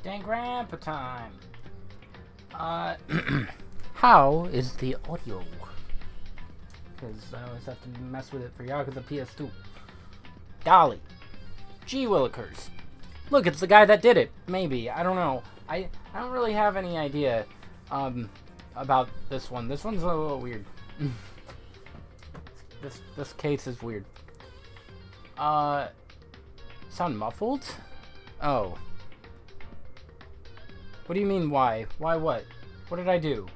Danganronpa time. How is the audio? Because I always have to mess with it for Yakuza PS2. Golly. Gee willikers. Look, it's the guy that did it. Maybe. I don't know. I don't really have any idea about this one. This one's a little weird. This case is weird. Sound muffled? Oh. What do you mean, why? Why what? What did I do?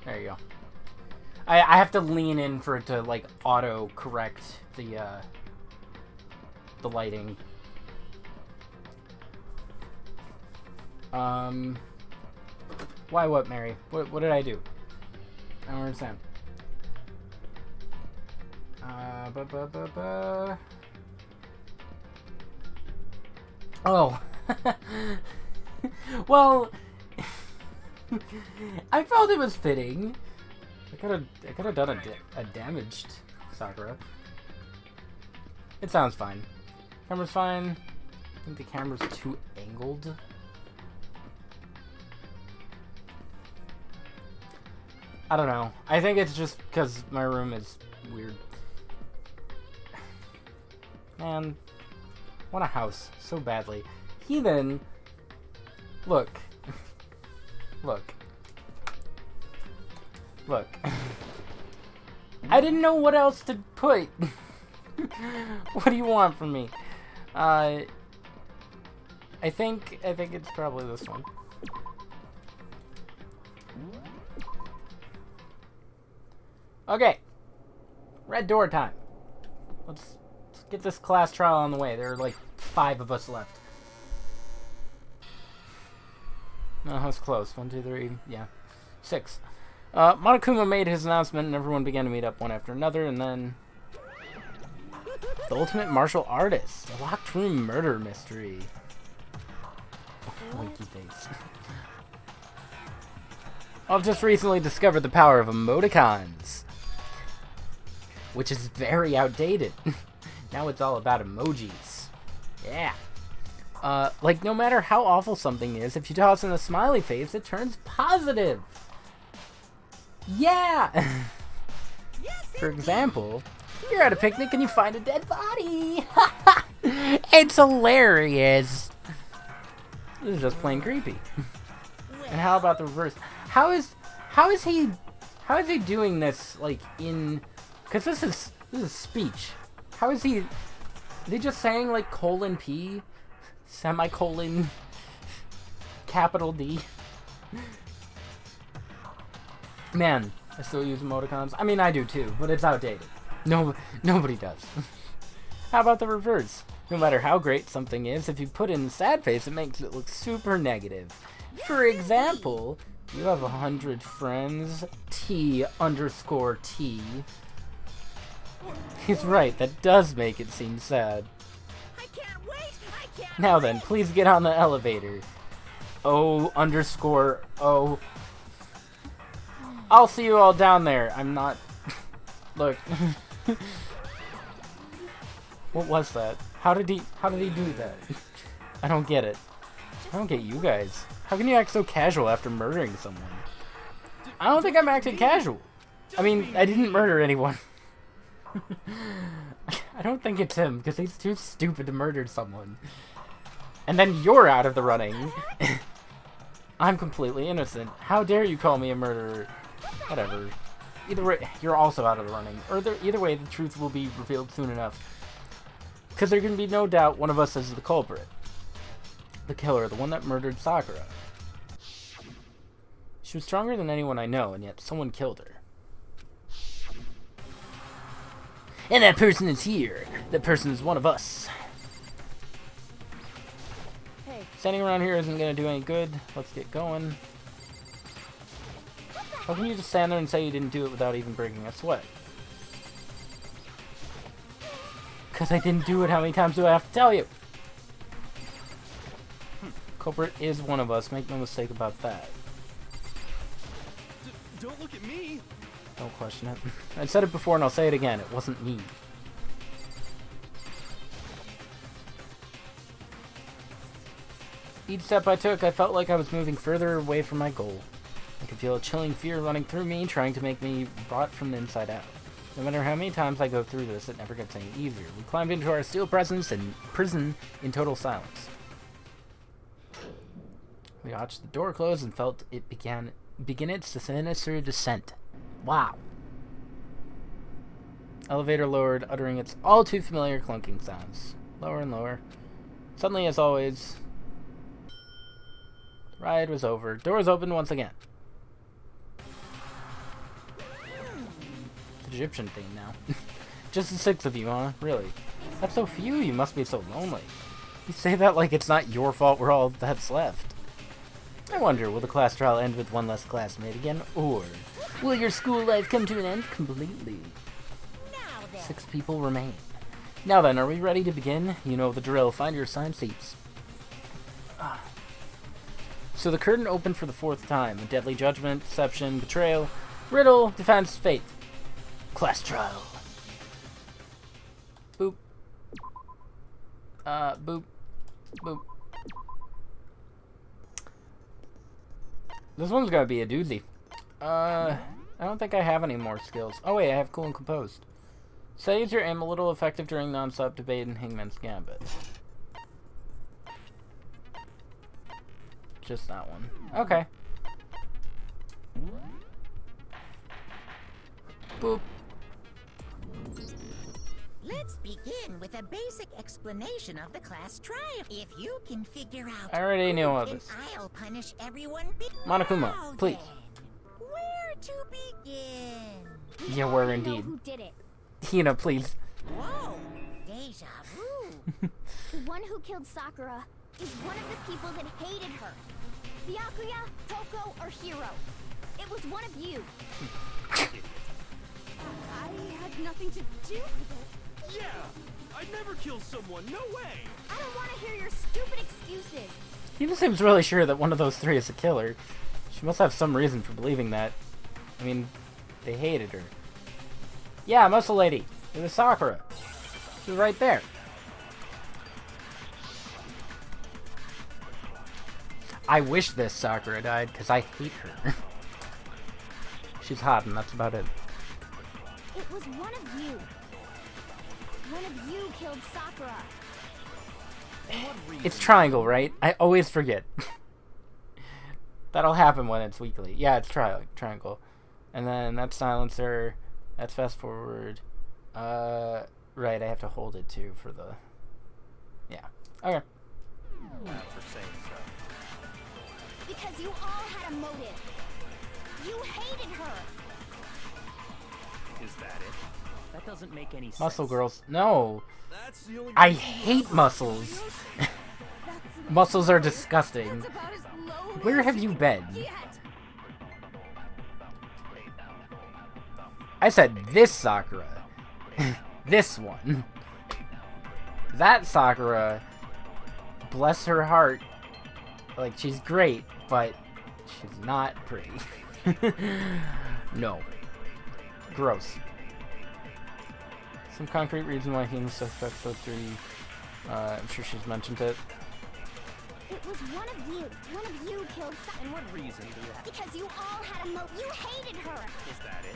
There you go. I have to lean in for it to, like, auto-correct the lighting. Why what, Mary? What did I do? I don't understand. Oh. Well, I felt it was fitting. I could have done a damaged Sakura. It sounds fine. Camera's fine. I think the camera's too angled. I don't know. I think it's just because my room is weird. Man, I want a house so badly. Heathen, look. Look. Look. I didn't know what else to put. What do you want from me? I think it's probably this one. Okay. Red door time. Let's get this class trial on the way. There are like 5 of us left. No, that's close. 1, 2, 3, yeah. 6. Monokuma made his announcement and everyone began to meet up one after another, and then the ultimate martial artist. A locked room murder mystery. Winky face. I've just recently discovered the power of emoticons, which is very outdated. Now it's all about emojis. Yeah. Like, no matter how awful something is, if you toss in a smiley face, it turns positive. Yeah! For example, you're at a picnic and you find a dead body. It's hilarious. This is just plain creepy. And how about the reverse? How is he doing this, like, in... Because this is speech. How is he... Are they just saying, like, :P, semicolon, capital D? Man, I still use emoticons. I mean, I do too, but it's outdated. Nobody does. How about the reverse? No matter how great something is, if you put in a sad face, it makes it look super negative. For example, you have 100 friends, T_T. He's right, that does make it seem sad. I can't wait! I can't Now then, please get on the elevator. O_O. I'll see you all down there. I'm not... Look. What was that? How did he do that? I don't get it. I don't get you guys. How can you act so casual after murdering someone? I don't think I'm acting casual. I mean, I didn't murder anyone. I don't think it's him, because he's too stupid to murder someone. And then you're out of the running. I'm completely innocent. How dare you call me a murderer? Whatever. Either way, you're also out of the running. Or either way, the truth will be revealed soon enough. Because there can be no doubt one of us is the culprit. The killer, the one that murdered Sakura. She was stronger than anyone I know, and yet someone killed her. And that person is here. That person is one of us. Hey. Standing around here isn't going to do any good. Let's get going. How can you just stand there and say you didn't do it without even breaking a sweat? Because I didn't do it. How many times do I have to tell you? Culprit is one of us. Make no mistake about that. Don't look at me. Don't question it. I said it before and I'll say it again. It wasn't me. Each step I took, I felt like I was moving further away from my goal. I could feel a chilling fear running through me, trying to make me rot from the inside out. No matter how many times I go through this, it never gets any easier. We climbed into our steel prison in total silence. We watched the door close and felt it begin its sinister descent. Wow. Elevator lowered, uttering its all too familiar clunking sounds. Lower and lower. Suddenly, as always, the ride was over. Doors opened once again. Egyptian thing now. Just the 6 of you, huh? Really? That's so few, you must be so lonely. You say that like it's not your fault we're all that's left. I wonder, will the class trial end with one less classmate again, or will your school life come to an end completely? 6 people remain. Now then, are we ready to begin? You know the drill. Find your assigned seats. So the curtain opened for the 4th time. A deadly judgment, deception, betrayal, riddle, defense, fate. Class trial. Boop. Boop. Boop. This one's gonna be a doozy. I don't think I have any more skills. Oh wait, I have cool and composed. Saves your aim a little effective during non-stop debate in Hangman's Gambit. Just that one. Okay. Boop. Let's begin with a basic explanation of the class trial. If you can figure out I already knew all who, this. I'll punish everyone. Monokuma, Now please. then, where to begin? Yeah, where indeed. Who did it? Hina, please. Whoa, deja vu. The one who killed Sakura is one of the people that hated her. Byakuya, Toko, or Hiro. It was one of you. I had nothing to do with it. Yeah! I'd never kill someone, no way! I don't want to hear your stupid excuses. Hina seems really sure that one of those 3 is the killer. She must have some reason for believing that. I mean, they hated her. Yeah, Muscle Lady. It was Sakura. She was right there. I wish this Sakura died, because I hate her. She's hot, and that's about it. It was one of you. One of you killed Sakura. It's triangle, right? I always forget. That'll happen when it's weekly. Yeah, it's triangle. And then that's silencer. That's fast forward. Right, I have to hold it too for the... Yeah. Okay. For saying so. Because you all had a motive. You hated her. Is that it? That doesn't make any sense. Muscle girls. No. That's the only I reason you hate have muscles. That's Muscles are disgusting. about as low Where as have you been? yet. I said this Sakura. This one. That Sakura, bless her heart, like, she's great, but she's not pretty. No. Gross. Some concrete reason why human suspects go through. I'm sure she's mentioned it. It was one of you. One of you killed Sakura. And what reason do you have? Because you all had a motive. You hated her. Is that it?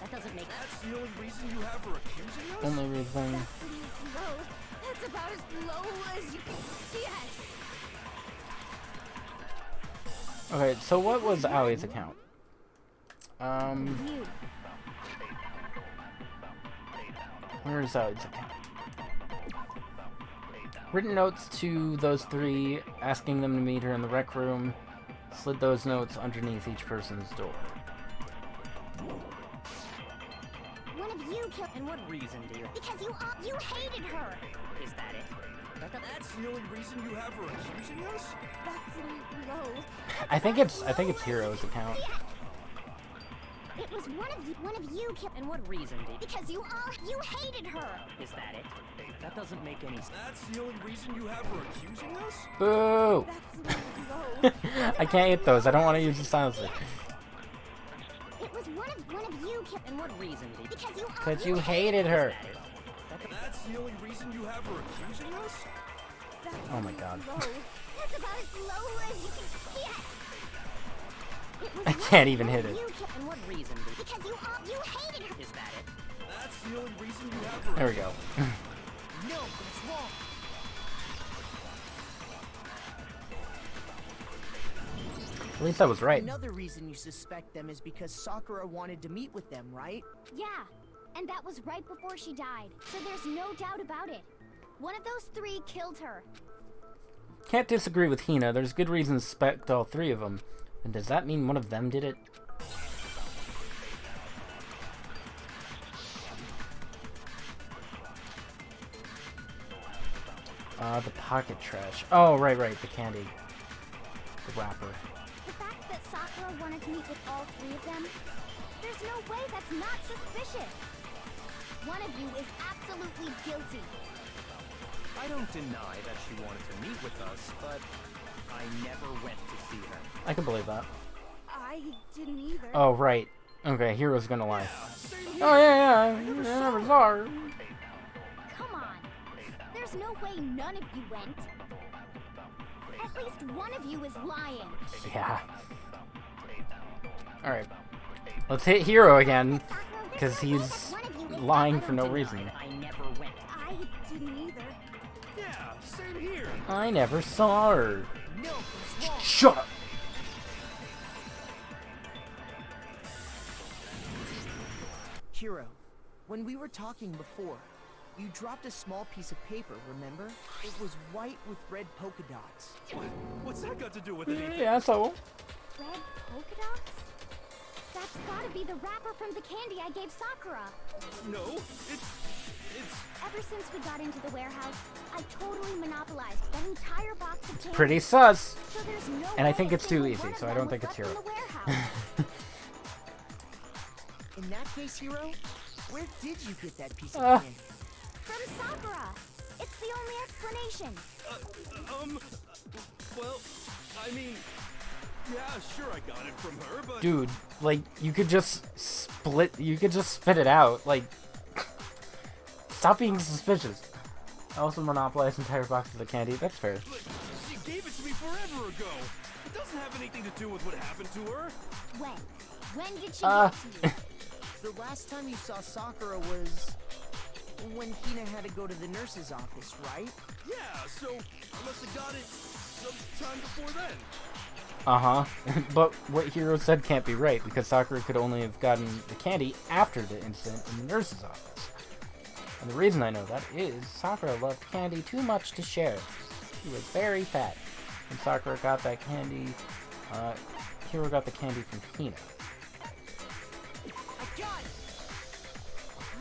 That doesn't make That's the only reason you have for accusing us? Only reason. low. That's about as low as you can get. Okay, so what was Aoi's account? You. Where is Aoi's account? Written notes to those 3, asking them to meet her in the rec room. Slid those notes underneath each person's door. One of you killed. And what reason do you have? Because you hated her. Is that it? That's the only reason you have for accusing us? That's low. I think it's Hero's account. It was one of you killed. And what reason do you... Because you hated her. Is that it? That doesn't make any sense. That's the only reason you have for accusing us? Boo! That's low. I can't hit those. I don't want to use the silencer. It was one of you killed. And what reason do you... Because you hated her. That's the only reason you have for accusing us? Oh my god. Low. That's That's about as low as you can get. It was I can't even hit it. And what reason? Because you hated her. Is that it? That's the only reason you have for There we go. No, it's wrong. At least I was right. Another reason you suspect them is because Sakura wanted to meet with them, right? Yeah, and that was right before she died, so there's no doubt about it. One of those three killed her. Can't disagree with Hina. There's good reason to suspect all three of them. And does that mean one of them did it? The pocket trash. Oh, right, the candy. The wrapper. The fact that Sakura wanted to meet with all three of them, there's no way that's not suspicious. One of you is absolutely guilty. I don't deny that she wanted to meet with us, but I never went to see her. I can believe that. I didn't either. Oh, right. Okay, Hero's gonna lie. Same here. Oh, yeah, I never saw her. Come on. There's no way none of you went. At least one of you is lying. Yeah. Alright. Let's hit Hero again, Sakura, because there's no way he's that one of you is lying lying. for no reason. I never went. I didn't either. Yeah, same here. I never saw her. No, it's wrong. Shut up! Hiro, when we were talking before, you dropped a small piece of paper, remember? It was white with red polka dots. What? What's that got to do with anything? Yeah, so... Red polka dots? That's gotta be the wrapper from the candy I gave Sakura. No, it's... Ever since we got into the warehouse, I totally monopolized that entire box of candy. Pretty sus. So there's no And I way think a it's too single easy, one so of I them don't think was it's left Hero. in the warehouse. In that case, Hiro, where did you get that piece of Uh. candy? From Sakura. It's the only explanation. Well, I mean... Yeah, sure I got it from her, but... Dude, like, you could just spit it out. Like, stop being suspicious. I also monopolized entire boxes of candy. That's fair. But she gave it to me forever ago. It doesn't have anything to do with what happened to her. When? When did she get to you? The last time you saw Sakura was when Hina had to go to the nurse's office, right? Yeah, so I must have got it sometime before then. Uh-huh. But what Hero said can't be right, because Sakura could only have gotten the candy after the incident in the nurse's office. And the reason I know that is Sakura loved candy too much to share. She was very fat. When Sakura got that candy, Hero got the candy from Hina. I got it!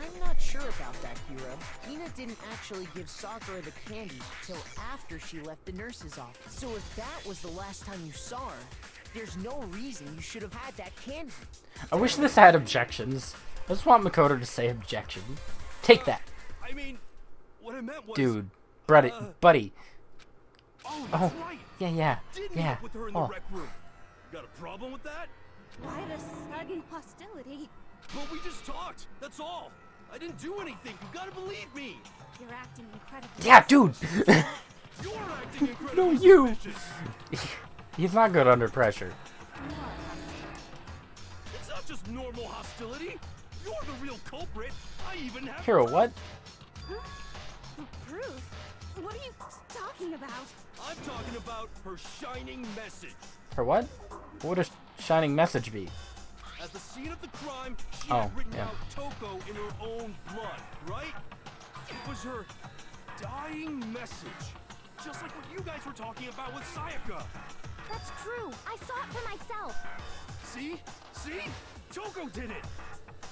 I'm not sure about that, Hiro. Hina didn't actually give Sakura the candy till after she left the nurse's office. So if that was the last time you saw her, there's no reason you should have had that candy. I wish this had objections. I just want Makoto to say objection. Take that. I mean, what I meant was... Dude. Buddy. Oh, that's right. Yeah. Did meet up with her in the Oh. rec room. Got a problem with that? Why the sudden hostility? Well, we just talked. That's all. I didn't do anything. You gotta believe me. You're acting incredibly. Yeah, dude! You're acting incredibly No, you! suspicious. He's not good under pressure. It's not just normal hostility. You're the real culprit. I even have Hero, proof. what? Proof? What are you talking about? I'm talking about her shining message. For what? What would a shining message be? At the scene of the crime, she Oh, had written yeah. out Toko in her own blood, right? It was her dying message. Just like what you guys were talking about with Sayaka. That's true. I saw it for myself. See? See? Toko did it!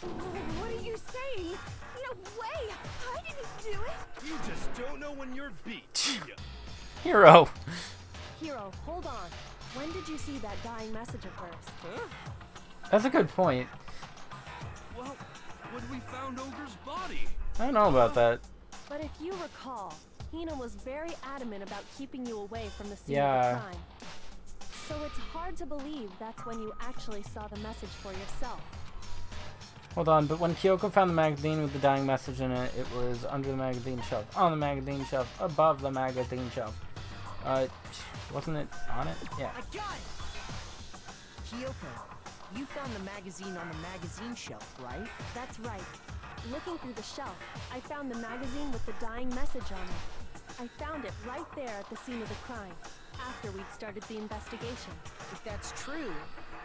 What are you saying? No way! I didn't do it! You just don't know when you're beat, do ya? Hero! Hiro, hold on. When did you see that dying message of hers? Huh? That's a good point. Well, when we found Ogre's body. I don't know about that. But if you recall, Hina was very adamant about keeping you away from the scene Yeah. of the crime. So it's hard to believe that's when you actually saw the message for yourself. Hold on, but when Kyoko found the magazine with the dying message in it, it was under the magazine shelf, on the magazine shelf, above the magazine shelf. Wasn't it on it? Yeah. I got it! Kyoko, you found the magazine on the magazine shelf, right? That's right. Looking through the shelf, I found the magazine with the dying message on it. I found it right there at the scene of the crime, after we'd started the investigation. If that's true,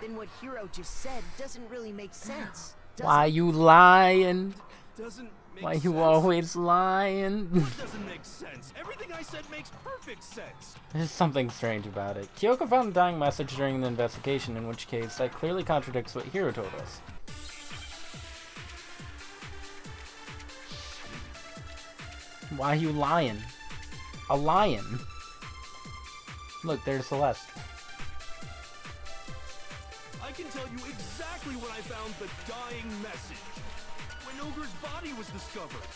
then what Hiro just said doesn't really make sense. does Why it? you lying? Doesn't make Why sense. you always lying? What doesn't make sense? Everything I said makes perfect sense. There's something strange about it. Kyoko found the dying message during the investigation, in which case that clearly contradicts what Hiro told us. Why you lying? A lion. Look, there's Celeste. I can tell you exactly when I found the dying message. When Ogre's body was discovered.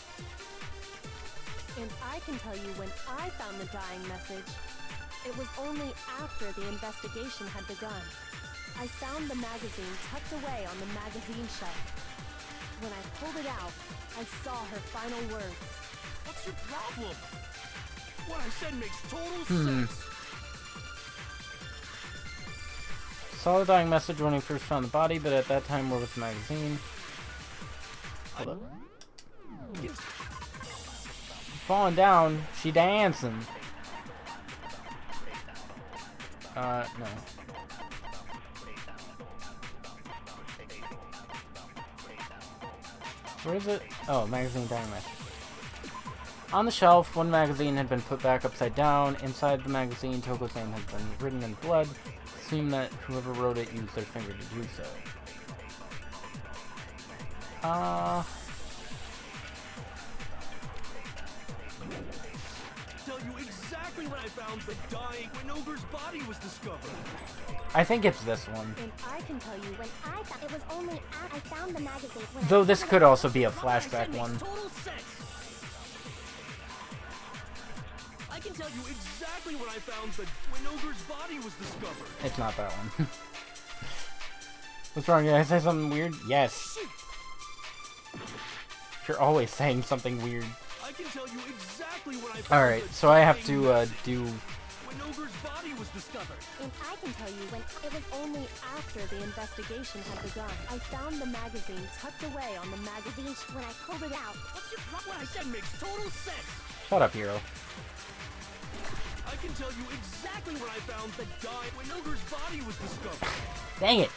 And I can tell you when I found the dying message. It was only after the investigation had begun. I found the magazine tucked away on the magazine shelf. When I pulled it out, I saw her final words. What's your problem? What I said makes total sense. Saw the dying message when he first found the body, but at that time, where was the magazine? Hold up. Falling down, she dancing. No. Where is it? Oh, magazine dying message. On the shelf, one magazine had been put back upside down. Inside the magazine, Toko's name had been written in blood. Assume that whoever wrote it used their finger to do so. Tell you exactly when I found the dying when Ogre's body was discovered. I think it's this one. And I can tell you when I thought it was only after I found the magazine when Though this could also be a What I said flashback makes one. total sense. I can tell you exactly when I found the when Ogre's body was discovered. It's not that one. What's wrong? Did I say something weird? Yes. You're always saying something weird. I can tell you exactly when I found Alright, the so I have dying to message do... when Ogre's body was discovered. And I can tell you when it was only after the investigation had begun. I found the magazine tucked away on the magazine when I pulled it out. What's your problem? What I said makes total sense. Shut up, Hiro. I can tell you exactly when I found the dying when Ogre's body was discovered. Dang it!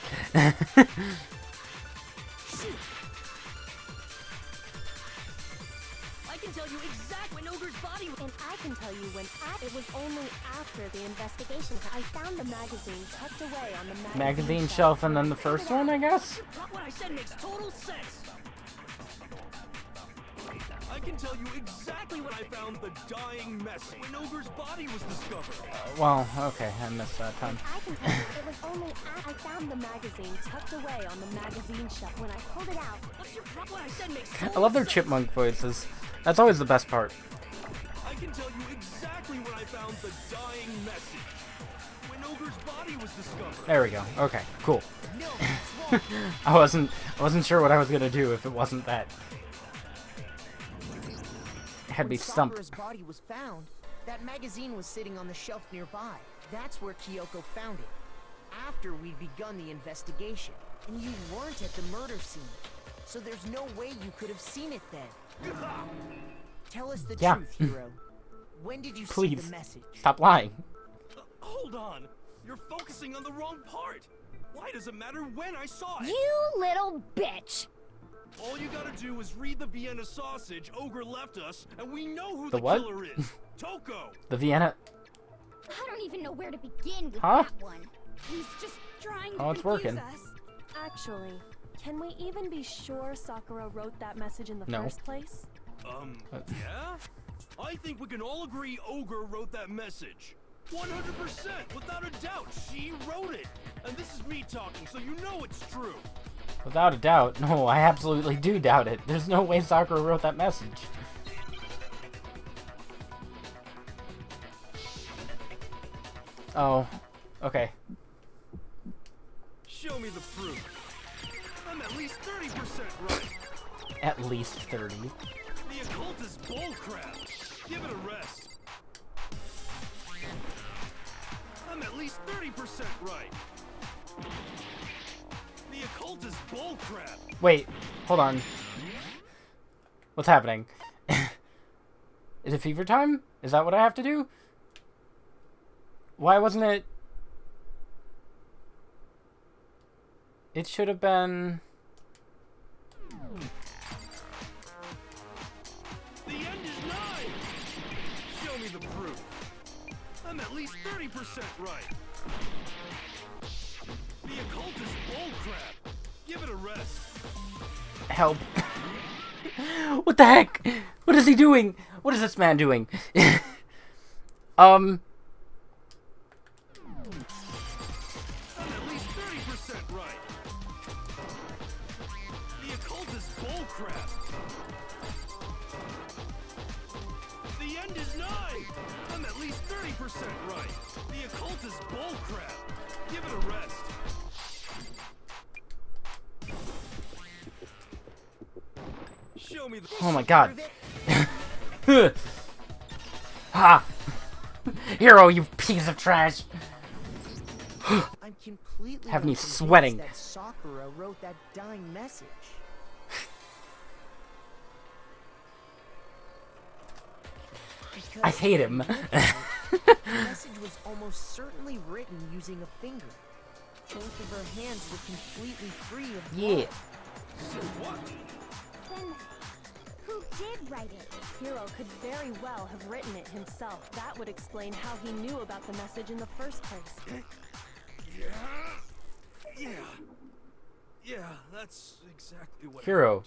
I can tell you exactly when Ogre's body was. And I can tell you when it was only after the investigation I found the magazine tucked away on the Magazine shelf and then the first one, I guess? What I said makes total sense. I can tell you exactly when I found the dying message when Ogre's body was discovered. Well, okay, I missed that time. I can tell you it was only after I found the magazine tucked away on the magazine shelf. when I pulled it out. What's your problem? What I said makes I total love their sense. chipmunk voices. That's always the best part. I can tell you exactly when I found the dying message when Ogre's body was discovered. There we go. Okay, cool. No, that's wrong. I wasn't sure what I was gonna do if it wasn't that. Had me When stumped. Sakura's body was found, that magazine was sitting on the shelf nearby. That's where Kyoko found it. After we'd begun the investigation. And you weren't at the murder scene. So there's no way you could have seen it then. Tell us the Yeah. truth, Hiro. When did you see Please. the message? Stop lying. Hold on. You're focusing on the wrong part. Why does it matter when I saw it? You little bitch! All you gotta do is read the Vienna sausage Ogre left us, and we know who The the what? killer is. Toko! The Vienna... I don't even know where to begin with Huh? that one. He's just trying to Oh, it's confuse working. us. Actually, can we even be sure Sakura wrote that message in the No. first place? Yeah? I think we can all agree Ogre wrote that message. 100%, without a doubt, she wrote it. And this is me talking, so you know it's true. Without a doubt. No, I absolutely do doubt it. There's no way Sakura wrote that message. Oh. Okay. Show me the proof. I'm at least 30% right. At least 30. The occult is bullcrap. Give it a rest. least 30% right. The occult is bullcrap. Wait, hold on. What's happening? Is it fever time? Is that what I have to do? Why wasn't it... It should have been... The end is nigh! Show me the proof. I'm at least 30% right. The occult is bullcrap. Give it a rest. Help. What the heck? What is he doing? What is this man doing? I'm at least 30% right. The occult is bullcrap. The end is nigh. I'm at least 30% right. The occult is bullcrap. Give it a rest. Show me the. Oh my god. Ha! Hero, you piece of trash! I'm completely Have me unconvinced sweating. that Sakura wrote that dying message. I hate him. The message was almost certainly written using a finger. Both of her hands were completely free of blood. Yeah. What? Then, who did write it? Hiro could very well have written it himself. That would explain how he knew about the message in the first place. Yeah, that's exactly what. Hero.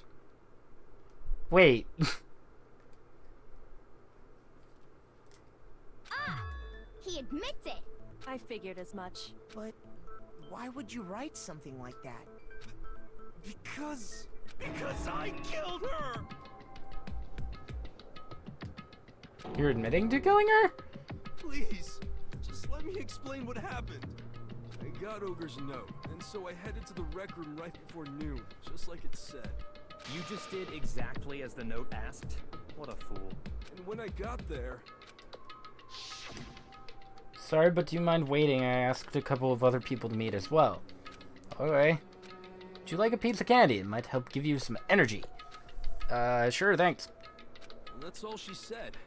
Wait. Ah! He admits it! I figured as much. But why would you write something like that? Because I killed her. You're admitting to killing her? Please, just let me explain what happened. I got Ogre's note, and so I headed to the rec room right before noon, just like it said. You just did exactly as the note asked? What a fool. And when I got there, Sorry, but do you mind waiting? I asked a couple of other people to meet as well. Okay. Would you like a piece of candy? It might help give you some energy. Sure, thanks. and that's all she said.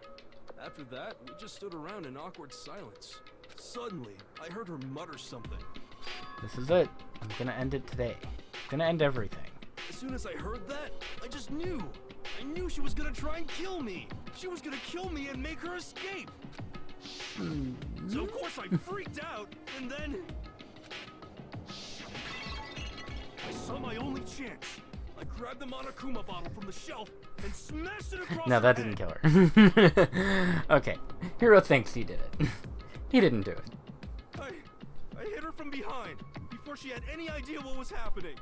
After that, we just stood around in awkward silence. Suddenly, I heard her mutter something. This is it. I'm gonna end it today. I'm gonna end everything. As soon as I heard that, I just knew. I knew she was gonna try and kill me. She was gonna kill me and make her escape. So of course I freaked out, and then I saw my only chance. I grabbed the Monokuma bottle from the shelf and smashed it across No, her that head. didn't kill her. Okay. Hero thinks he did it. He didn't do it. I hit her from behind before she had any idea what was happening.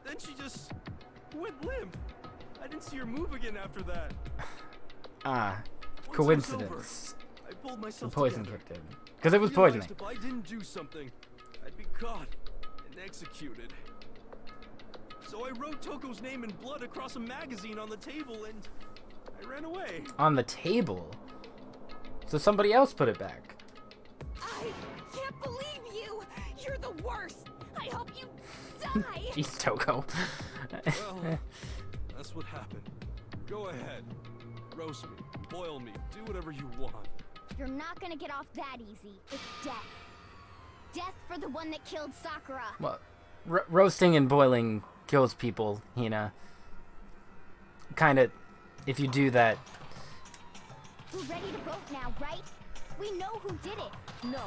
Then she just went limp. I didn't see her move again after that. Ah, Once it was coincidence. over, I pulled The myself poison together. tricked him. Because it was I realized poisoning. if I didn't do something, I'd be caught and executed. So I wrote Toko's name in blood across a magazine on the table and I ran away. On the table? So somebody else put it back. I can't believe you! You're the worst! I hope you die! Jeez, Toko. Well, that's what happened. Go ahead. Roast me, boil me, do whatever you want. You're not gonna get off that easy. It's death. Death for the one that killed Sakura. Well, roasting and boiling kills people, Hina. Kinda, if you do that. We're ready to vote now, right? We know who did it. No,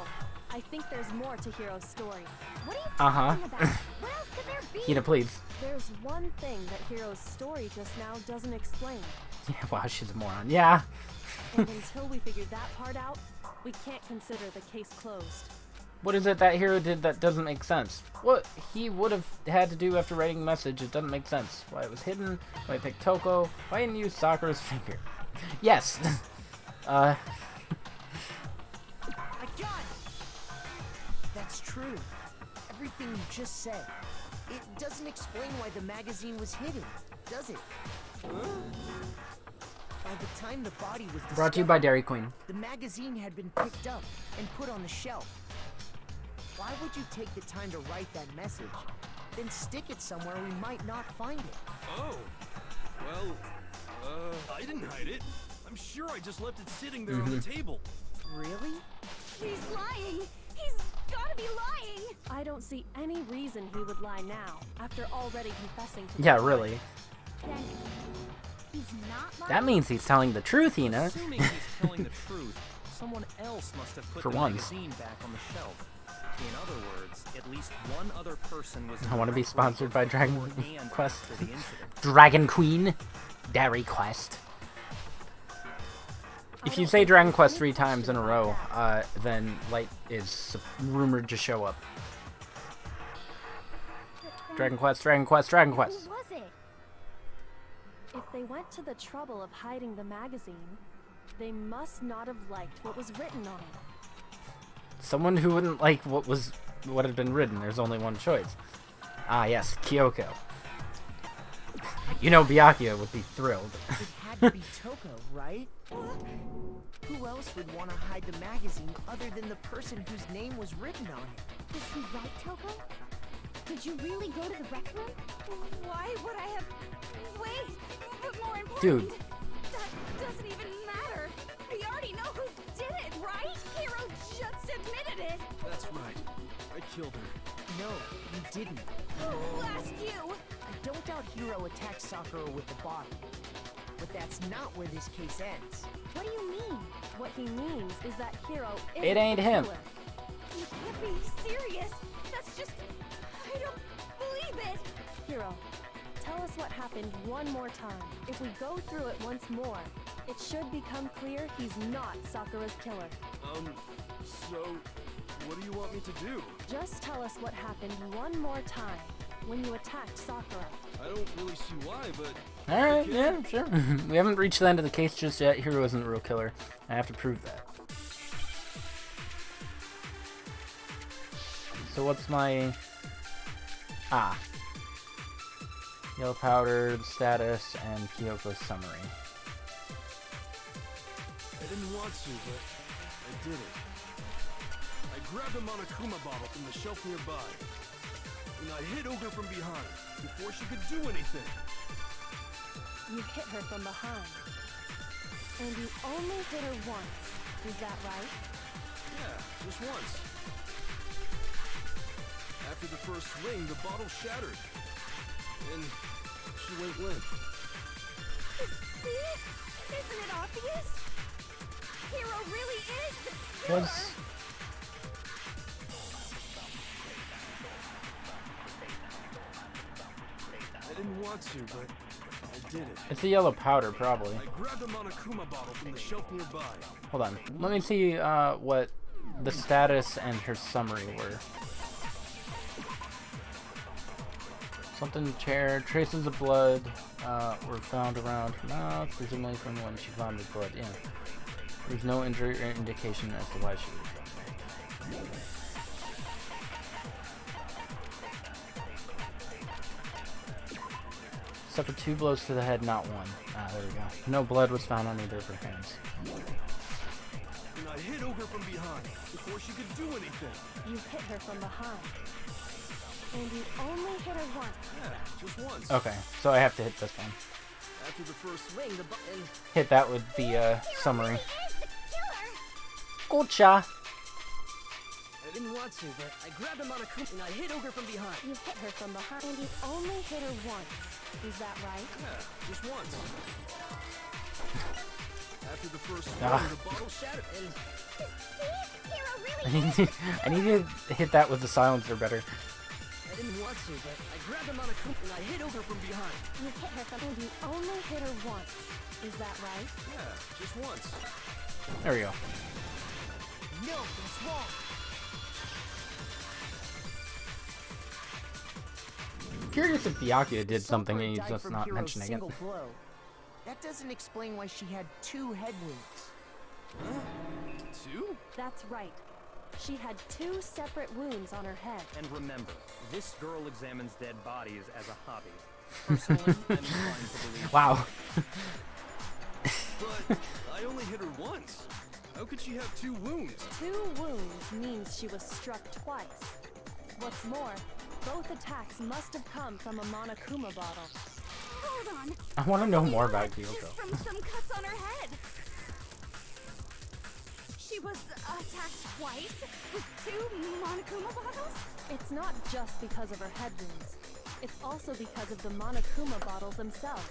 I think there's more to Hiro's story. What are you Uh-huh. talking about? What else could there be? Hina, please. There's one thing that Hiro's story just now doesn't explain. Yeah, wow, she's a moron. Yeah. And until we figure that part out, we can't consider the case closed. What is it that Hero did that doesn't make sense? What he would have had to do after writing a message, it doesn't make sense. Why it was hidden, why he picked Toko, why he didn't use Sakura's finger. Yes! I got it! That's true. Everything you just said. It doesn't explain why the magazine was hidden, does it? By the time the body was Brought to you by discovered, Dairy Queen. the magazine had been picked up and put on the shelf. Why would you take the time to write that message, then stick it somewhere we might not find it? Oh. Well, I didn't hide it. I'm sure I just left it sitting there on the table. Really? He's lying! He's gotta be lying! I don't see any reason he would lie now, after already confessing to the Yeah, crime. really. Then he's not lying. That means he's telling the truth, Hina. Assuming he's telling the truth, someone else must have put For the once. magazine back on the shelf. In other words, at least one other person was. I want to be sponsored by Dragon Quest. For the incident. Dragon Queen. Dairy Quest. If you say Dragon Quest 3 times in a row, then Light is rumored to show up. Dragon Quest, Dragon Quest, Dragon Quest. Who was it? If they went to the trouble of hiding the magazine, they must not have liked what was written on it. Someone who wouldn't like what had been written. There's only one choice. Ah, yes, Kyoko. You know Byakuya would be thrilled. It had to be Toko, right? Who else would want to hide the magazine other than the person whose name was written on it? Is he right, Toko? Did you really go to the rec room? Why would I have... Wait, but more important... Dude. That doesn't even matter. We already know who did it, right? Hero just admitted it. That's right. I killed her. No, you didn't. Who asked you? I don't doubt Hiro attacked Sakura with the body. But that's not where this case ends. What do you mean? What he means is that Hiro isn't It ain't the him. killer. You can't be serious. That's just... I don't believe it. Hiro, tell us what happened one more time. If we go through it once more, it should become clear he's not Sakura's killer. So, what do you want me to do? Just tell us what happened one more time when you attacked Sakura. I don't really see why, but... Alright, yeah, sure. We haven't reached the end of the case just yet. Hiro isn't the real killer. I have to prove that. So what's my... Ah. Yellow powder, status, and Kyoko's summary. I didn't want to, but I did it. I grabbed a Monokuma bottle from the shelf nearby, and I hit Ogre from behind before she could do anything. You hit her from behind. And you only hit her once. Is that right? Yeah, just once. After the first swing, the bottle shattered, and she went limp. See? Isn't it obvious? Hero really is the killer. Was... I didn't want to, but I did it. It's the yellow powder, probably. I grabbed a Monokuma bottle from the shelf nearby. Hold on. Let me see what the status and her summary were. Something chair. Traces of blood were found around her mouth, presumably from when she vomited blood. Yeah. There's no injury or indication as to why she was vomiting. Suffered 2 blows to the head, not 1. Ah, there we go. No blood was found on either of her hands. And I hit Ogre from behind before she could do anything. You hit her from behind. And you only hit her once. Yeah, just once. Okay, so I have to hit this one. After the first swing, the button. Hit that with the summary. Is the killer. Gotcha! I didn't want to, but I grabbed a Monokuma and I hit Ogre from behind. You hit her from behind. And you only hit her once. Is that right? Yeah, just once. After the first swing, Ah. the bottle shattered, and See? Hero really I need to, I need to hit that with the silencer better. I didn't want to, but I grabbed a Monokuma and I hit Ogre from behind. You hit her from and you only hit her once. Is that right? Yeah, just once. There we go. No, that's wrong. Curious if Byakuya did something and Sakura he's died just from not Hiro's mentioning it. single blow. That doesn't explain why she had 2 head wounds. 2? That's right. She had 2 separate wounds on her head. And remember, this girl examines dead bodies as a hobby. Personally, I'm inclined to believe. Wow. But I only hit her once. How could she have 2 wounds? 2 wounds means she was struck twice. What's more, both attacks must have come from a Monokuma bottle. Hold on. I want to know more about Just Kyoko. from some cuts on her head. She was attacked twice with 2 Monokuma bottles? It's not just because of her head wounds. It's also because of the Monokuma bottles themselves.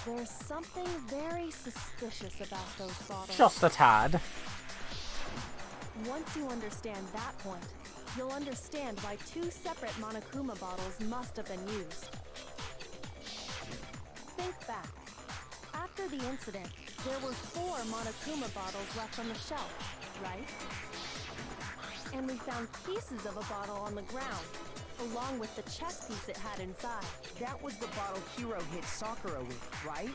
There's something very suspicious about those bottles. Just a tad. Once you understand that point, you'll understand why 2 separate Monokuma bottles must have been used. Think back. After the incident, there were 4 Monokuma bottles left on the shelf, right? And we found pieces of a bottle on the ground, along with the chess piece it had inside. That was the bottle Hiro hit Sakura with, right?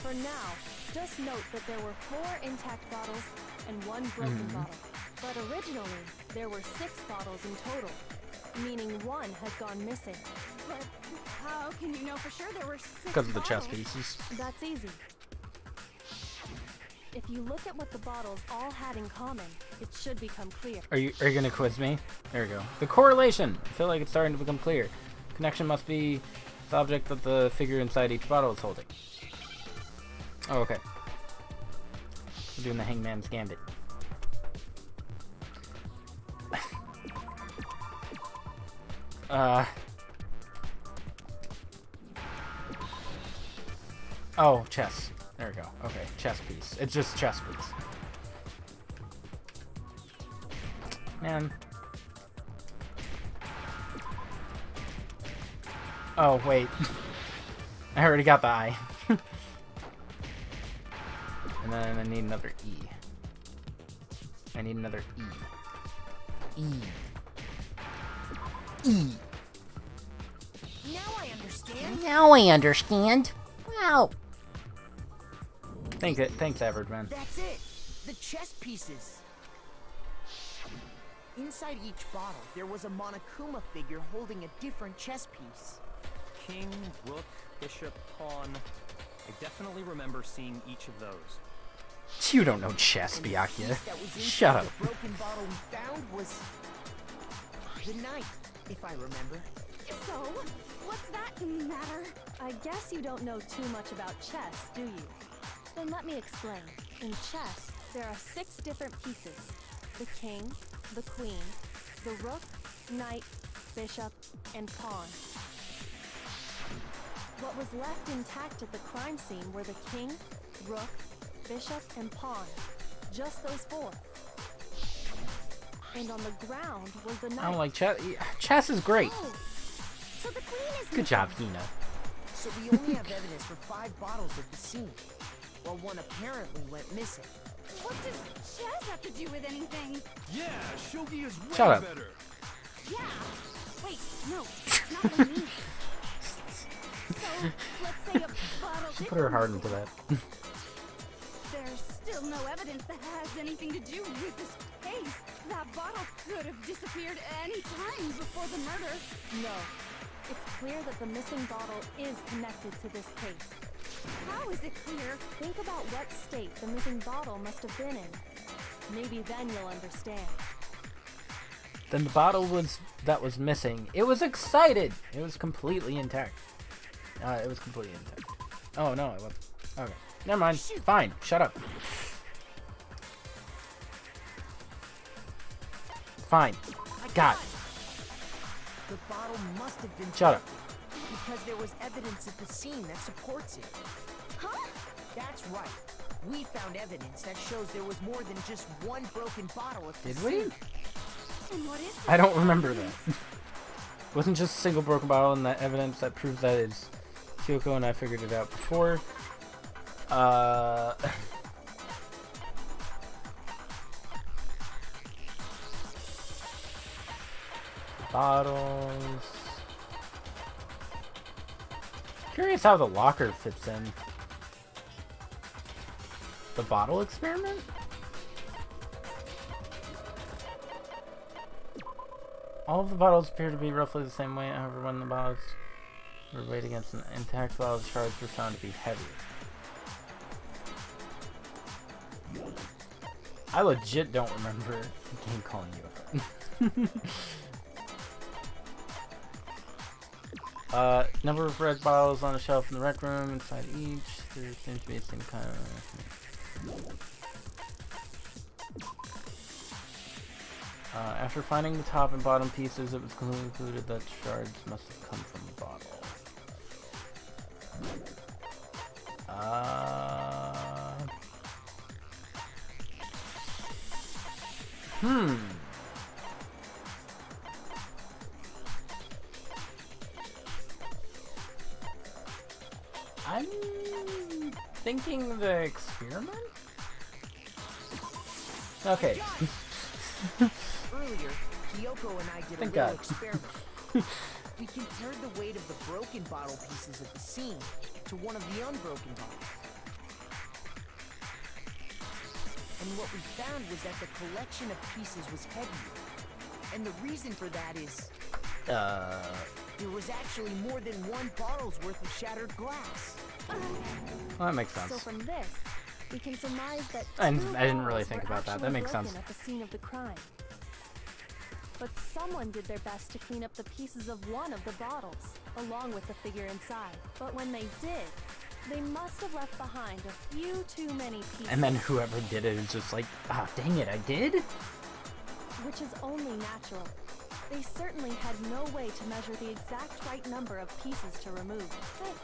For now, just note that there were 4 intact bottles and 1 broken bottle. But originally, there were 6 bottles in total, meaning 1 has gone missing. But how can you know for sure there were 6 Because of the chess bottles? pieces. That's easy. If you look at what the bottles all had in common, it should become clear. Are you gonna quiz me? There we go. The correlation. I feel like it's starting to become clear. Connection must be the object that the figure inside each bottle is holding. Oh, okay. We're doing the Hangman's Gambit. Oh, chess. There we go. Okay, chess piece. It's just chess piece. Man. Oh, wait. I already got the I. And then I need another E. I need another E. E. E. Now I understand. Now I understand. Wow. Thanks, average man. That's it. The chess pieces. Inside each bottle, there was a Monokuma figure holding a different chess piece. King, rook, bishop, pawn. I definitely remember seeing each of those. You don't know chess, And the Byakuya. piece that was Shut inside up. The broken bottle we found was the knight, if I remember. So, what's that matter? I guess you don't know too much about chess, do you? Then let me explain. In chess, there are 6 different pieces. The king, the queen, the rook, knight, bishop, and pawn. What was left intact at the crime scene were the king, rook, bishop, and pawn. Just those 4. And on the ground was the knight. I don't like chess. Chess is great. Oh, so the queen is Good job, Hina. So we only have evidence for 5 bottles at the scene, while 1 apparently went missing. What does chess have to do with anything? Yeah, shogi is way Shut up. better. Yeah. Wait, no, that's not what I mean. So, let's say a bottle She did put her go heart missing. into that. There's still no evidence that has anything to do with this case. That bottle could have disappeared any time before the murder. No. It's clear that the missing bottle is connected to this case. How is it clear? Think about what state the missing bottle must have been in. Maybe then you'll understand. Then the bottle that was missing. It was excited. It was completely intact. It was completely intact. Oh no, it wasn't. Okay, never mind. Fine. Shut up. Fine. God. The bottle must have been Shut up. because there was evidence at the scene that supports it. Huh? That's right. We found evidence that shows there was more than just 1 broken bottle at the Did scene. we? And what is I don't remember that. Wasn't just a single broken bottle and that evidence that proves that it's Kyoko, and I figured it out before. Bottles. Curious how the locker fits in. The bottle experiment? All of the bottles appear to be roughly the same way, however, when the bottles Your weight against an intact bottle of shards were found to be heavier. I legit don't remember the game calling you a number of red bottles on a shelf in the rec room. Inside each, there seems to be the same kind of... after finding the top and bottom pieces, it was concluded that shards must have come from the bottle. I'm thinking the experiment? Okay. Earlier, Kyoko and I did a Thank little God. experiment. We compared the weight of the broken bottle pieces at the scene to one of the unbroken bottles. And what we found was that the collection of pieces was heavier. And the reason for that is... there was actually more than one bottle's worth of shattered glass. Well, that makes sense. So from this, we can surmise that I two didn't really bottles think were about that. That actually makes broken sense. at the scene of the crime. But someone did their best to clean up the pieces of one of the bottles, along with the figure inside. But when they did, they must have left behind a few too many pieces. And then whoever did it is just like, ah, dang it, I did? Which is only natural. They certainly had no way to measure the exact right number of pieces to remove. But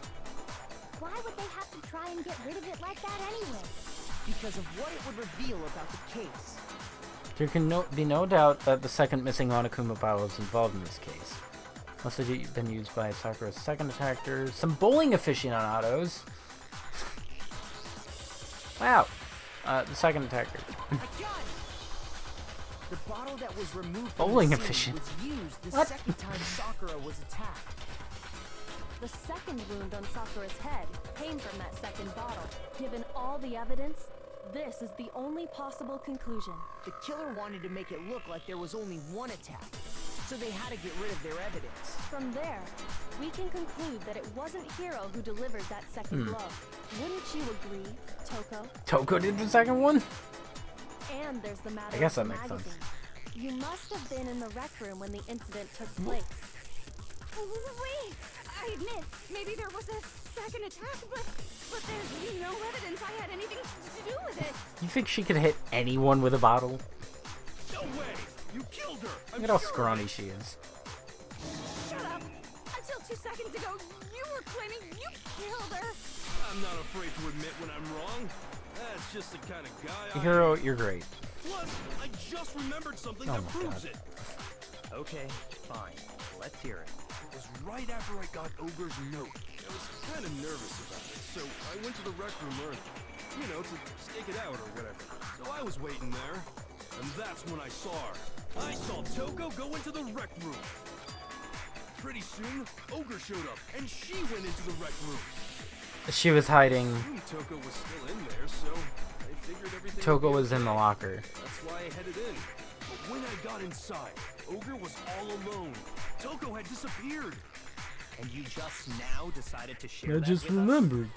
why would they have to try and get rid of it like that anyway? Because of what it would reveal about the case. There can be no doubt that the second missing Monokuma bottle is involved in this case. Must have been used by Sakura's second attacker. Some bowling aficionados. Wow. The second attacker. I got it! The bottle that was removed from Bowling the scene efficient. was used the What? second time Sakura was attacked. The second wound on Sakura's head came from that second bottle. Given all the evidence, this is the only possible conclusion. The killer wanted to make it look like there was only one attack, so they had to get rid of their evidence. From there, we can conclude that it wasn't Hiro who delivered that second blow. Wouldn't you agree, Toko? Toko did the second one? And there's the matter I guess of that the makes sense. magazine. You must have been in the rec room when the incident took place. Wait! I admit, maybe there was a second attack, but there's no evidence I had anything to do with it. You think she could hit anyone with a bottle? No way! You killed her! I'm Look at how sure scrawny she is. Shut up! Until 2 seconds ago, you were claiming you killed her. I'm not afraid to admit when I'm wrong. That's just the kind of guy I Hiro, you're great. Plus, I just remembered something Oh that my proves God. it. Okay, fine. Let's hear it. It was right after I got Ogre's note. I was kind of nervous about it, so I went to the rec room early. You know, to stake it out or whatever. So I was waiting there, and that's when I saw her. I saw Toko go into the rec room. Pretty soon, Ogre showed up, and she went into the rec room. She was hiding. Toko was still in there, so I figured everything Toko would be was in the okay. locker. That's why I headed in. But when I got inside, Ogre was all alone. Toko had disappeared. And you just now decided to share that with us? remembered.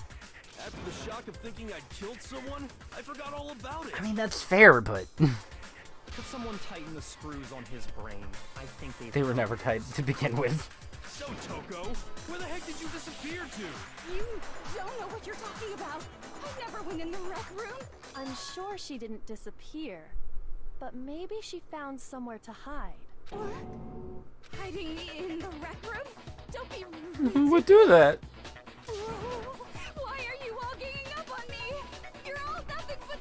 After the shock of thinking I'd killed someone, I forgot all about it. I mean, that's fair, but Could someone tighten the screws on his brain? I think they were never tied to begin with. So, Toko, where the heck did you disappear to? You don't know what you're talking about. I never went in the rec room. I'm sure she didn't disappear, but maybe she found somewhere to hide. What? Hiding in the rec room? Don't be Who would do that? Why are you all ganging up on me? You're all nothing but...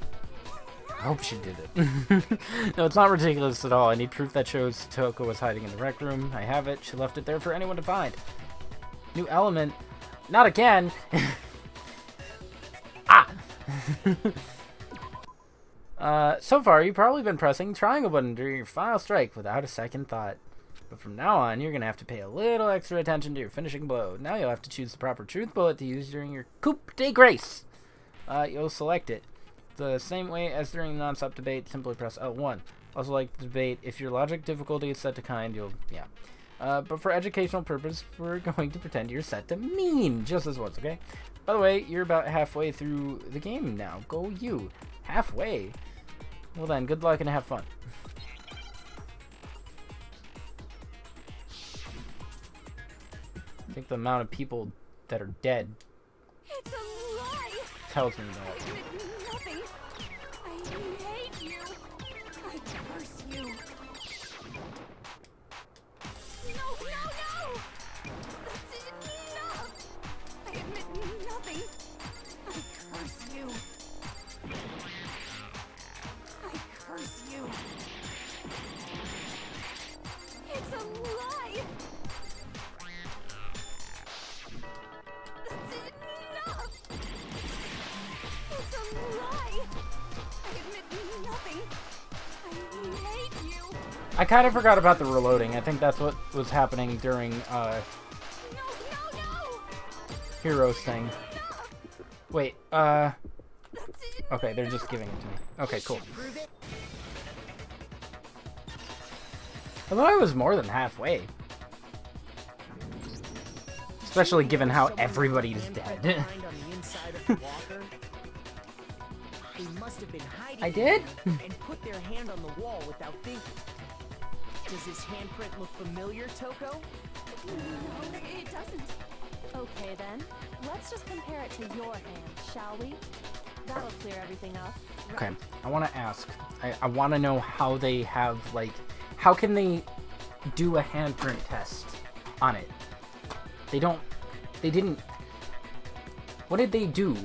I hope she did it. No, it's not ridiculous at all. I need proof that shows Toko was hiding in the rec room. I have it. She left it there for anyone to find. New element. Not again. Ah! So far, you've probably been pressing triangle button during your final strike without a second thought. But from now on, you're going to have to pay a little extra attention to your finishing blow. Now you'll have to choose the proper truth bullet to use during your coup de grace. You'll select it. The same way as during the non-stop debate, simply press L1. Also like the debate, if your logic difficulty is set to kind, you'll, But for educational purpose, we're going to pretend you're set to mean, just as once, okay? By the way, you're about halfway through the game now. Go you. Halfway? Well then, good luck and have fun. I think the amount of people that are dead It's a lie! tells me I that. admit nothing. I hate you. I curse you. No, no, no! That's enough! I admit nothing. I curse you. I curse you. It's a lie! That's enough! It's a lie! I admit nothing. I hate you. I kind of forgot about the reloading. I think that's what was happening during No, no, no! Hero's thing. Enough! Wait, That's okay, they're just giving it to me. Okay, cool. Prove it. I thought I was more than halfway. Especially given how Someone everybody's left a handprint dead. behind on the inside of the locker. They must have been hiding I did? there and put their hand on the wall without thinking. Does this handprint look familiar, Toko? No, it doesn't. Okay then, let's just compare it to your hand, shall we? That'll clear everything up. Okay, I want to ask. I want to know how they have, like, how can they do a handprint test on it? They didn't, what did they do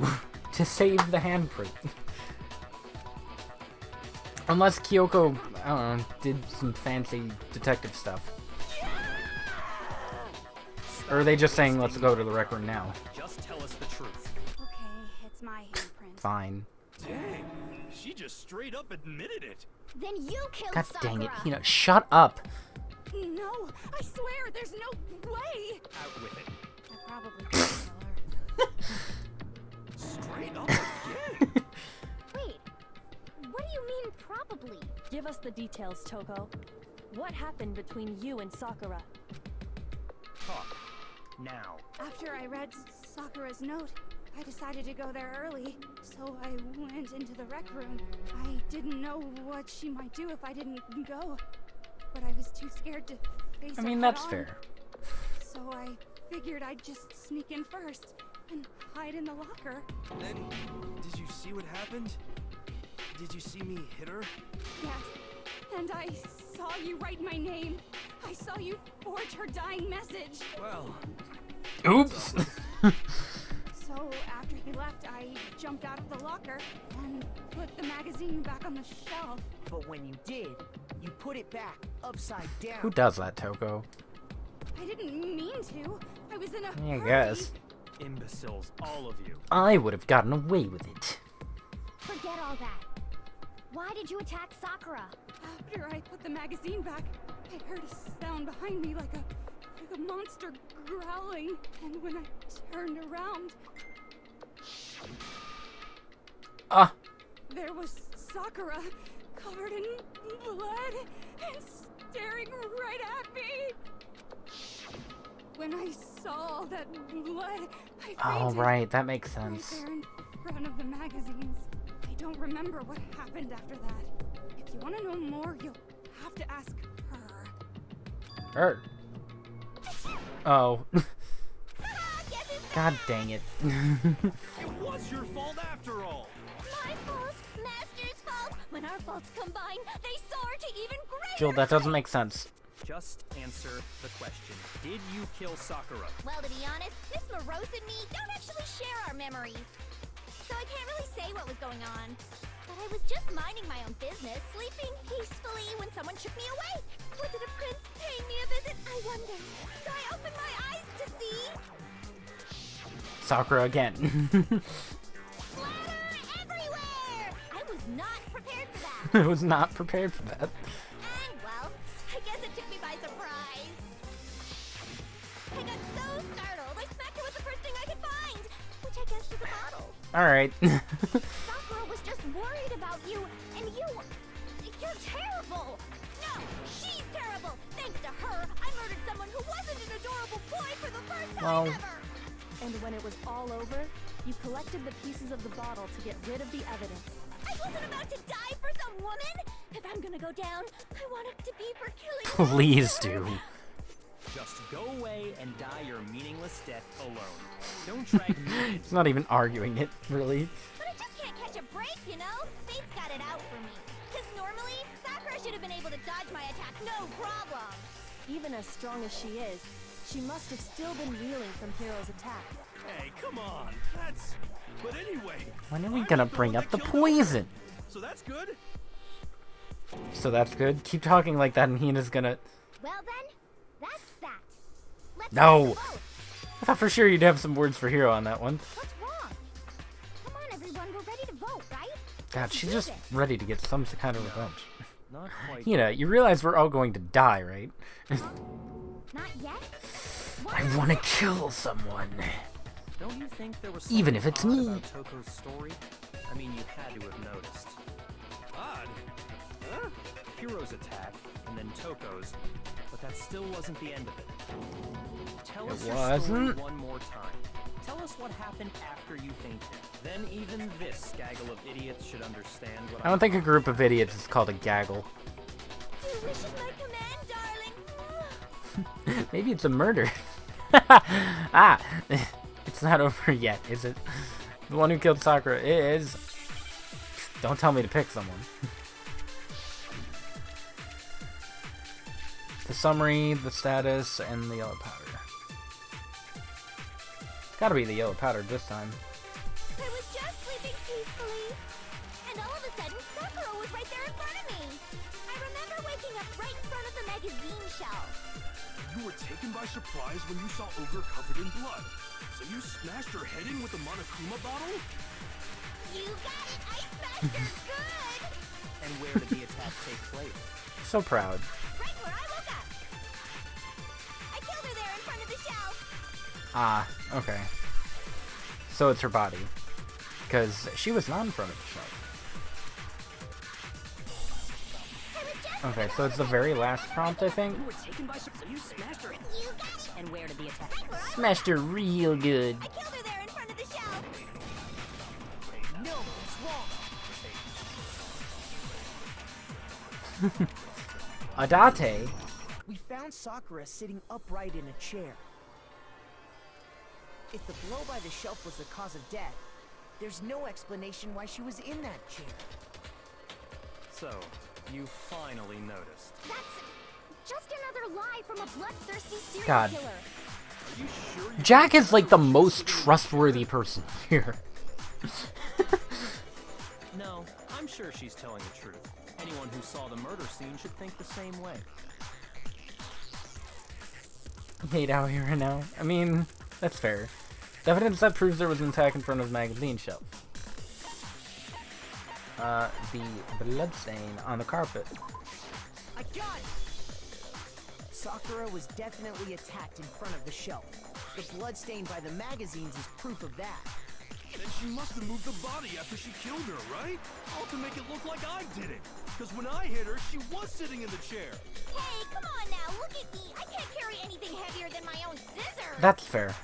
to save the handprint? Unless Kyoko, I don't know, did some fancy detective stuff. Or are they just saying, let's go to the rec room now? Just tell us the truth. Okay, it's my handprint. Fine. Dang, she just straight up admitted it. Then you killed God Sakura. dang it, Hina, shut up! No, I swear, there's no way. Out with it. I probably did kill her. Straight up again. Wait, what do you mean probably? Give us the details, Toko. What happened between you and Sakura? Talk. Now. After I read Sakura's note, I decided to go there early, so I went into the rec room. I didn't know what she might do if I didn't go, but I was too scared to face I her mean, head that's on. fair. So I figured I'd just sneak in first and hide in the locker. Then, did you see what happened? Did you see me hit her? Yes, and I saw you write my name. I saw you forge her dying message. Well, Oops! So after he left, I jumped out of the locker and put the magazine back on the shelf. But when you did, you put it back upside down. Who does that, Toko? I didn't mean to. I was in a I hurry. guess. Imbeciles, all of you. I would have gotten away with it. Forget all that. Why did you attack Sakura? After I put the magazine back, I heard a sound behind me like a monster growling. And when I turned around, there was Sakura, covered in blood and staring right at me. When I saw that blood, I fainted. Oh, right, that makes Right sense. there in front of the magazines. I don't remember what happened after that. If you want to know more, you'll have to ask her. Her. Oh. Guess it's God dang it. it was your fault after all. My fault, Master's fault. When our faults combine, they soar to even greater. Jill, that doesn't make sense. Just answer the question. Did you kill Sakura? Well, to be honest, Miss Morose and me don't actually share our memories. So I can't really say what was going on. But I was just minding my own business, sleeping peacefully when someone shook me awake. Was it a prince paying me a visit? I wonder. So I opened my eyes to see... Sakura again. Splatter everywhere! I was not prepared for that. I was not prepared for that. And, well, I guess it took me by surprise. I got so startled, I smacked her with the first thing I could find, which I guess was a bottle. Alright. Sakura was just worried about you, and you're terrible. No, she's terrible. Thanks to her, I murdered someone who wasn't an adorable boy for the first Well- time ever. And when it was all over, you collected the pieces of the bottle to get rid of the evidence. I wasn't about to die for some woman. If I'm gonna go down, I want it to be for killing. Please do. Just go away and die your meaningless death alone. Don't drag me. He's not even arguing it, really. But I just can't catch a break, you know? Fate's got it out for me. Because normally, Sakura should have been able to dodge my attack, no problem. Even as strong as she is, she must have still been reeling from Hiro's attack. Hey, come on. That's... But anyway... When are we I'm gonna not the bring one up the that killed Ogre. poison? So that's good? So that's good. Keep talking like that and Hina's gonna... Well then, that's that. Let's No. vote. I thought for sure you'd have some words for Hiro on that one. What's wrong? Come on, everyone, we're ready to vote, right? God, Let's she's do just this. ready to get some kind of revenge. Not quite. Hina, you realize we're all going to die, right? Not yet? I want to kill someone. Don't you think there was Even something if it's odd me. about Toko's story? I mean, you had to have noticed. Odd. Huh? Hiro's attack, and then Toko's, but that still wasn't the end of it. Tell It us your story wasn't? one more time. Tell us what happened after you fainted. Then even this gaggle of idiots should understand what I don't think a group of idiots is called a gaggle. Your wish is my command, darling. Maybe it's a murder. Ah! It's not over yet, is it? The one who killed Sakura is... Don't tell me to pick someone. The summary, the status, and the yellow powder. It's gotta be the yellow powder this time. I was just sleeping peacefully, and all of a sudden, Sakura was right there in front of me. I remember waking up right in front of the magazine shelf. You were taken by surprise when you saw Ogre covered in blood. So you smashed her head in with the Monokuma bottle? You got it! I smashed her good! And where did the attack take place? So proud. Right where I woke up. I killed her there in front of the shelf. Ah, okay. So it's her body. Because she was not in front of the shelf. I was just Okay, so it's the very last prompt, I think. You were taken by surprise. You smashed her. You got it! And where did the attack? Right where I Smashed her real good. I killed her there in front of the shelf. No, it's wrong. Adate? We found Sakura sitting upright in a chair. If the blow by the shelf was the cause of death, there's no explanation why she was in that chair. So, you finally noticed. That's just another lie from a bloodthirsty serial God. killer. Are you sure you... Jack is like the most trustworthy person here. No, I'm sure she's telling the truth. Anyone who saw the murder scene should think the same way. Hate out here right now. I mean, that's fair. The evidence that proves there was an attack in front of the magazine shelf. The bloodstain on the carpet. I got it! Sakura was definitely attacked in front of the shelf. The blood stain by the magazines is proof of that. Then she must have moved the body after she killed her, right? All to make it look like I did it. Because when I hit her, she was sitting in the chair. Hey, come on now, look at me. I can't carry anything heavier than my own scissors. That's fair.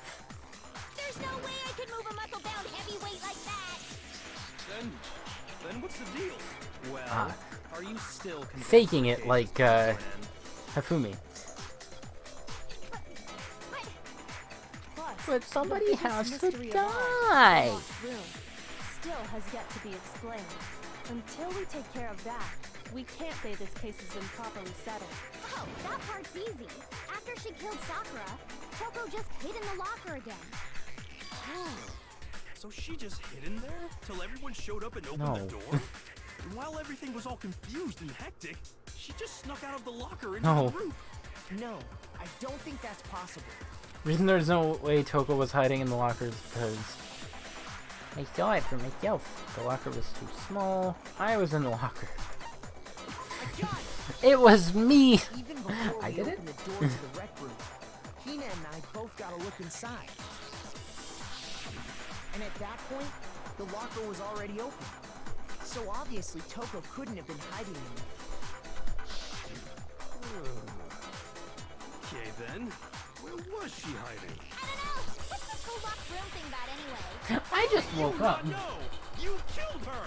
There's no way I could move a muscle-bound heavyweight like that. Then what's the deal? Well, are you still convinced Faking the it case like, is coming to an end? Hifumi. But But somebody the biggest has to mystery of all, die. the locked room, still has yet to be explained. Until we take care of that, we can't say this case has been properly settled. oh, that part's easy. After she killed Sakura, Toko just hid in the locker again. So she just hid in there till everyone showed up and opened No. the door? And while everything was all confused and hectic, she just snuck out of the locker into No. the roof. No, I don't think that's possible. Reason there's no way Toko was hiding in the lockers because I saw it for myself. The locker was too small. I was in the locker. I got it! It was me. Even before I we did it? opened the door to the rec room, Hina and I both got a look inside. And at that point, the locker was already open. So obviously Toko couldn't have been hiding in there. Okay then. Where was she hiding? I don't know. What's this whole locked room thing about anyway? I just woke up. No! You killed her!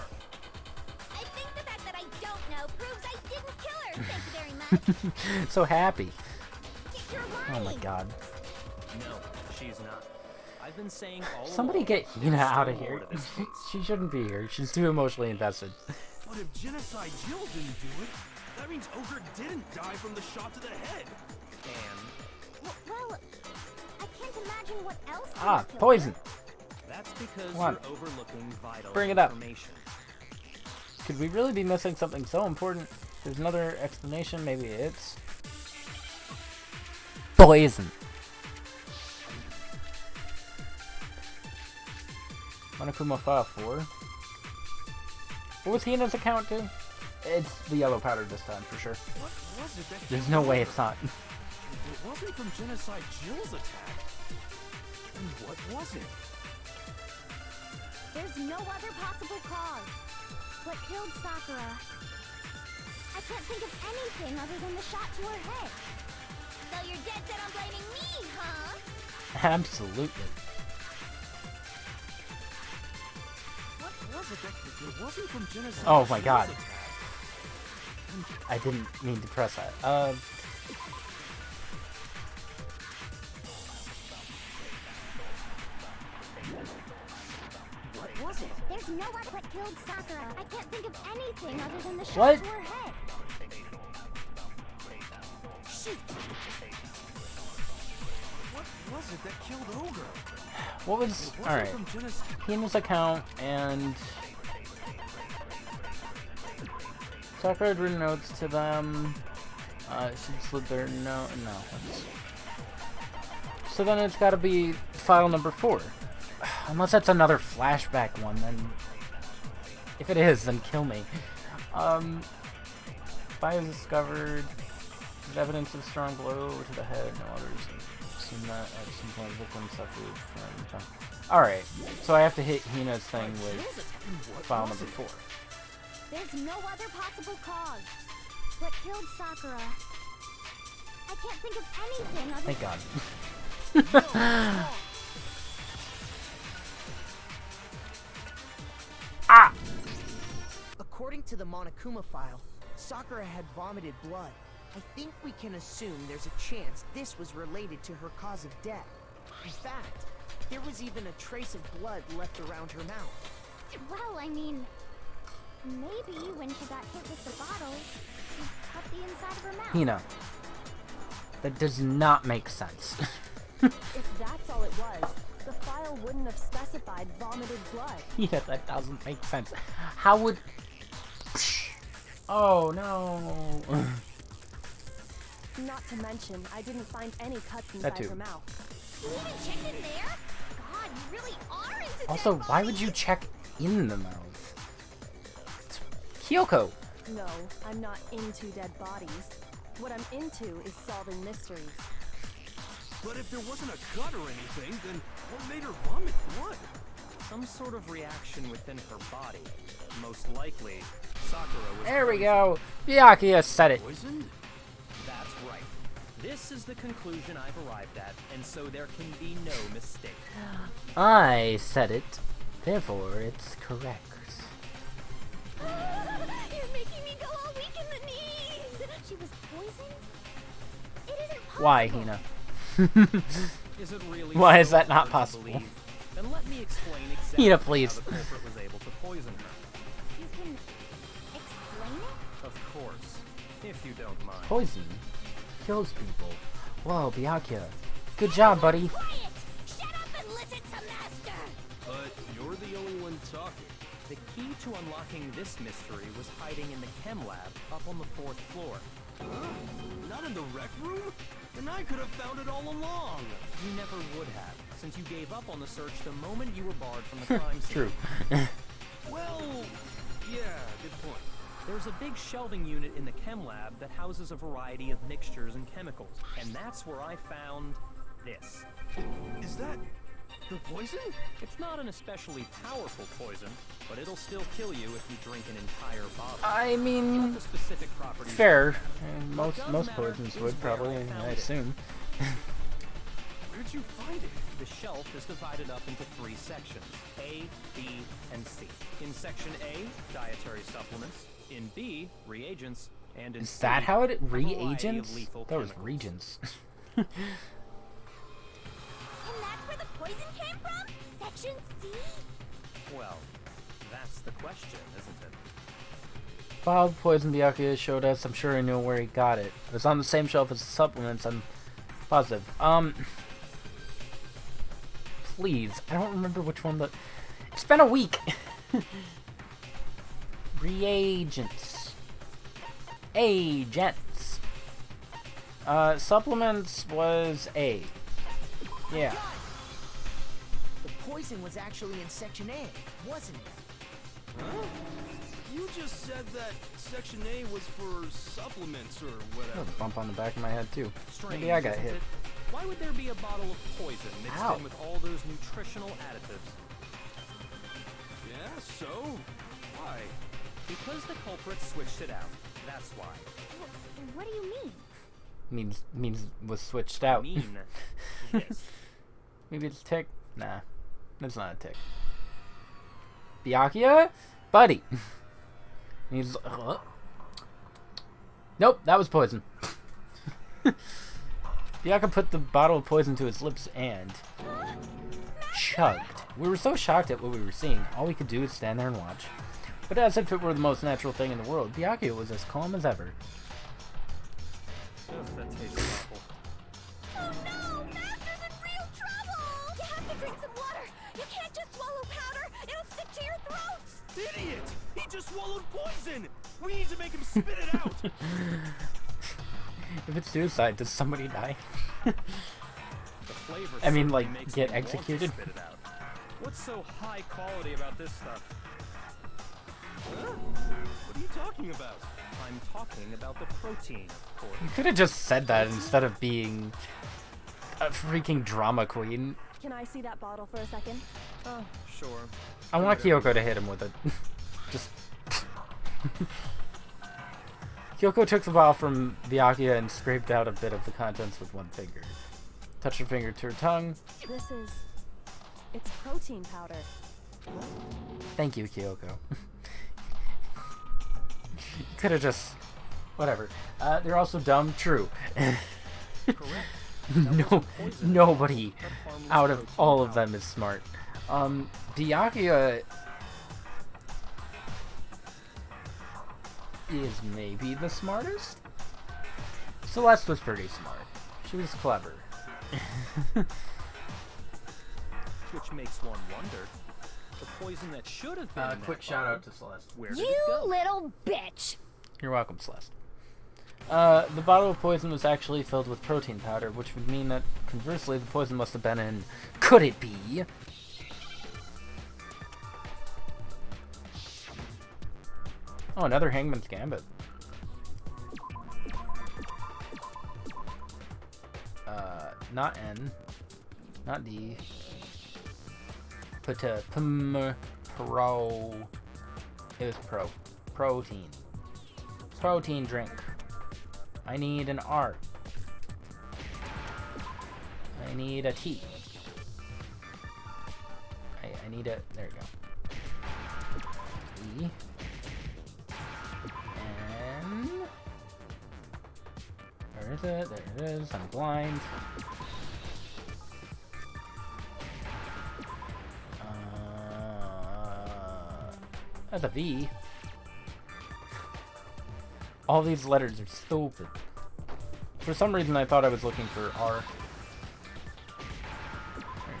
I think the fact that I don't know proves I didn't kill her. Thank you very much. So happy. You're Oh lying. my god. No, she's not. I've been saying all Somebody along, get Hina there's out of still here. more to this case. She shouldn't be here. She's too emotionally invested. But if Genocide Jill didn't do it, that means Ogre didn't die from the shot to the head. And Well, I can't imagine what else. could Ah, have killed poison. her. that's because Come on. you're overlooking vital Bring it up. information. Could we really be missing something so important? There's another explanation. Maybe it's poison. Monokuma File 4. What was Hina's account too? It's the yellow powder this time for sure. What was it that There's killed no way her? it's not. It wasn't from Genocide Jill's attack. And what was it? There's no other possible cause. What killed Sakura? I can't think of anything other than the shot to her head. So you're dead set on blaming me, huh? Absolutely. What was it that it wasn't from Genocide Oh my Jill's god. attack? I didn't mean to press that. What was it? There's no one what killed Sakura. I can't think of anything other than the shot What? to her head. Shoot! What was it that killed Ogre? What was... It wasn't Alright. from Genocide. Hina's account and... Sakura had written notes to them. She slid their no. So then it's gotta be file number 4. Unless that's another flashback one, then... If it is, then kill me. Files discovered... There's evidence of strong blow to the head. No others seen that at some point. Victim suffered from... Alright, so I have to hit Hina's thing with file number 4. There's no other possible cause. What killed Sakura? I can't think of anything other Thank God. Ah! According to the Monokuma file, Sakura had vomited blood. I think we can assume there's a chance this was related to her cause of death. In fact, there was even a trace of blood left around her mouth. Well, I mean, maybe when she got hit with the bottle, she cut the inside of her mouth. Hina. That does not make sense. If that's all it was, the file wouldn't have specified vomited blood. Yeah, that doesn't make sense. How would... Oh, no. Not to mention, I didn't find any cuts That inside too. her mouth. You even checked in there? God, you really are into Also, dead why would bodies. you check in the mouth? It's Kyoko. No, I'm not into dead bodies. What I'm into is solving mysteries. But if there wasn't a cut or anything, then what made her vomit blood? Some sort of reaction within her body. Most likely, Sakura was There we poisoned. go. Byakuya said it. Poisoned? That's right. This is the conclusion I've arrived at, and so there can be no mistake. I said it. Therefore, it's correct. You're making me go all weak in the knees. She was poisoned? It isn't possible. Why, Hina? Is it really Why is so that not hard to possible? believe? Then let me explain exactly Hina, please. how the culprit was able to poison her. You can explain it? Of course, if you don't mind. Poison kills people. Whoa, Byakuya. Good job, buddy. Quiet! Shut up and listen to Master! But you're the only one talking. The key to unlocking this mystery was hiding in the chem lab up on the 4th floor. Huh? Not in the rec room? Then I could have found it all along. You never would have, since you gave up on the search the moment you were barred from the crime scene. True. Well, yeah, good point. There's a big shelving unit in the chem lab that houses a variety of mixtures and chemicals, and that's where I found this. Is that the poison? It's not an especially powerful poison, but it'll still kill you if you drink an entire bottle. I mean, The specific properties. fair. And most does most matter poisons is would where probably, I found I it. assume. Where'd you find it? The shelf is divided up into 3 sections, A, B, and C. In section A, dietary supplements. In B, reagents. And in Is C, that how it... a variety of reagents? lethal That was chemicals. regents. And that's where the poison came from? Section C? Well, that's the question, isn't it? Bottle of poison Byakuya showed us. I'm sure I know where he got it. It was on the same shelf as the supplements. I'm positive. Please. I don't remember which one the... It's been a week! Reagents. Agents. Supplements was A. Yeah. The poison was actually in section A, wasn't it? Huh? You just said that Section A was for supplements or That whatever. was a bump on the back of my head, too. Strange, Maybe I got isn't hit. it? Why would there be a bottle of poison mixed Ow. in with all those nutritional additives? Yeah, so? Why? Because the culprit switched it out. That's why. What do you mean? Means was switched out. I mean, this. Maybe it's tick. Nah, that's not a tick. Byakuya, buddy. He's. Nope, that was poison. Byakuya put the bottle of poison to his lips and chugged. We were so shocked at what we were seeing. All we could do was stand there and watch. But as if it were the most natural thing in the world, Byakuya was as calm as ever. Ugh, that tastes awful. Oh no! Master's in real trouble! You have to drink some water! You can't just swallow powder! It'll stick to your throat! Idiot! He just swallowed poison! We need to make him spit it out! If it's suicide, does somebody die? The flavor I mean, certainly like, makes get me want to executed? spit it out. What's so high quality about this stuff? Huh? What are you talking about? I'm talking about the protein, of course. You could have just said that instead of being a freaking drama queen. Can I see that bottle for a second? Oh, sure. I want Kyoko to hit him with it. Just. Kyoko took the bottle from Byakuya and scraped out a bit of the contents with one finger. Touched her finger to her tongue. This is... It's protein powder. Thank you, Kyoko. You could have just... Whatever. They're also dumb. True. Correct. No, nobody out of all of them is smart. Byakuya is maybe the smartest? Celeste was pretty smart. She was clever. Which makes one wonder. The poison that should have been in Quick that shout bottle, out to Celeste. where did You it go? little bitch! You're welcome, Celeste. The bottle of poison was actually filled with protein powder, which would mean that, conversely, the poison must have been in... Could it be? Oh, another Hangman's Gambit. Not N. Not D. Put a pro. It was pro. Protein. Protein drink. I need an R. I need a T. I need a... There you go. E. And... Where is it? There it is. I'm blind. That's a V. All these letters are stupid. For some reason, I thought I was looking for R. There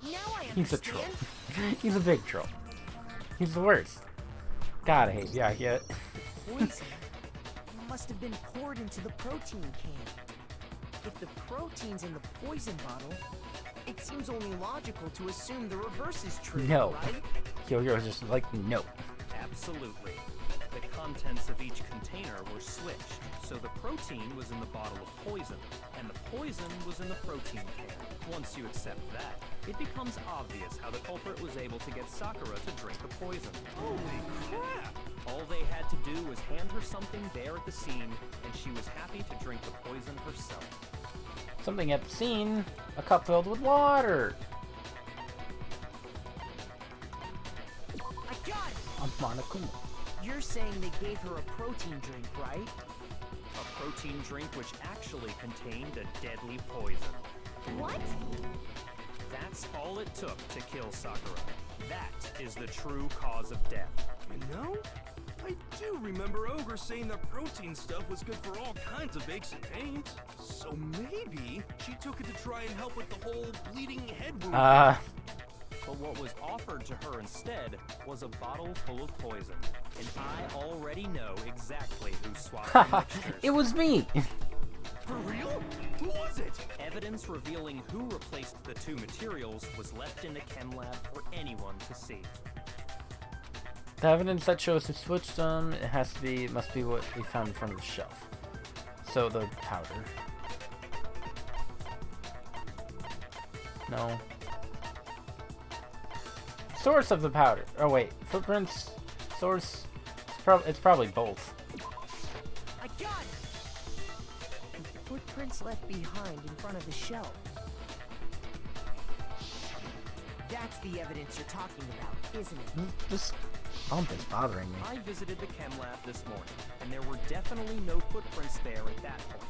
you go. Now I He's a understand. troll. He's a big troll. He's the worst. God, I hate Byakuya. Poison must have been poured into the protein can. If the protein's in the poison bottle, it seems only logical to assume the reverse is true, No. right? Yo-Yo was just like, no. Absolutely. The contents of each container were switched, so the protein was in the bottle of poison, and the poison was in the protein can. Once you accept that, it becomes obvious how the culprit was able to get Sakura to drink the poison. Holy crap! All they had to do was hand her something there at the scene, and she was happy to drink the poison herself. Something at the scene. A cup filled with water. I got it! A Monokuma. You're saying they gave her a protein drink, right? A protein drink which actually contained a deadly poison. What? That's all it took to kill Sakura. That is the true cause of death. You know, I do remember Ogre saying that protein stuff was good for all kinds of aches and pains. So maybe she took it to try and help with the whole bleeding head wound. But what was offered to her instead was a bottle full of poison. And I already know exactly who swapped the mixtures. It was me. For real? Who was it? Evidence revealing who replaced the two materials was left in the chem lab for anyone to see. The evidence that shows who switched them, it must be what we found in front of the shelf. So the powder. No. Source of the powder. Oh wait, footprints, source. It's probably both. I got it! The footprints left behind in front of the shelf. That's the evidence you're talking about, isn't it? This bump is bothering me. I visited the chem lab this morning, and there were definitely no footprints there at that point.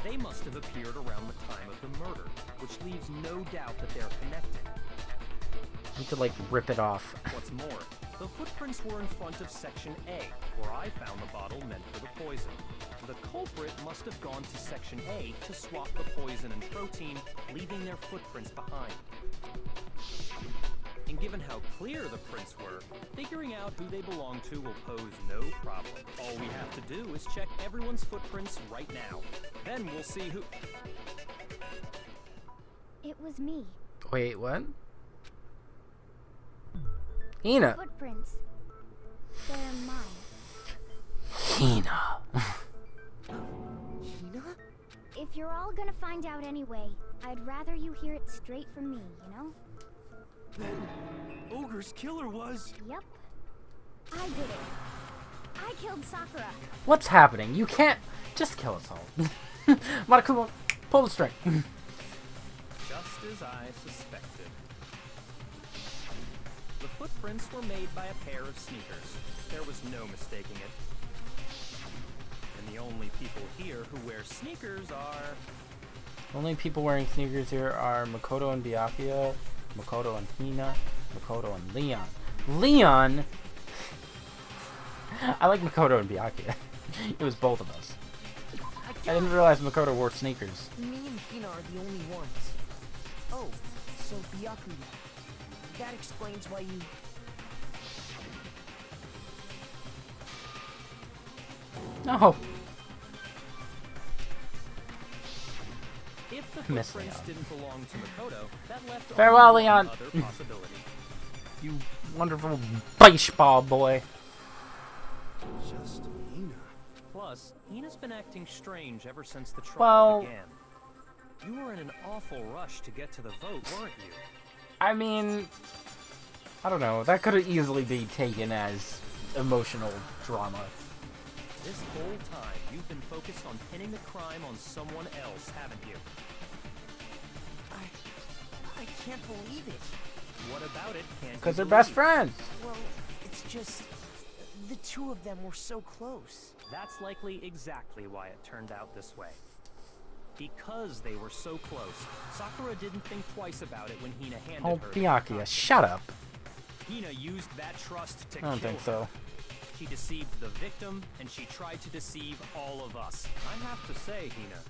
They must have appeared around the time of the murder, which leaves no doubt that they're connected. You could like rip it off. What's more, the footprints were in front of Section A, where I found the bottle meant for the poison. The culprit must have gone to Section A to swap the poison and protein, leaving their footprints behind. And given how clear the prints were, figuring out who they belong to will pose no problem. All we have to do is check everyone's footprints right now. Then we'll see who... It was me. Wait, what? Hina. Footprints. They're mine. Hina. Hina? If you're all gonna find out anyway, I'd rather you hear it straight from me, you know? Then Ogre's killer was... Yep. I did it. I killed Sakura. What's happening? You can't just kill us all. Monokuma, pull the string. Just as I suspected. The footprints were made by a pair of sneakers. There was no mistaking it. And the only people here who wear sneakers are... Only people wearing sneakers here are Makoto and Byakuya, Makoto and Hina, Makoto and Leon. Leon? I like Makoto and Byakuya. It was both of us. I didn't realize Makoto wore sneakers. Me and Hina are the only ones. Oh, so Byakuya. That explains why you... No. If the Miss footprints Leon. didn't belong to Makoto, that left Farewell, only one Leon. other possibility. You wonderful baseball boy. Just Hina. Plus, Hina's been acting strange ever since the trial Well- began. You were in an awful rush to get to the vote, weren't you? I mean, I don't know. That could easily be taken as emotional drama. This whole time, you've been focused on pinning the crime on someone else, haven't you? I can't believe it. What about it can't you Because they're best believe? friends. Well, it's just... the two of them were so close. That's likely exactly why it turned out this way. Because they were so close, Sakura didn't think twice about it when Hina handed Oh, her the Byakuya, copy. shut up. Hina used that trust to I don't kill think her. so. She deceived the victim, and she tried to deceive all of us. I have to say, Hina,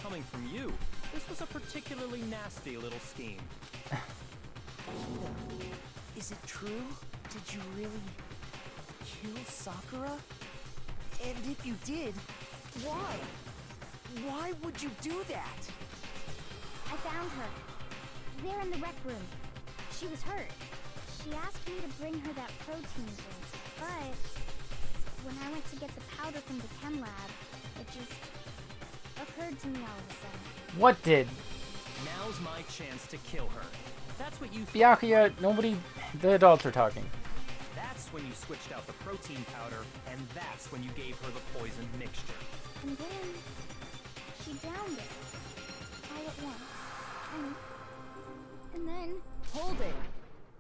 coming from you, this was a particularly nasty little scheme. Hina, is it true? Did you really kill Sakura? And if you did, why? Why would you do that? I found her. There in the rec room. She was hurt. She asked me to bring her that protein drink, but when I went to get the powder from the chem lab, it just occurred to me all of a sudden. What did? Now's my chance to kill her. That's what you thought. Byakuya, nobody... The adults are talking. That's that's when you switched out the protein powder, and that's when you gave her the poisoned mixture. And then she downed it all at once. And then Hold it.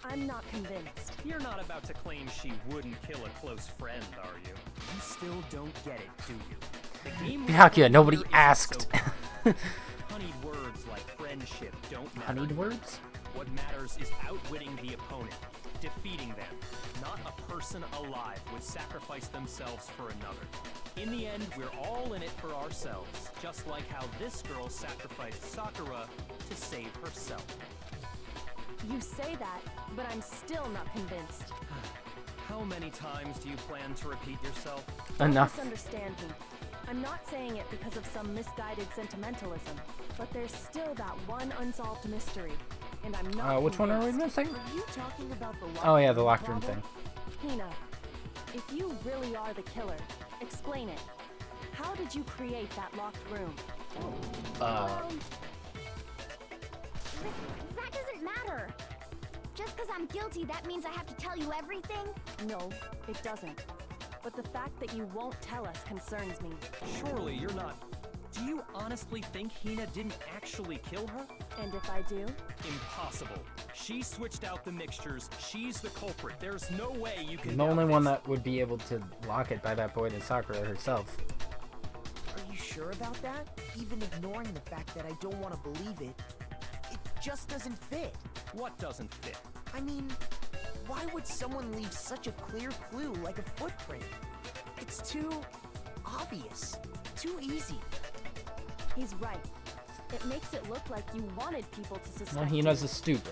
I'm not convinced. You're not about to claim she wouldn't kill a close friend, are you? You still don't get it, do you? The game Byakuya, nobody here isn't asked. so honeyed words like friendship don't matter. Honeyed words? What matters is outwitting the opponent, defeating them. Not a person alive would sacrifice themselves for another. In the end, we're all in it for ourselves, just like how this girl sacrificed Sakura to save herself. You say that, but I'm still not convinced. How many times do you plan to repeat yourself? Enough. Don't misunderstand me. I'm not saying it because of some misguided sentimentalism, but there's still that one unsolved mystery, and I'm not Which one are we convinced. missing? Are you talking about the locked Oh yeah, the room locked room problem? thing. Hina, if you really are the killer, explain it. How did you create that locked room? that doesn't matter. Just because I'm guilty, that means I have to tell you everything? No, it doesn't. But the fact that you won't tell us concerns me. Surely you're not... Do you honestly think Hina didn't actually kill her? And if I do? Impossible. She switched out the mixtures. She's the culprit. There's no way you can The only doubt one this. that would be able to lock it by that point is Sakura herself. Are you sure about that? Even ignoring the fact that I don't want to believe it, it just doesn't fit. What doesn't fit? I mean, why would someone leave such a clear clue like a footprint? It's too obvious, too easy. He's right. It makes it look like you wanted people to suspect Well, Hina's is stupid.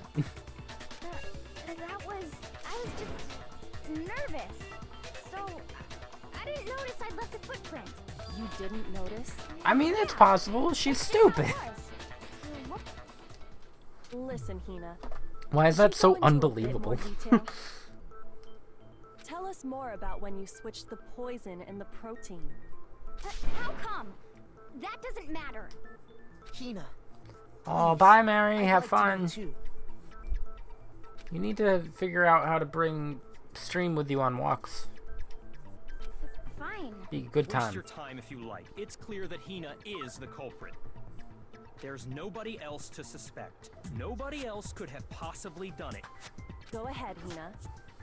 That was... I was just nervous. So, I didn't notice I'd left a footprint. You didn't notice? I mean, it's possible. She's stupid. Listen, Hina. Why is that Should so go into a bit unbelievable? more detail. Tell us more about when you switched the poison and the protein. How come? That doesn't matter. Hina. Oh, please, bye, Mary. I'd Have like to know fun. too. You need to figure out how to bring stream with you on walks. Fine. Be a good Waste your time. time if you like. It's clear that Hina is the culprit. There's nobody else to suspect. Nobody else could have possibly done it. Go ahead, Hina.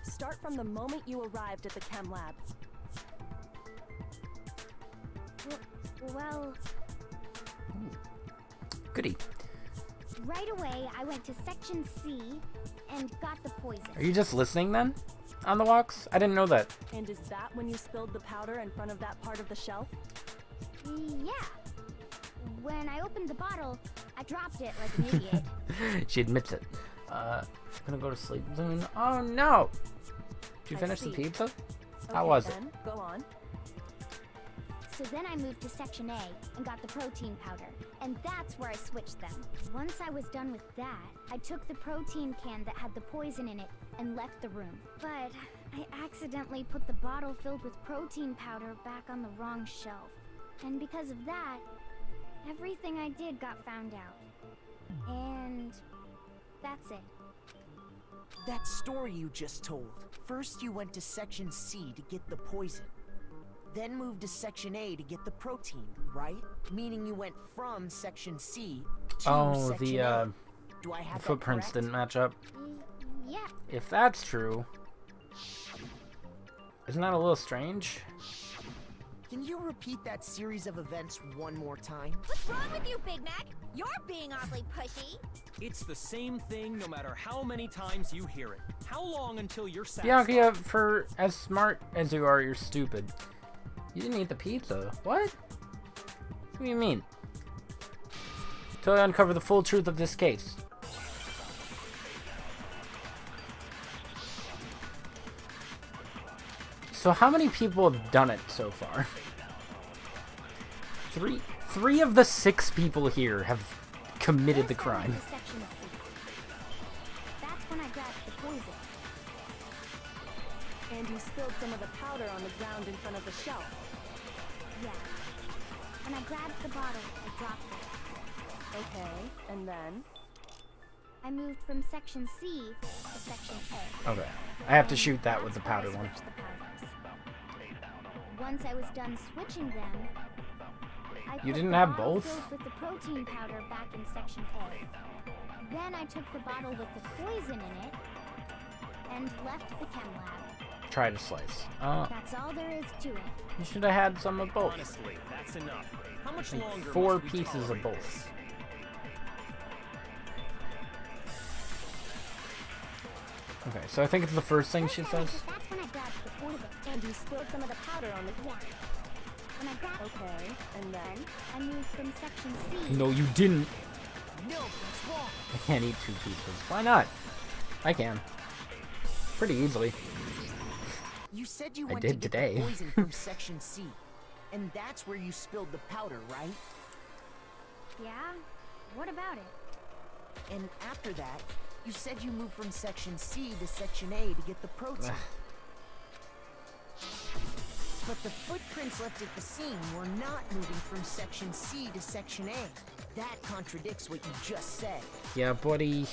Start from the moment you arrived at the chem lab. Well, Goody. right away I went to Section C and got the poison. Are you just listening then? On the walks? I didn't know that. And is that when you spilled the powder in front of that part of the shelf? Yeah. When I opened the bottle, I dropped it like an idiot. She admits it. Gonna go to sleep soon. Oh no! Did you I finish the see. pizza? How Okay, was it? then, go on. So then I moved to Section A and got the protein powder, and that's where I switched them. Once I was done with that, I took the protein can that had the poison in it and left the room. But I accidentally put the bottle filled with protein powder back on the wrong shelf. And because of that, everything I did got found out. And that's it. That story you just told. First you went to Section C to get the poison. Then moved to Section A to get the protein, right? Meaning you went from Section C to Oh, Section the A. Do I the have that footprints correct? didn't match up. Yeah. If that's true, isn't that a little strange? Can you repeat that series of events one more time? What's wrong with you, Big Mac? You're being awfully pushy. It's the same thing no matter how many times you hear it. How long until you're satisfied? Byakuya, for as smart as you are, you're stupid. You didn't eat the pizza. What? What do you mean? Till I uncover the full truth of this case. So how many people have done it so far? Three of the 6 people here have committed the First I went crime. to Section C. That's when I grabbed the poison. And you spilled some of the powder on the ground in front of the shelf. Yeah. When I grabbed the bottle, I dropped it. Okay, and then? I moved from section C to section A. Okay. I have to shoot that with the That's where I powder one. switched the powders. Once I was done switching them, I You put didn't the have bottle both? filled with the protein powder back in section A. Then I took the bottle with the poison in it and left the chem lab. Try to slice. Oh, That's all there is to it. you should have had some of both. Honestly, that's enough. How much Like longer 4 must we pieces of tolerate both. this? Okay, so I think it's the first thing she says. That's when I grabbed the poison. And you spilled some of the powder on the Yeah. When I grabbed Okay, and then? I moved from section C. No, you didn't. No, that's wrong. I can't eat 2 pieces. Why not? I can. Pretty easily. You said you I went did to get today. the poison from section C, and that's where you spilled the powder, right? Yeah? What about it? And after that, you said you moved from section C to section A to get the protein. But the footprints left at the scene were not moving from section C to section A. That contradicts what you just said. Yeah, buddy.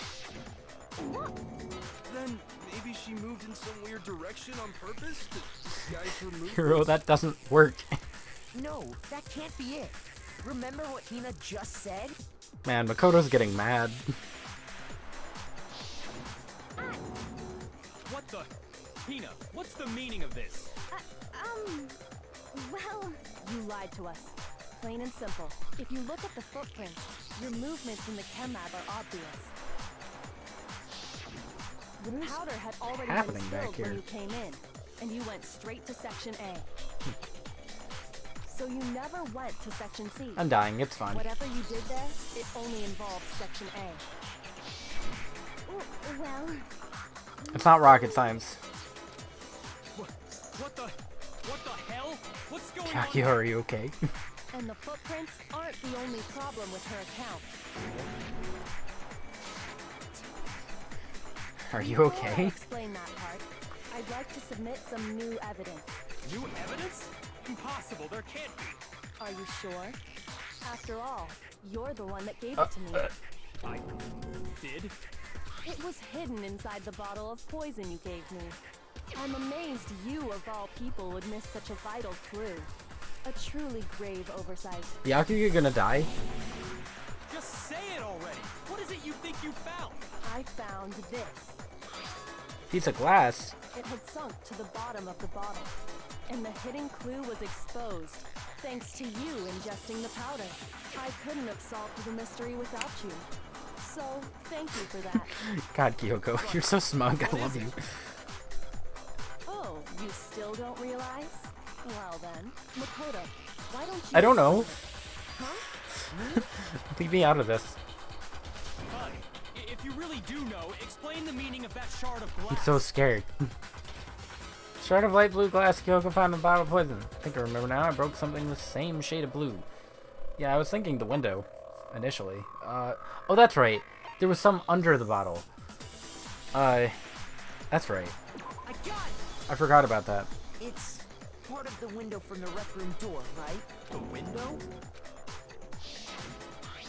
Then maybe she moved in some weird direction on purpose to disguise her movements? Hero, that doesn't work. No, that can't be it. Remember what Hina just said? Man, Makoto's getting mad. What the? Hina, what's the meaning of this? Well, You lied to us. Plain and simple. If you look at the footprints, your movements in the chem lab are obvious. The powder had already been happening back spilled when here? you came in, and you went straight to section A. So you never went to section C. I'm dying, it's fine. Whatever you did there, it only involved section A. well, It's not rocket science. What the hell? What's going on? Kakio, are you okay? And the footprints aren't the only problem with her account. Are you Before I okay? explain that part, I'd like to submit some new evidence. New evidence? Impossible, there can't be. Are you sure? After all, you're the one that gave it to me. I did? It was hidden inside the bottle of poison you gave me. I'm amazed you, of all people, would miss such a vital clue. A truly grave oversight. Yakuya gonna die? Just say it already. What is it you think you found? I found this. Piece of glass? It had sunk to the bottom of the bottle, and the hidden clue was exposed, thanks to you ingesting the powder. I couldn't have solved the mystery without you. So, thank you for that. God, Kyoko, you're so smug. I love you. Oh, you still don't realize? Well then, Makoto, why don't you... I don't know. Huh? Leave me out of this. Fine. If you really do know, explain the meaning of that shard of glass. I'm so scared. Shard of light blue glass Kyoko found in a bottle of poison. I think I remember now. I broke something the same shade of blue. Yeah, I was thinking the window, initially. Oh, that's right. There was some under the bottle. That's right. I got it! I forgot about that. It's part of the window from the rec room door, right? The window?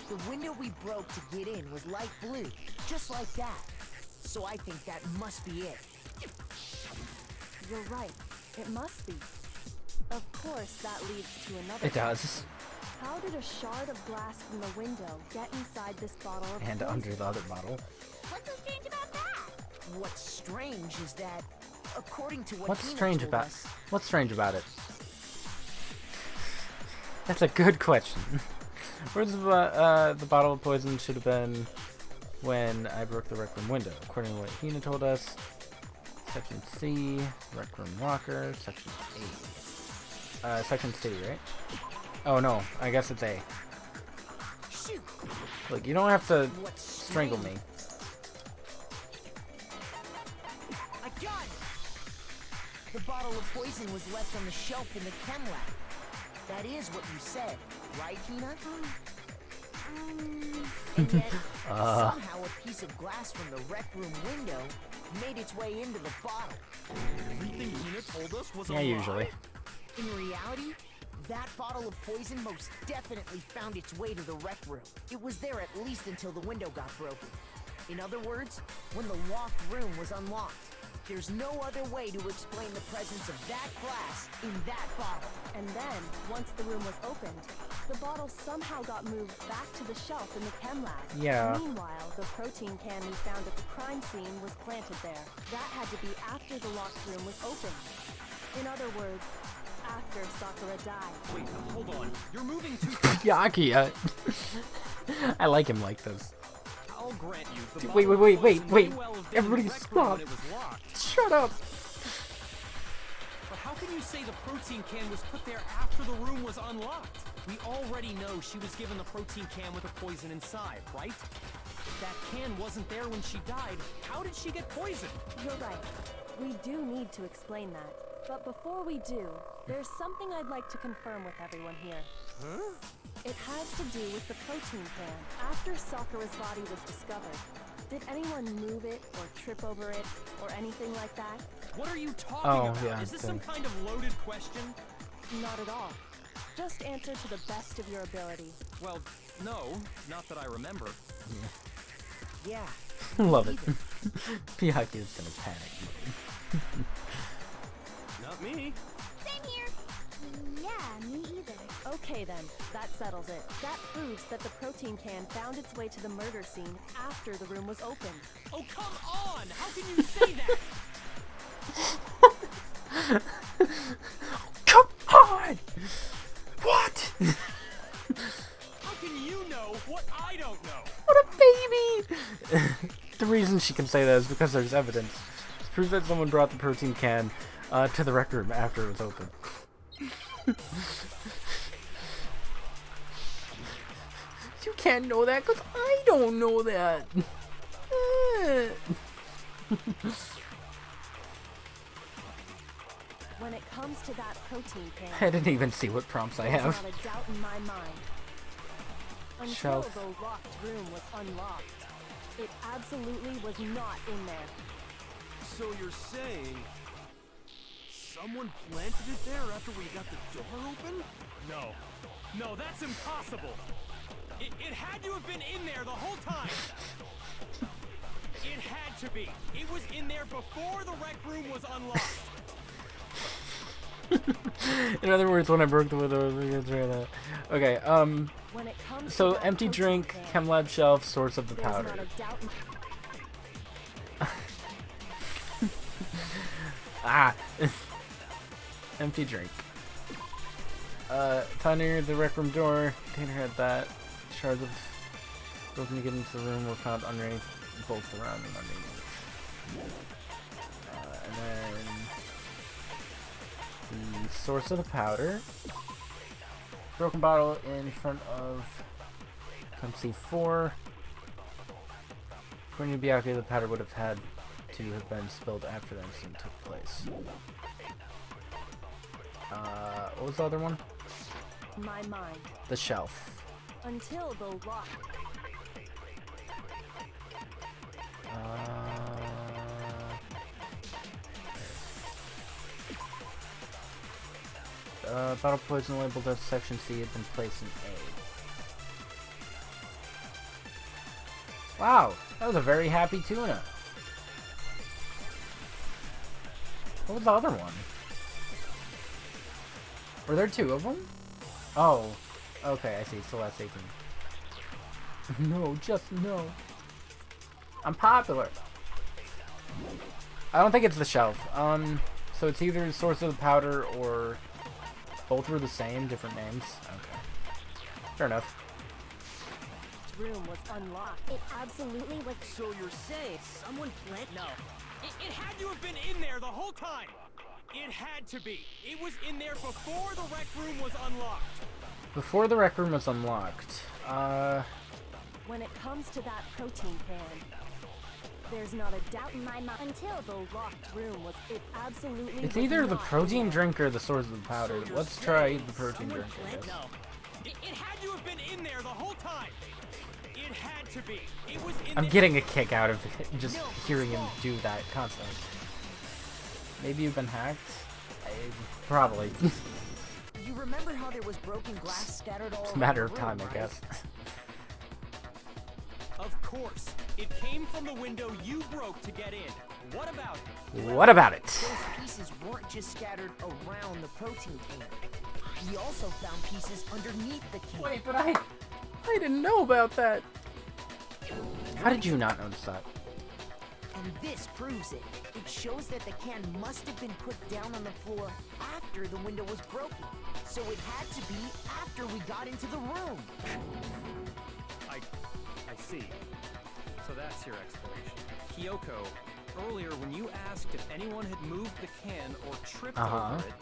The window we broke to get in was light blue, just like that. So I think that must be it. You're right. It must be. Of course, that leads to another. It does. How did a shard of glass from the window get inside this bottle of And poison? under the other bottle. what's so strange about that? What's strange is that, according to what What's Hina strange told about us, What's strange about it? That's a good question. Where's the bottle of poison should have been when I broke the rec room window? According to what Hina told us, section C, rec room locker, section A. Section C, right? Oh no, I guess it's A. shoot, Look, you don't have to what's strangle me. strange- I got it! The bottle of poison was left on the shelf in the chem lab. That is what you said, right, Hina? And yet, somehow a piece of glass from the rec room window made its way into the bottle. Everything Hina told us was a Yeah, lie? usually. In reality, that bottle of poison most definitely found its way to the rec room. It was there at least until the window got broken. In other words, when the locked room was unlocked. There's no other way to explain the presence of that glass in that bottle. And then, once the room was opened, the bottle somehow got moved back to the shelf in the chem lab. Yeah. Meanwhile, the protein can we found at the crime scene was planted there. That had to be after the locked room was opened. In other words, after Sakura died. Wait, hold on. You're moving too Yaki, I like him like this. I'll grant you. The Wait, bottle wait, closed wait. may well have been Everybody in the rec room stop. when it was locked. Shut up. But how can you say the protein can was put there after the room was unlocked? We already know she was given the protein can with a poison inside, right? If that can wasn't there when she died, how did she get poisoned? You're right. We do need to explain that. But before we do, there's something I'd like to confirm with everyone here. Huh? It has to do with the protein can. After Sakura's body was discovered, did anyone move it or trip over it or anything like that? What are you talking about? Yeah, Is this some kind of loaded question? Not at all. Just answer to the best of your ability. Well, no, not that I remember. Yeah. Love it. Yaki is gonna panic. Not me. Same here. Yeah, me either. Okay then, that settles it. That proves that the protein can found its way to the murder scene after the room was opened. Oh, come on! How can you say that? Come on! What? How can you know what I don't know? What a baby! The reason she can say that is because there's evidence. It's proof that someone brought the protein can to the rec room after it was open. You can't know that because I don't know that. When it comes to that protein can, I didn't even see what prompts I there's have. not a doubt in my mind. Until Shelf. the locked room was unlocked, it absolutely was not in there. So you're saying someone planted it there after we got the door open? No. No, that's impossible. It had to have been in there the whole time. It had to be. It was in there before the rec room was unlocked. In other words, when I broke the window, okay, When it comes so to that empty protein drink, can, chem lab shelf, source of the there's powder. not a doubt in Empty drink. Found near the rec room door. Container had that. Shards of broken to get into the room were found underneath, bolts around and underneath. And then the source of the powder. Broken bottle in front of C4. According to Byakuya, the powder would have had to have been spilled after the incident took place. What was the other one? my mind. The shelf. Until the lock. Bottle poison labeled as section C had been placed in A. Wow, that was a very happy tuna. What was the other one? Were there two of them? Oh, okay, I see. So that's 18. No, just no. I'm popular. I don't think it's the shelf. So it's either the source of the powder or both were the same, different names. Okay. Fair enough. Room was unlocked. It absolutely was. So you're saying someone planted? No. It had to have been in there the whole time. It had to be. It was in there before the rec room was unlocked. Before the rec room was unlocked. When it comes to that protein can, there's not a doubt in my mind. Until the locked room was, it absolutely It's was either the not protein in there. drink or the source of the powder. So you're Let's try saying the protein someone drink, I planted- guess. No. It had to have been in there the whole time. It had to be. It was in I'm there. getting a kick out of just hearing him do that constantly. Maybe you've been hacked? Probably. You remember how there was broken glass scattered all It's a around matter the of room, time, I right? guess. Of course. It came from the window you broke to get in. What about it? What about it? Those pieces weren't just scattered around the protein can. We also found pieces underneath the can. Wait, but I didn't know about that. How did you not notice that? And this proves it. It shows that the can must have been put down on the floor after the window was broken. So it had to be after we got into the room. I see. So that's your explanation. Kyoko, earlier when you asked if anyone had moved the can or tripped over it,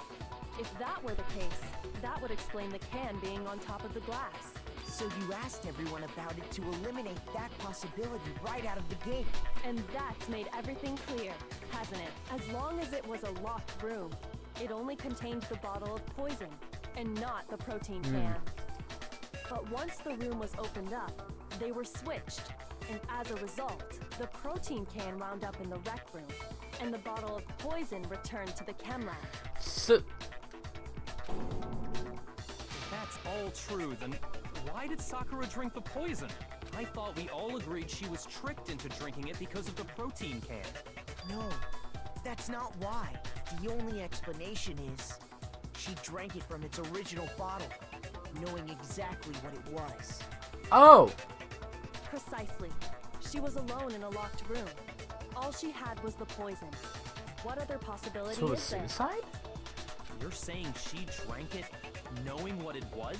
If that were the case, that would explain the can being on top of the glass. So you asked everyone about it to eliminate that possibility right out of the gate. And that's made everything clear, hasn't it? As long as it was a locked room, it only contained the bottle of poison, and not the protein can. But once the room was opened up, they were switched, and as a result, the protein can wound up in the rec room, and the bottle of poison returned to the chem lab. So, if that's all true, then why did Sakura drink the poison? I thought we all agreed she was tricked into drinking it because of the protein can. No, that's not why. The only explanation is she drank it from its original bottle, knowing exactly what it was. oh, Precisely. She was alone in a locked room. All she had was the poison. What other possibility so it was is there? suicide? You're saying she drank it knowing what it was?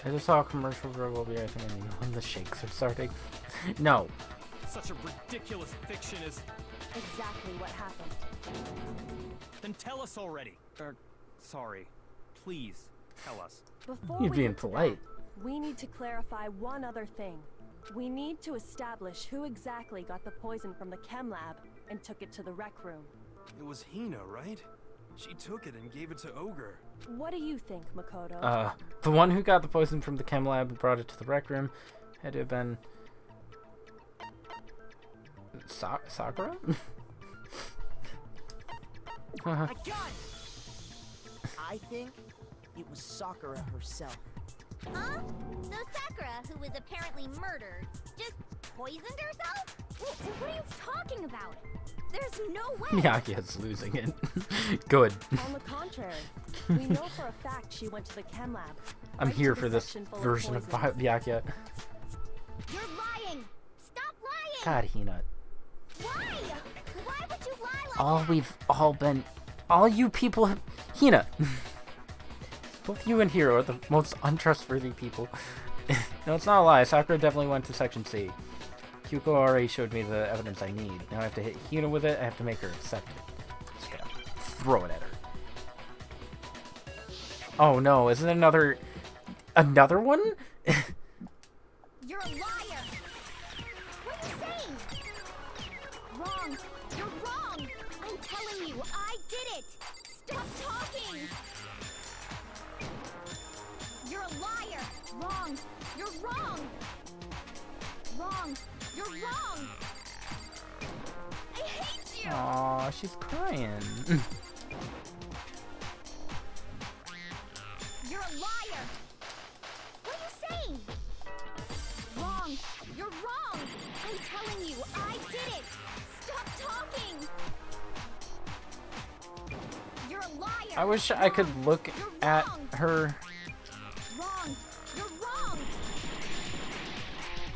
I just saw a commercial for Will-Be, I think, when the shakes are starting. No. Such a ridiculous fiction is... Exactly what happened. Then tell us already. Sorry. Please, tell us. Before You're we being get to polite. that, we need to clarify one other thing. We need to establish who exactly got the poison from the chem lab and took it to the rec room. It was Hina, right? She took it and gave it to Ogre. What do you think, Makoto? The one who got the poison from the chem lab and brought it to the rec room had to have been... Sakura? I got it! I think it was Sakura herself. Huh? So Sakura, who was apparently murdered, just poisoned herself? What are you talking about? There's no way! Miyake losing it. Good. On the contrary, we know for a fact she went to the chem lab. I'm right here to for the this section full version of poisons. Miyake. You're lying! Stop lying! God, Hina. Why? Why would you lie like All that? we've all been... All you people have... Hina! Both you and Hiro are the most untrustworthy people. No, it's not a lie. Sakura definitely went to Section C. Kyoko already showed me the evidence I need. Now I have to hit Hina with it. I have to make her accept it. Just gotta throw it at her. Oh no, isn't it another one? You're a liar! What are you saying? Wrong! You're wrong! I'm telling you, I did it! Stop talking! You're a liar! Wrong! You're wrong! Wrong! You're wrong! I hate you! Aw, she's crying. You're a liar! What are you saying? Wrong! You're wrong! I'm telling you, I did it! Stop talking! You're a liar! I wish I could look You're at wrong. her. Wrong! You're wrong!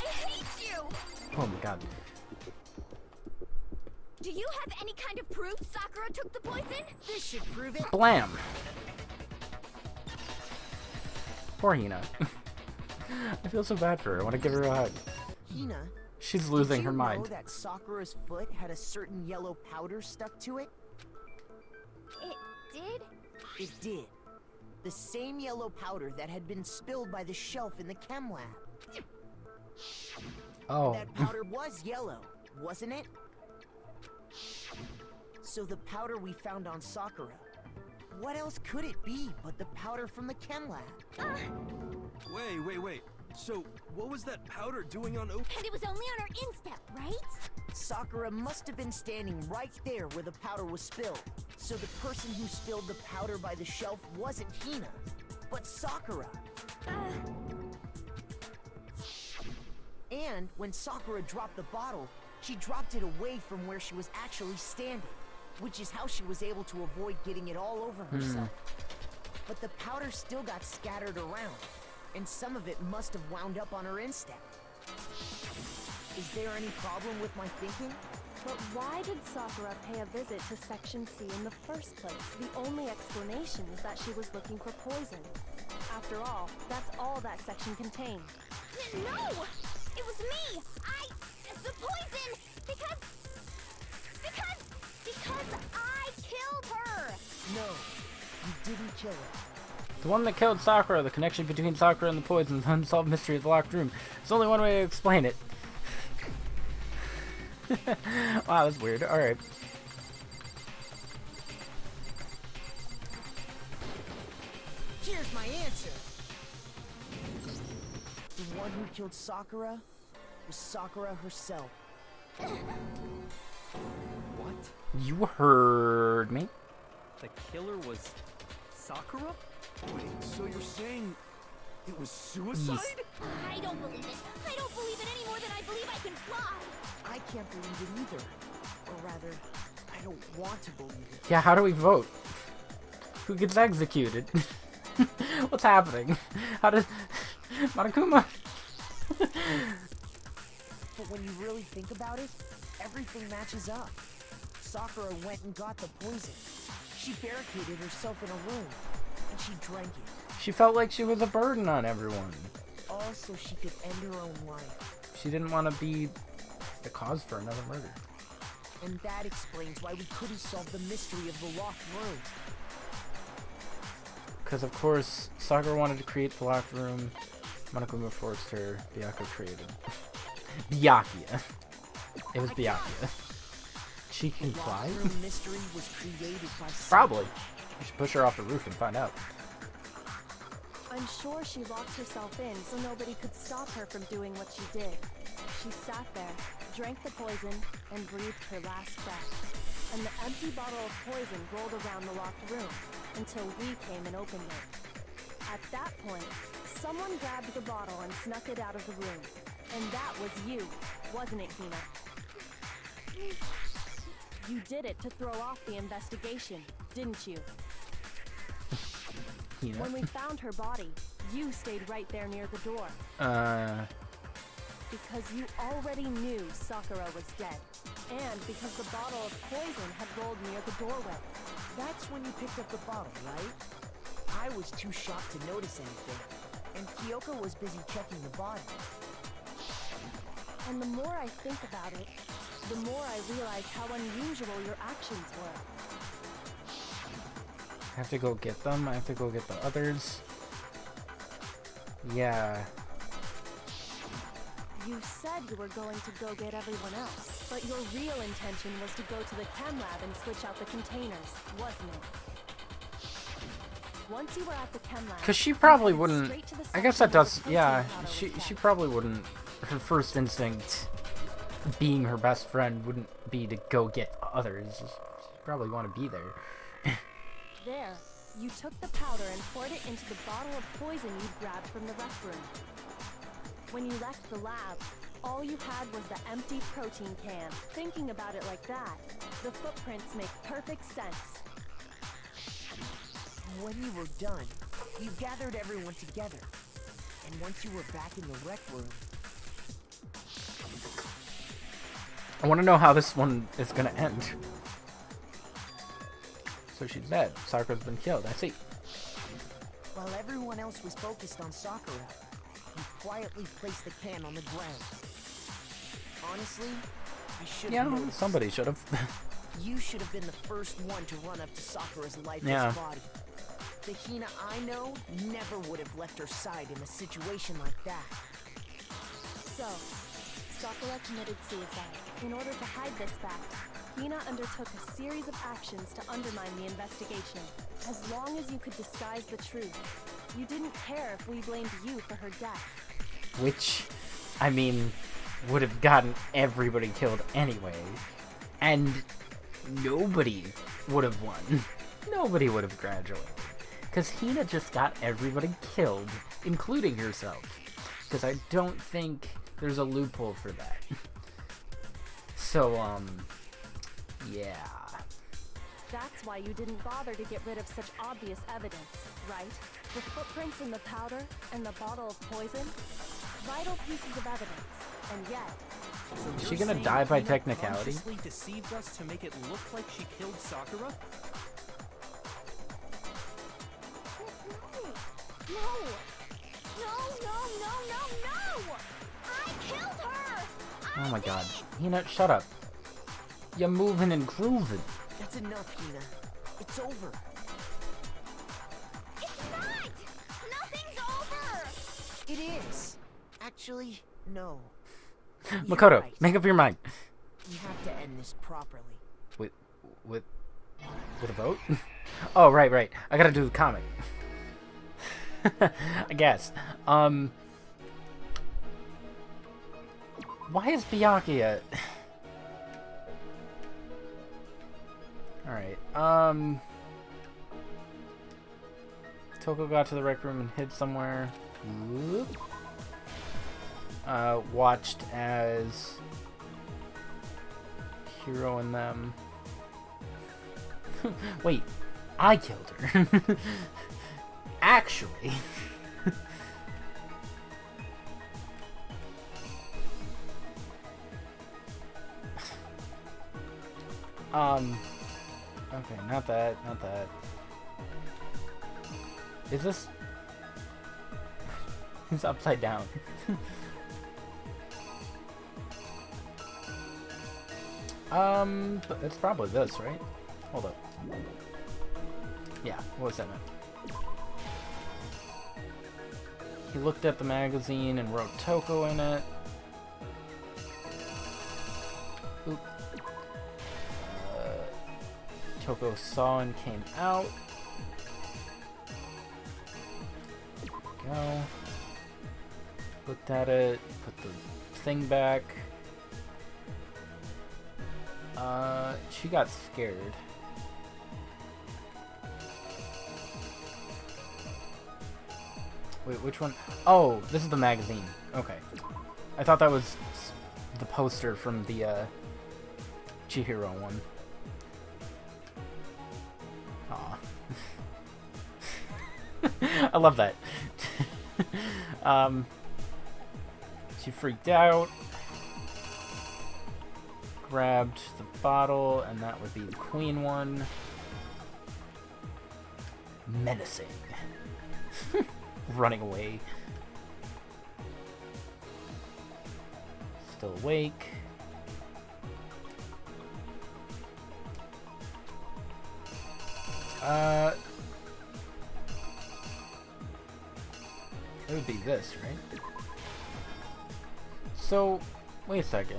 I hate you! Oh my god. Do you have any kind of proof Sakura took the poison? This should prove it. Blam! Poor Hina. I feel so bad for her. I want to give her a hug. Hina, She's losing did her you mind. know that Sakura's foot had a certain yellow powder stuck to it? It did? It did. The same yellow powder that had been spilled by the shelf in the chem lab. Oh. That powder was yellow, wasn't it? So the powder we found on Sakura, what else could it be but the powder from the chem lab? Wait. So, what was that powder doing on Ogre? And it was only on her instep, right? Sakura must have been standing right there where the powder was spilled. So the person who spilled the powder by the shelf wasn't Hina, but Sakura. And when Sakura dropped the bottle, she dropped it away from where she was actually standing, which is how she was able to avoid getting it all over herself. But the powder still got scattered around, and some of it must have wound up on her instep. Is there any problem with my thinking? But why did Sakura pay a visit to Section C in the first place? The only explanation is that she was looking for poison. After all, that's all that section contained. No! It was me! The poison! Because I killed her! No, you didn't kill her. The one that killed Sakura, the connection between Sakura and the poison, the unsolved mystery of the locked room. There's only one way to explain it. Wow, that's weird. Alright. Here's my answer. The one who killed Sakura was Sakura herself. What? You heard me. The killer was Sakura? Wait, so you're saying it was suicide? I don't believe it. I don't believe it any more than I believe I can fly. I can't believe it either. Or rather, I don't want to believe it. Yeah, how do we vote? Who gets executed? What's happening? How does... Monokuma? But when you really think about it, everything matches up. Sakura went and got the poison. She barricaded herself in a room, and she drank it. She felt like she was a burden on everyone. All so she could end her own life. She didn't want to be the cause for another murder. And that explains why we couldn't solve the mystery of the locked room. Because of course, Sakura wanted to create the locked room. Monokuma forced her. Byakuya created. Byakuya. It was Byakuya. She can fly? The locked room mystery was created by Probably. You should push her off the roof and find out. I'm sure she locked herself in so nobody could stop her from doing what she did. She sat there, drank the poison, and breathed her last breath. And the empty bottle of poison rolled around the locked room until we came and opened it. At that point, someone grabbed the bottle and snuck it out of the room. And that was you, wasn't it, Hina? You did it to throw off the investigation, didn't you? Hina? When we found her body, you stayed right there near the door. Because you already knew Sakura was dead. And because the bottle of poison had rolled near the doorway. That's when you picked up the bottle, right? I was too shocked to notice anything, and Kyoko was busy checking the body. And the more I think about it, the more I realize how unusual your actions were. I have to go get them. I have to go get the others. Yeah. You said you were going to go get everyone else, but your real intention was to go to the chem lab and switch out the containers, wasn't it? Once you were at the chem lab, Because she probably you went wouldn't... straight to the I guess section that where does... the Yeah, protein powder was she kept. probably wouldn't... Her first instinct, being her best friend, wouldn't be to go get others. She'd probably want to be there. There, you took the powder and poured it into the bottle of poison you'd grabbed from the rec room. When you left the lab, all you had was the empty protein can. Thinking about it like that, the footprints make perfect sense. When you were done, you gathered everyone together. And once you were back in the rec room... I want to know how this one is going to end. So she's dead. Sakura's been killed. I see. While everyone else was focused on Sakura, you quietly placed the can on the ground. Honestly, I should have Yeah, noticed. somebody should have. You should have been the first one to run up to Sakura's lifeless Yeah. body. The Hina I know never would have left her side in a situation like that. So, Sakura committed suicide. In order to hide this fact, Hina undertook a series of actions to undermine the investigation. As long as you could disguise the truth, you didn't care if we blamed you for her death. Which, I mean, would have gotten everybody killed anyway. And nobody would have won. Nobody would have graduated. Because Hina just got everybody killed, including herself. Because I don't think there's a loophole for that. So, yeah. That's why you didn't bother to get rid of such obvious evidence, right? The footprints in the powder and the bottle of poison? Vital pieces of evidence, and yet... Is she gonna die by technicality? Consciously deceived us to make it look like she killed Sakura? No! I killed her! Oh my god. Hina, shut up. You're moving and grooving. That's enough, Hina. It's over. It's not! Nothing's over! It is. Actually, no. You're Makoto, right. make up your mind. We have to end this properly. With a vote? Oh, right. I gotta do the comic. I guess. Why is Byakuya... Alright, Toko got to the rec room and hid somewhere. Whoop. Watched as Hiro and them... Wait, I killed her. Actually. Okay, not that. Is this... It's upside down. But it's probably this, right? Hold up. Yeah, what was that meant? He looked at the magazine and wrote Toko in it. Oop. Toko saw and came out. Go. Looked at it, put the thing back. She got scared. Wait, which one? Oh, this is the magazine. Okay. I thought that was the poster from the, Chihiro one. Aw. I love that. She freaked out. Grabbed the bottle, and that would be the queen one. Menacing. Running away. Still awake. It would be this, right? So, wait a second.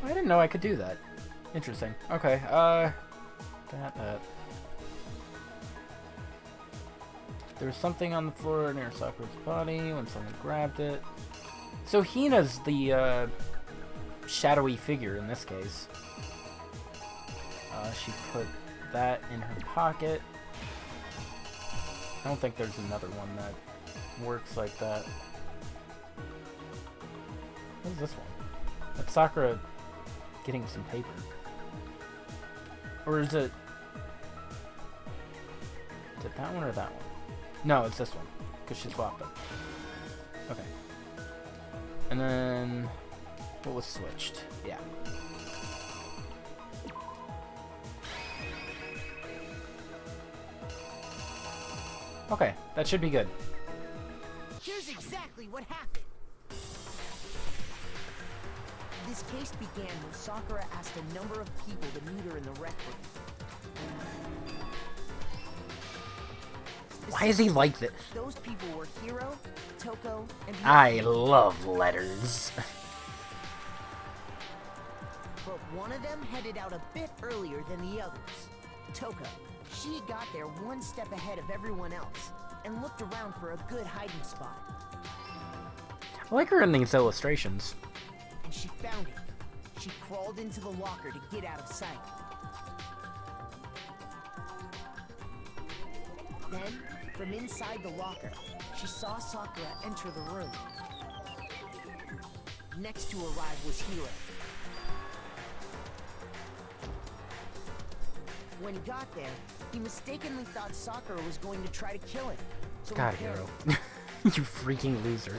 I didn't know I could do that. Interesting. Okay, that. There was something on the floor near Sakura's body when someone grabbed it. So Hina's the, shadowy figure in this case. She put that in her pocket. I don't think there's another one that works like that. What is this one? That's Sakura getting some paper. Or is it... Is it that one or that one? No, it's this one. Because she swapped them. Okay. And then... What was switched? Yeah. Okay, that should be good. Here's exactly what happened. This case began when Sakura asked a number of people to meet her in the rec room. Why is he like this? Those people were Hiro, Toko, and I love letters. But one of them headed out a bit earlier than the others. Toko. She got there one step ahead of everyone else and looked around for a good hiding spot. I like her in these illustrations. And she found it. she crawled into the locker to get out of sight. Then, from inside the locker, she saw Sakura enter the room. Next to arrive was Hiro. When he got there, he mistakenly thought Sakura was going to try to kill him. So God, he Hero. You freaking loser.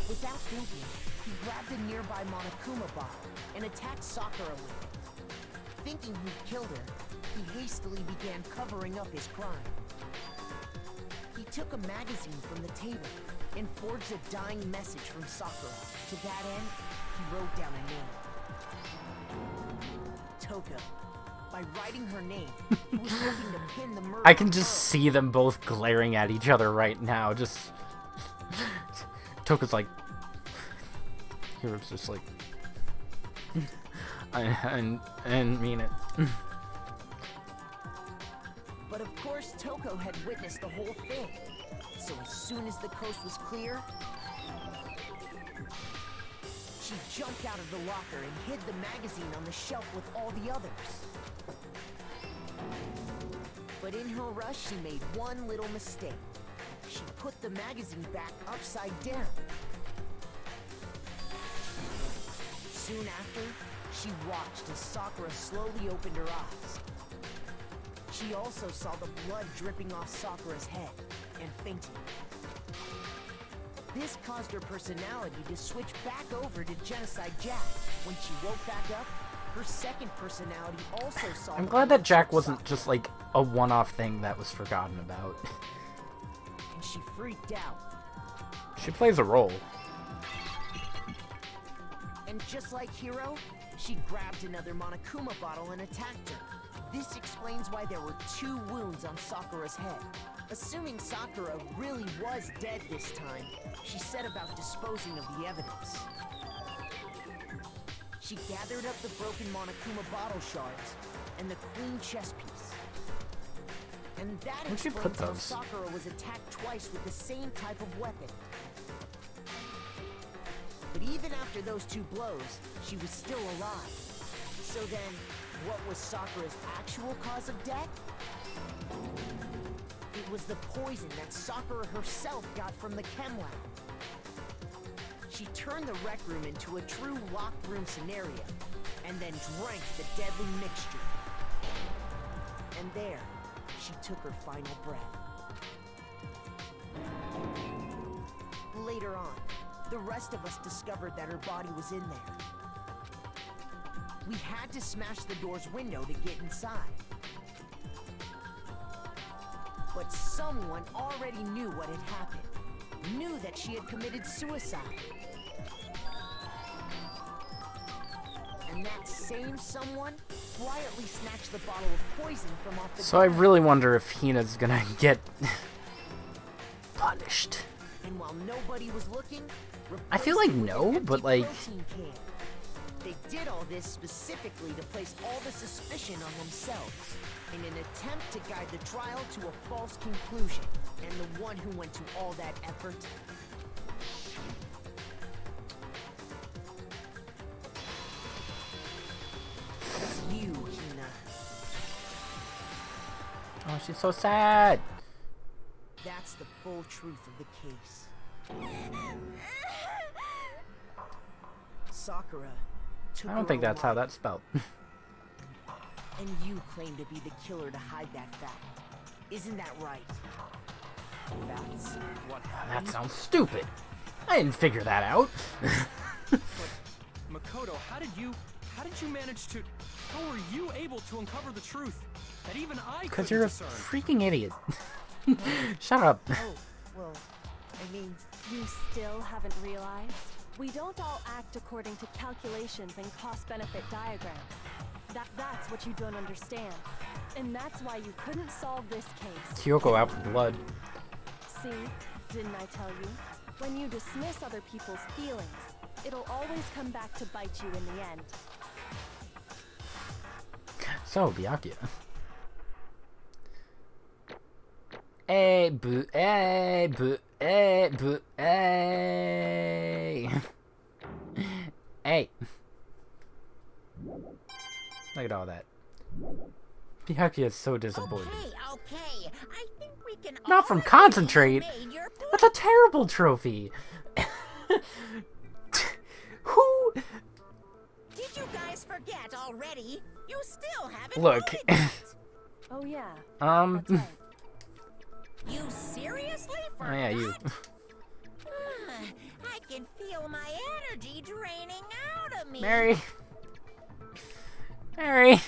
Without thinking, he grabbed a nearby Monokuma bottle and attacked Sakura with it. Thinking he'd killed her, he hastily began covering up his crime. He took a magazine from the table and forged a dying message from Sakura. To that end, he wrote down a name. Toko. By writing her name, he was hoping to pin the murder. I can just see them both glaring at each other right now. Just Toka's like, Hero's just like, I mean it. But of course, Toko had witnessed the whole thing. So as soon as the coast was clear, she jumped out of the locker and hid the magazine on the shelf with all the others. But in her rush, she made one little mistake. She put the magazine back upside down. Soon after, she watched as Sakura slowly opened her eyes. She also saw the blood dripping off Sakura's head and fainted. This caused her personality to switch back over to Genocide Jack. When she woke back up, her second personality also saw. I'm glad that Jack wasn't just like a one-off thing that was forgotten about. And she freaked out. She plays a role. And just like Hiro, she grabbed another Monokuma bottle and attacked her. This explains why there were 2 wounds on Sakura's head. Assuming Sakura really was dead this time, she set about disposing of the evidence. She gathered up the broken Monokuma bottle shards and the queen chess piece. And that Where'd you explains put how those? Sakura was attacked twice with the same type of weapon. But even after those 2 blows, she was still alive. So then, what was Sakura's actual cause of death? It was the poison that Sakura herself got from the chem lab. She turned the rec room into a true locked room scenario, and then drank the deadly mixture. And there, she took her final breath. Later on, the rest of us discovered that her body was in there. We had to smash the door's window to get inside. But someone already knew what had happened. Knew that she had committed suicide. And that same someone quietly snatched the bottle of poison from off the So I ground. really wonder if Hina's gonna get punished. And while nobody was looking, I feel like replaced it with no, an but empty like protein can. They did all this specifically to place all the suspicion on themselves, in an attempt to guide the trial to a false conclusion. And the one who went to all that effort was you, Hina. oh, she's so sad. That's the full truth of the case. Sakura took I her don't think own that's how life, that's spelled. and you claim to be the killer to hide that fact. Isn't that right? That's what happened. That sounds stupid. I didn't figure that out. Makoto, how did you manage to... How were you able to uncover the truth that even I Because couldn't you're a discern? freaking idiot. Shut up. Oh, well, I mean, You still haven't realized? We don't all act according to calculations and cost-benefit diagrams. That's what you don't understand. And that's why you couldn't solve this case. Kyoko out for blood. See? Didn't I tell you? When you dismiss other people's feelings, it'll always come back to bite you in the end. So, Byakuya. Hey, boo, hey, boo, hey, boo, hey. Byakuya is so disappointed. Okay. I think we can. Not from already concentrate. made your point. That's a terrible trophy. Who? Did you guys forget already? You still haven't Look. voted yet. Oh yeah. Um. That's right. You seriously forgot? Oh yeah, you. I can feel my energy draining out of me. Mary. Mary.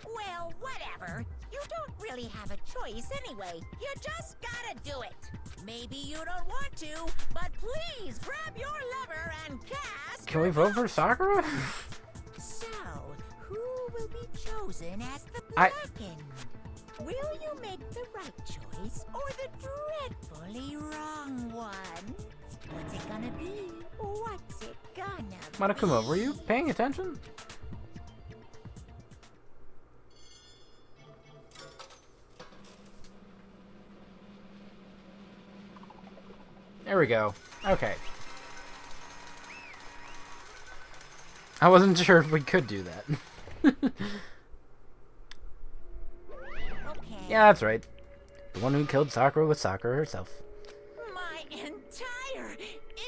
Well, whatever. You don't really have a choice anyway. You just gotta do it. Maybe you don't want to, but please grab your lever and cast. Can we vote for Sakura? So, who will be chosen as the I- Blacken? Will you make the right choice or the dreadfully wrong one? What's it gonna be? What's it gonna be? Monokuma, were you paying attention? There we go. Okay. I wasn't sure if we could do that. Okay. Yeah, that's right. The one who killed Sakura was Sakura herself. My entire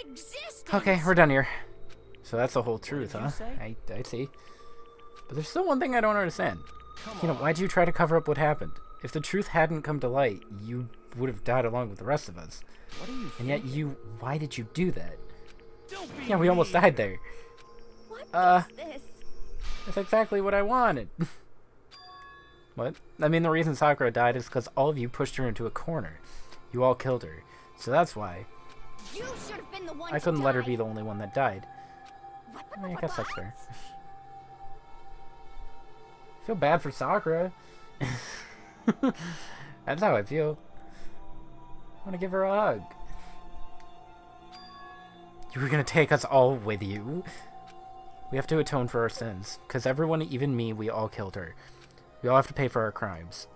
existence. Okay, we're done here. So that's the whole truth, did huh? you say? I see. But there's still one thing I don't understand. Come You know, on. why'd you try to cover up what happened? If the truth hadn't come to light, you would have died along with the rest of us. What are you And yet why did you do that? Don't be Yeah, we almost mean. died there. What Uh, is this? That's exactly what I wanted. What? I mean, the reason Sakura died is because all of you pushed her into a corner. You all killed her. So that's why. You should have been the one I to couldn't let her die. be the only one that died. What? I mean, I guess that's fair. I feel bad for Sakura. That's how I feel. I want to give her a hug. You were gonna take us all with you? We have to atone for our sins. Because everyone, even me, we all killed her. We all have to pay for our crimes.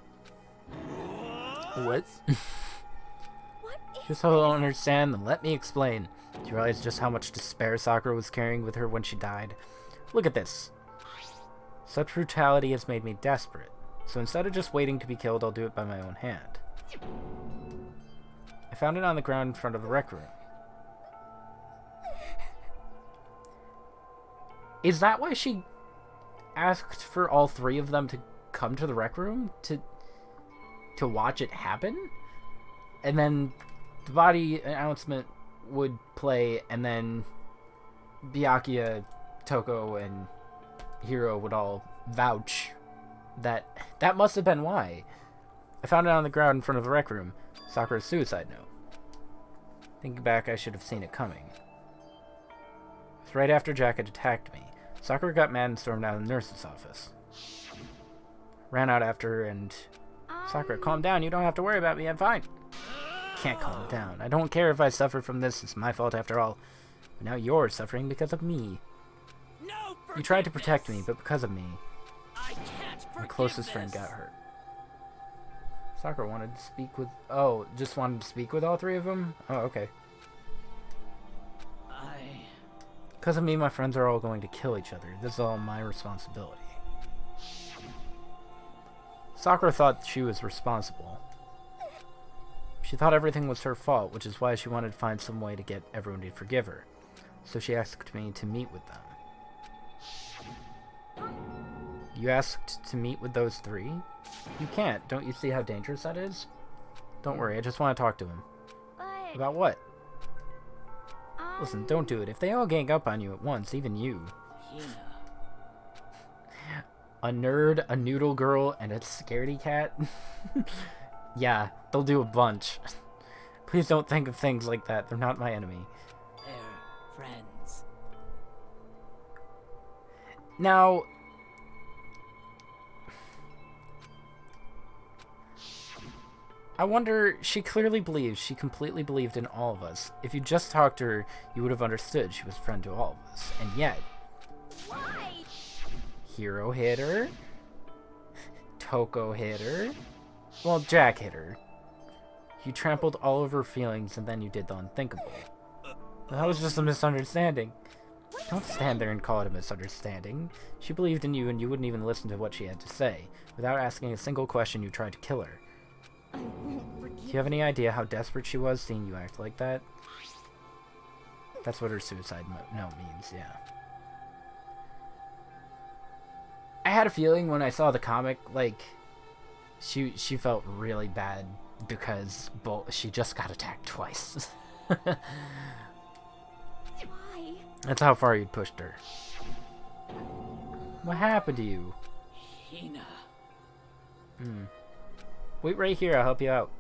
What? What is Just so I don't understand, then let me explain. Do you realize just how much despair Sakura was carrying with her when she died? Look at this. Such brutality has made me desperate. So instead of just waiting to be killed, I'll do it by my own hand. I found it on the ground in front of the rec room. Is that why she asked for all three of them to come to the rec room to watch it happen? And then the body announcement would play, and then Byakuya, Toko, and Hiro would all vouch that must have been why. I found it on the ground in front of the rec room. Sakura's suicide note. Thinking back, I should have seen it coming. It was right after Jack had attacked me. Sakura got mad and stormed out of the nurse's office. Ran out after her and... Sakura, calm down. You don't have to worry about me. I'm fine. Can't calm down. I don't care if I suffer from this. It's my fault after all. But now you're suffering because of me. No, You tried to protect me, but because of me, I can't my closest friend got hurt. Sakura wanted to speak with... Oh, just wanted to speak with all three of them? Oh, okay. Because of me, my friends are all going to kill each other. This is all my responsibility. Sakura thought she was responsible. She thought everything was her fault, which is why she wanted to find some way to get everyone to forgive her. So she asked me to meet with them. You asked to meet with those three? You can't. Don't you see how dangerous that is? Don't worry, I just want to talk to him. But, About what? Listen, don't do it. If they all gang up on you at once, even you. A nerd, a noodle girl, and a scaredy cat? Yeah, they'll do a bunch. Please don't think of things like that. They're not my enemy. They're friends. Now... I wonder, she clearly believes, she completely believed in all of us. If you just talked to her, you would have understood she was a friend to all of us. And yet, why? Hiro hit her. Toko hit her. Well, Jack hit her. You trampled all of her feelings, and then you did the unthinkable. That was just a misunderstanding. Don't stand there and call it a misunderstanding. She believed in you and you wouldn't even listen to what she had to say. Without asking a single question, you tried to kill her. I won't forgive Do you have any idea how desperate she was seeing you act like that? That's what her suicide note means, yeah. I had a feeling when I saw the comic, like, she felt really bad because she just got attacked twice. Why? That's how far you'd pushed her. What happened to you? Hina. Wait right here, I'll help you out.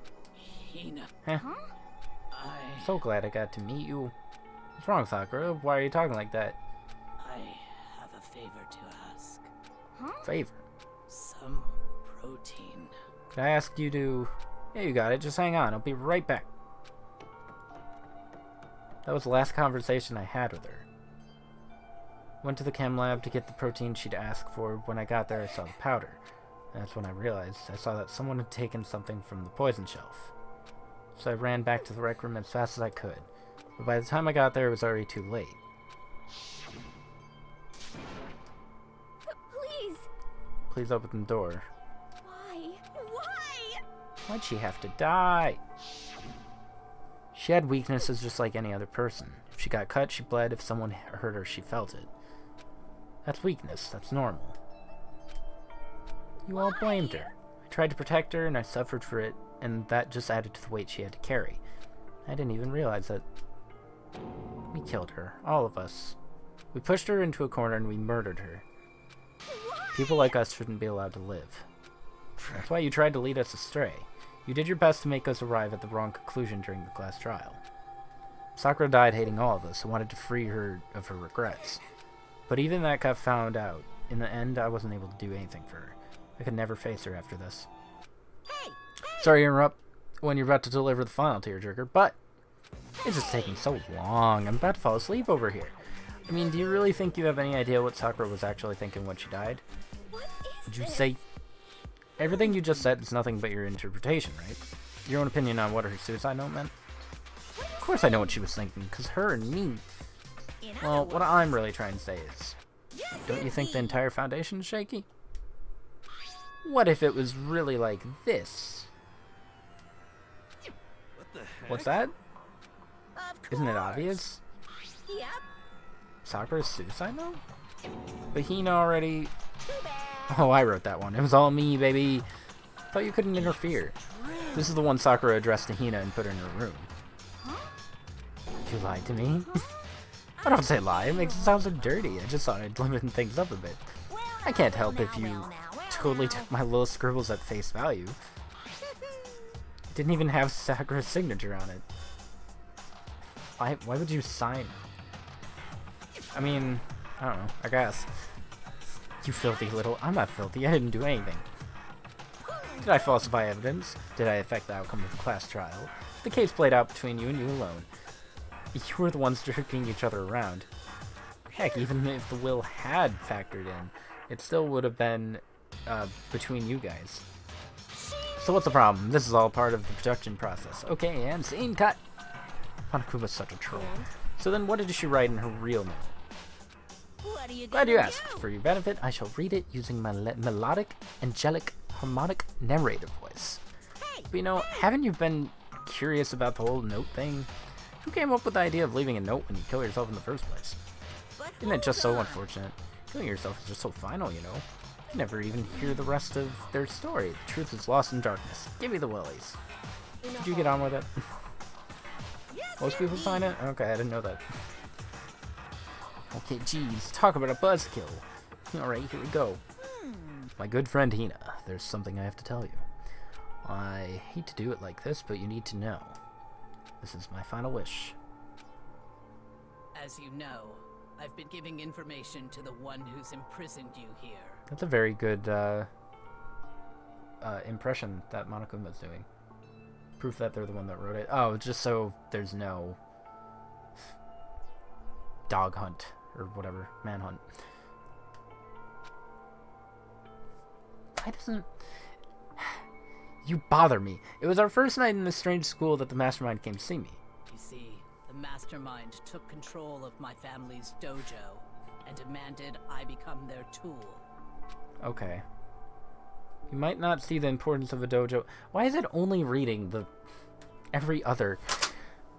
Hina. Huh? I So glad I got to meet you. What's wrong, Sakura? Why are you talking like that? have a favor to ask. Favor. Some protein. Could I ask you to... Yeah, you got it. Just hang on. I'll be right back. That was the last conversation I had with her. Went to the chem lab to get the protein she'd asked for. When I got there, I saw the powder. That's when I realized I saw that someone had taken something from the poison shelf. So I ran back to the rec room as fast as I could. But by the time I got there, it was already too late. Please. Please open the door. Why? Why? Why'd she have to die? She had weaknesses just like any other person. If she got cut, she bled. If someone hurt her, she felt it. That's weakness. That's normal. You all blamed her. I tried to protect her, and I suffered for it, and that just added to the weight she had to carry. I didn't even realize that we killed her. All of us. We pushed her into a corner, and we murdered her. People like us shouldn't be allowed to live. That's why you tried to lead us astray. You did your best to make us arrive at the wrong conclusion during the class trial. Sakura died hating all of us and wanted to free her of her regrets. But even that got found out. In the end, I wasn't able to do anything for her. I could never face her after this. Sorry to interrupt when you're about to deliver the final tearjerker, but it's just taking so long. I'm about to fall asleep over here. I mean, do you really think you have any idea what Sakura was actually thinking when she died? What is Would you this? say... Everything you just said is nothing but your interpretation, right? Your own opinion on what her suicide note meant? Of course I know what she was thinking, because her and me... Well, what I'm really trying to say is... Don't you think the entire foundation is shaky? What if it was really like this? What the heck? What's that? Of Isn't it course. obvious? Yep. Sakura's suicide note? But Hina already... Too bad. Oh, I wrote that one. It was all me, baby. Thought you couldn't interfere. This is the one Sakura addressed to Hina and put her in her room. You lied to me? I don't say lie. It makes it sound so dirty. I just thought I'd liven things up a bit. Well, I can't help well, if you well, totally well. took my little scribbles at face value. Didn't even have Sakura's signature on it. Why would you sign? I mean, I don't know. I guess. You filthy little... I'm not filthy. I didn't do anything. Did I falsify evidence? Did I affect the outcome of the class trial? The case played out between you and you alone. You were the ones jerking each other around. Heck, even if the will had factored in, it still would have been between you guys. So what's the problem? This is all part of the production process. Okay, and scene cut! Hanakuma's such a troll. So then what did she write in her real note? What are you Glad gonna you asked. do? For your benefit, I shall read it using my melodic, angelic, harmonic narrator voice. Hey, But you know, haven't you been curious about the whole note thing? Who came up with the idea of leaving a note when you kill yourself in the first place? but Isn't it just so hold on. unfortunate? Killing yourself is just so final, you know? You never even hear the rest of their story. The truth is lost in darkness. Give me the willies. Did you get on with it? Yes, Most people indeed. sign it? Okay, I didn't know that. Okay, geez, talk about a buzzkill. Alright, here we go. My good friend Hina, there's something I have to tell you. I hate to do it like this, but you need to know. This is my final wish. As you know, I've been giving information to the one who's imprisoned you here. That's a very good impression that Monokuma's doing. Proof that they're the one that wrote it. Oh, just so there's no dog hunt or whatever, manhunt. Why doesn't... You bother me. It was our first night in this strange school that the mastermind came to see me. You see, the mastermind took control of my family's dojo and demanded I become their tool. Okay. You might not see the importance of a dojo. Why is it only reading the every other?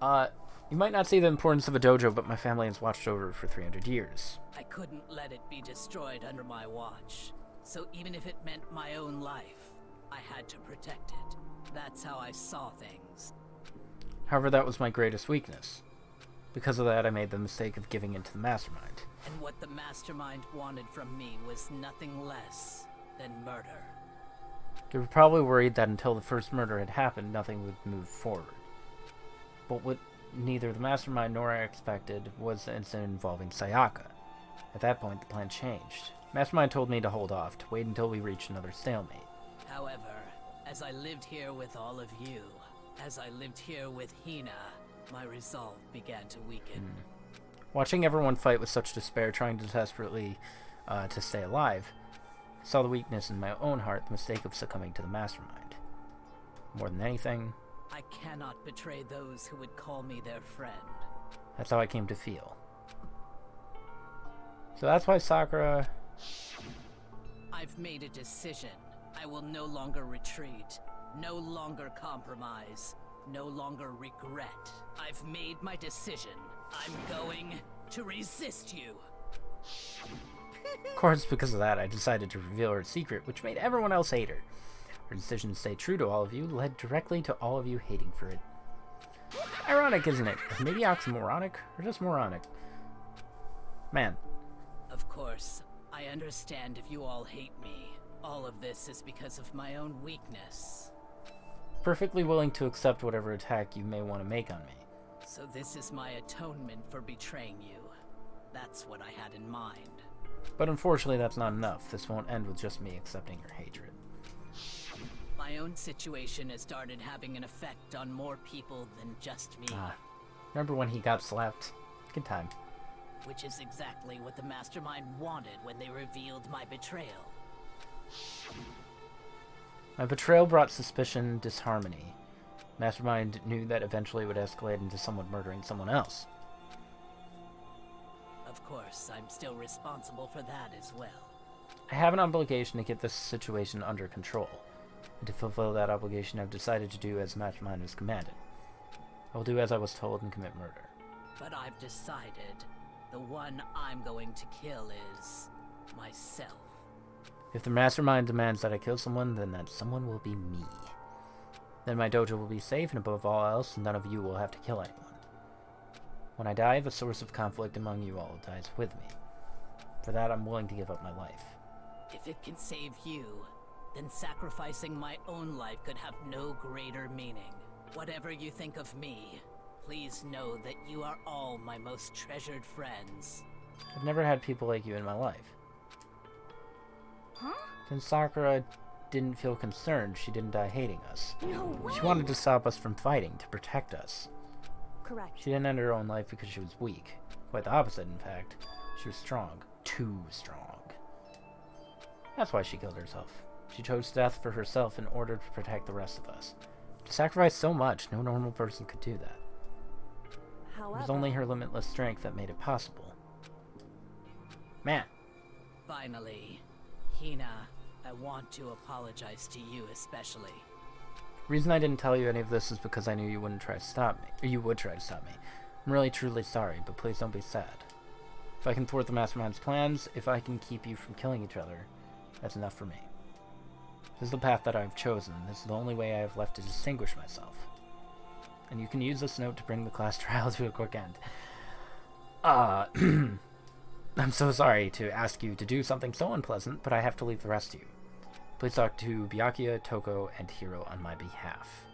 You might not see the importance of a dojo, but my family has watched over it for 300 years. I couldn't let it be destroyed under my watch. So even if it meant my own life, I had to protect it. That's how I saw things. However, that was my greatest weakness. Because of that, I made the mistake of giving in to the mastermind. And what the mastermind wanted from me was nothing less than murder. They were probably worried that until the first murder had happened, nothing would move forward. But what neither the mastermind nor I expected was the incident involving Sayaka. At that point, the plan changed. Mastermind told me to hold off, to wait until we reached another stalemate. However, as I lived here with all of you, as I lived here with Hina, my resolve began to weaken. Watching everyone fight with such despair, trying to desperately to stay alive, I saw the weakness in my own heart, the mistake of succumbing to the mastermind. More than anything, I cannot betray those who would call me their friend. that's how I came to feel. So that's why Sakura... I've made a decision. I will no longer retreat, no longer compromise, no longer regret. I've made my decision. I'm going to resist you. Of course, because of that, I decided to reveal her secret, which made everyone else hate her. Her decision to stay true to all of you led directly to all of you hating for it. Ironic, isn't it? Maybe oxymoronic, or just moronic. Man. Of course, I understand if you all hate me. All of this is because of my own weakness. Perfectly willing to accept whatever attack you may want to make on me. So this is my atonement for betraying you. That's what I had in mind. But unfortunately, that's not enough. This won't end with just me accepting your hatred. My own situation has started having an effect on more people than just me. Remember when he got slapped? Good time. Which is exactly what the mastermind wanted when they revealed my betrayal. My betrayal brought suspicion, disharmony. Mastermind knew that eventually it would escalate into someone murdering someone else. Of course, I'm still responsible for that as well. I have an obligation to get this situation under control. And to fulfill that obligation, I've decided to do as Mastermind has commanded. I will do as I was told and commit murder. But I've decided the one I'm going to kill is myself. If the Mastermind demands that I kill someone, then that someone will be me. Then my dojo will be safe, and above all else, none of you will have to kill anyone. When I die, the source of conflict among you all dies with me. For that, I'm willing to give up my life. If it can save you, then sacrificing my own life could have no greater meaning. Whatever you think of me, please know that you are all my most treasured friends. I've never had people like you in my life. Huh? Since Sakura didn't feel concerned, she didn't die hating us. No way! She wanted to stop us from fighting, to protect us. Correct. She didn't end her own life because she was weak. Quite the opposite, in fact. She was strong. Too strong. That's why she killed herself. She chose death for herself in order to protect the rest of us. To sacrifice so much, no normal person could do that. However, It was only her limitless strength that made it possible. Man. Finally, Hina, I want to apologize to you especially. The reason I didn't tell you any of this is because I knew you wouldn't try to stop me. Or you would try to stop me. I'm really truly sorry, but please don't be sad. If I can thwart the Mastermind's plans, if I can keep you from killing each other, that's enough for me. This is the path that I've chosen. This is the only way I have left to distinguish myself. And you can use this note to bring the class trial to a quick end. I'm so sorry to ask you to do something so unpleasant, but I have to leave the rest of you. Please talk to Byakuya, Toko, and Hiro on my behalf.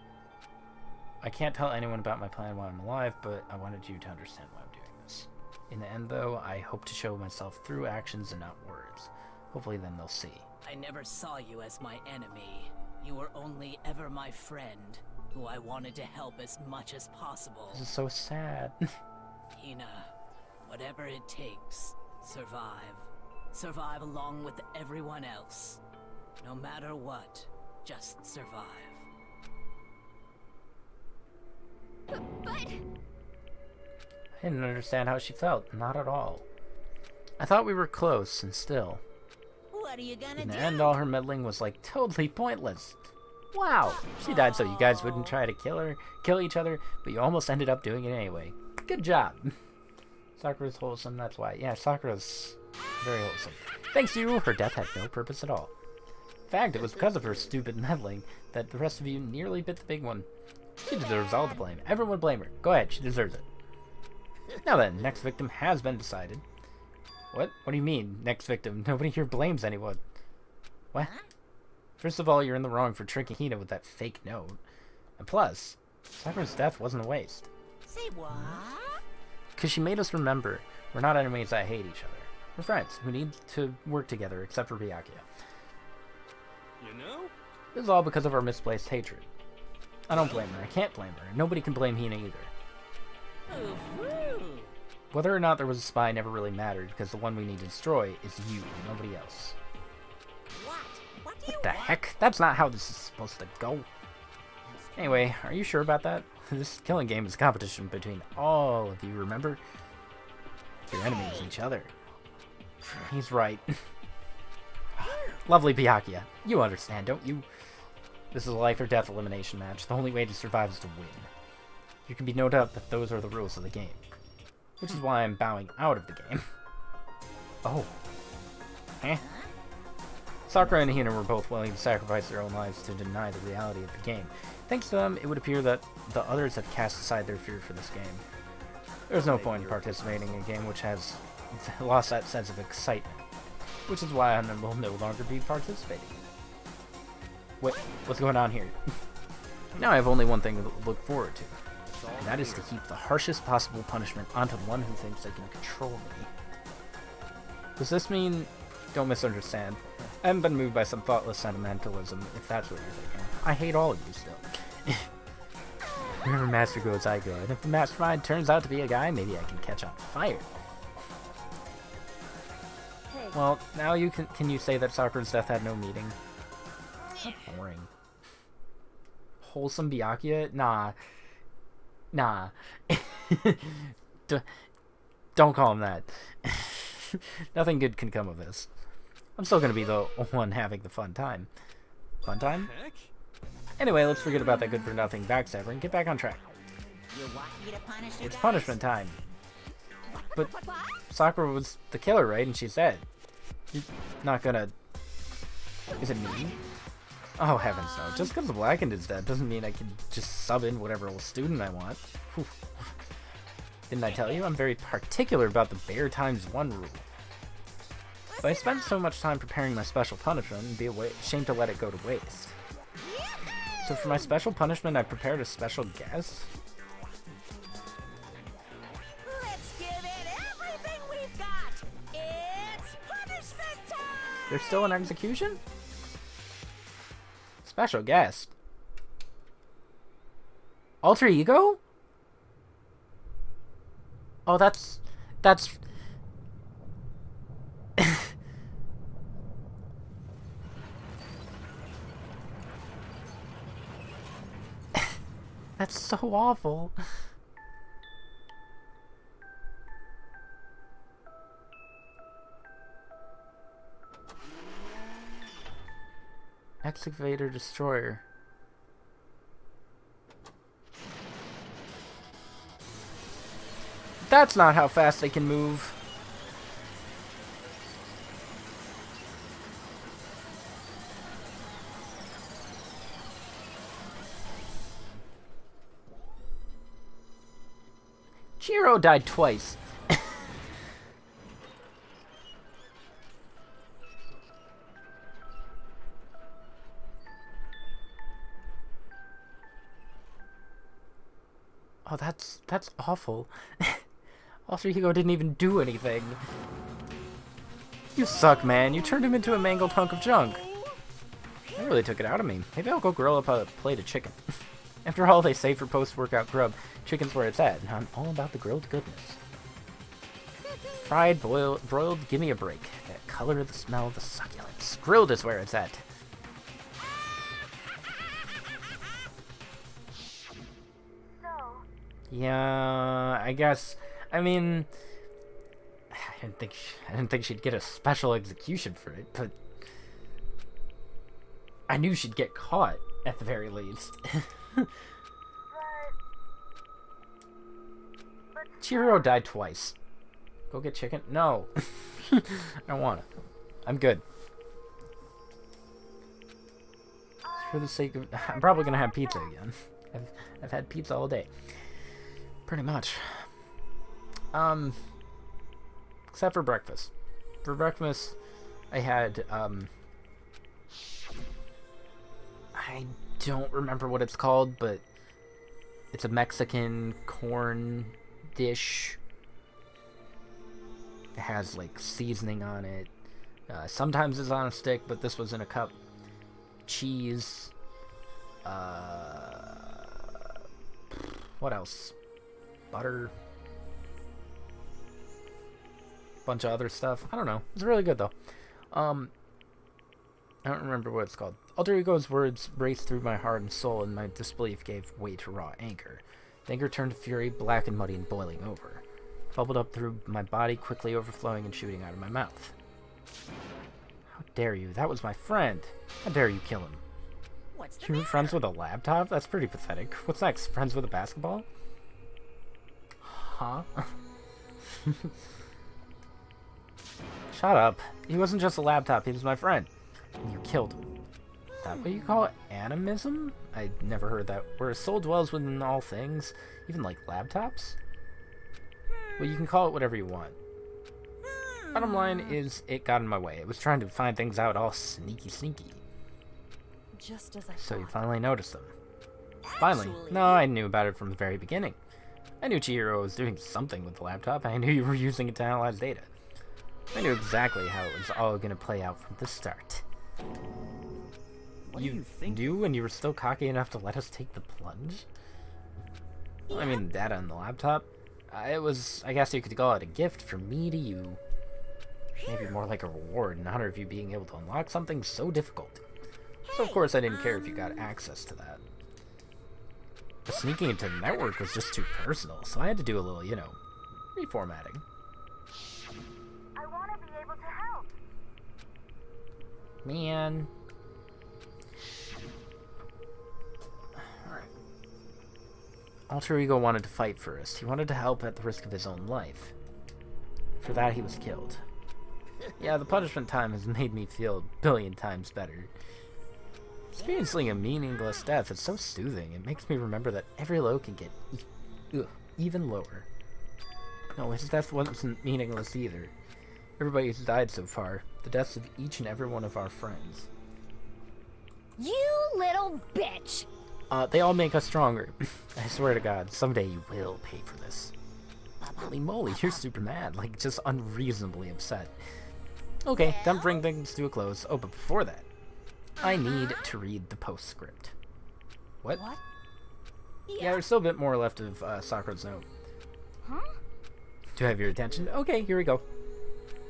I can't tell anyone about my plan while I'm alive, but I wanted you to understand why I'm doing this. In the end, though, I hope to show myself through actions and not words. Hopefully then they'll see. I never saw you as my enemy. You were only ever my friend, who I wanted to help as much as possible. This is so sad. Hina, whatever it takes, survive. Survive along with everyone else. No matter what, just survive. But... I didn't understand how she felt. Not at all. I thought we were close, and still. What are you gonna In the do? end, all her meddling was like totally pointless. Wow, she died so you guys wouldn't try to kill each other, but you almost ended up doing it anyway. Good job. Sakura's wholesome, that's why. Yeah, Sakura's very wholesome. Thanks to you, her death had no purpose at all. In fact, it was because of her stupid meddling that the rest of you nearly bit the big one. She deserves all the blame. Everyone blame her. Go ahead, she deserves it. Now then, next victim has been decided. What? What do you mean, next victim? Nobody here blames anyone. What? First of all, you're in the wrong for tricking Hina with that fake note. And plus, Sakura's death wasn't a waste. Say what? Because she made us remember we're not enemies that hate each other. We're friends who need to work together, except for Byakuya. You know? This is all because of our misplaced hatred. I don't blame her. I can't blame her. Nobody can blame Hina either. Whether or not there was a spy never really mattered, because the one we need to destroy is you, nobody else. What? What do you What the want? heck? That's not how this is supposed to go. Anyway, are you sure about that? This killing game is a competition between all of you, remember? Your enemies, each other. He's right. Lovely Byakuya. You understand, don't you? This is a life or death elimination match. The only way to survive is to win. You can be no doubt that those are the rules of the game. Which is why I'm bowing out of the game. Oh. Eh? Sakura and Hina were both willing to sacrifice their own lives to deny the reality of the game. Thanks to them, it would appear that the others have cast aside their fear for this game. There's no point in participating in a game which has lost that sense of excitement. Which is why I will no longer be participating. What's going on here? Now I have only one thing to look forward to. And that is to heap the harshest possible punishment onto the one who thinks they can control me. Does this mean... Don't misunderstand. I haven't been moved by some thoughtless sentimentalism, if that's what you're thinking. I hate all of you still. Wherever master goes, I go. And if the mastermind turns out to be a guy, maybe I can catch on fire. Hey, Well, now you can you say that Sakura's death had no meaning? How boring. Wholesome Byakuya? Nah. Nah. Don't call him that. Nothing good can come of this. I'm still gonna be the one having the fun time. Fun time? Heck? Anyway, let's forget about that good-for-nothing backstabber and get back on track. You want me to punish you It's guys? punishment time. But Sakura was the killer, right? And she's dead. You're not gonna... Is it me? Oh, heavens no. Just because the Blackened is dead doesn't mean I can just sub in whatever old student I want. Whew. Didn't I tell you? I'm very particular about the bear times 1 rule. But I spent so much time preparing my special punishment, it'd be a shame to let it go to waste. So for my special punishment, I prepared a special guest. Let's give it everything we've got. It's punishment time. There's still an execution? Special guest. Alter ego? Oh, that's... That's so awful. Excavator Destroyer. That's not how fast they can move. Jiro died twice. Oh, that's awful. Alter Ego didn't even do anything. You suck, man. You turned him into a mangled hunk of junk. That really took it out of me. Maybe I'll go grill up a plate of chicken. After all, they say for post-workout grub, chicken's where it's at, and I'm all about the grilled goodness. Fried, boiled, broiled, give me a break. That color, the smell, the succulence. Grilled is where it's at. Yeah, I guess. I mean, I didn't think she'd get a special execution for it, but I knew she'd get caught at the very least. Chihiro died twice. Go get chicken? No. I don't wanna. I'm good. For the sake of... I'm probably gonna have pizza again. I've had pizza all day. Pretty much. Except for breakfast. For breakfast, I had, I don't remember what it's called, but it's a Mexican corn dish. It has, like, seasoning on it. Sometimes it's on a stick, but this was in a cup. Cheese. What else? Butter. Bunch of other stuff. I don't know. It's really good, though. I don't remember what it's called. Alter Ego's words raced through my heart and soul, and my disbelief gave way to raw anger. The anger turned to fury, black and muddy and boiling over. Bubbled up through my body, quickly overflowing and shooting out of my mouth. How dare you? That was my friend. How dare you kill him? What's the You were friends with a laptop? That's pretty pathetic. What's next? Friends with a basketball? Huh? Shut up. He wasn't just a laptop, he was my friend. And you killed him. That what you call animism? I never heard that. Where a soul dwells within all things, even like laptops? Well, you can call it whatever you want. Bottom line is, it got in my way. It was trying to find things out all sneaky. Just as I So you thought. finally noticed them. Finally. No, I knew about it from the very beginning. I knew Chihiro was doing something with the laptop, and I knew you were using it to analyze data. I knew exactly how it was all going to play out from the start. What do you think? knew when you were still cocky enough to let us take the plunge? I mean, data on the laptop? It was, I guess you could call it a gift from me to you. Maybe more like a reward in honor of you being able to unlock something so difficult. So of course I didn't care if you got access to that. But sneaking into the network was just too personal, so I had to do a little, you know, reformatting. I want to be able to help. Man. Alright. Alter Ego wanted to fight first. He wanted to help at the risk of his own life. For that, he was killed. Yeah, the punishment time has made me feel a billion times better. Experiencing a meaningless death is so soothing. It makes me remember that every low can get even lower. No, his death wasn't meaningless either. Everybody who's died so far, the deaths of each and every one of our friends. You little bitch! They all make us stronger. I swear to God, someday you will pay for this. Holy moly, you're super mad, like just unreasonably upset. Okay, time to bring things to a close. Oh, but before that, I need to read the postscript. What? Yeah, there's still a bit more left of Sakura's note. Huh? Do I have your attention? Okay, here we go.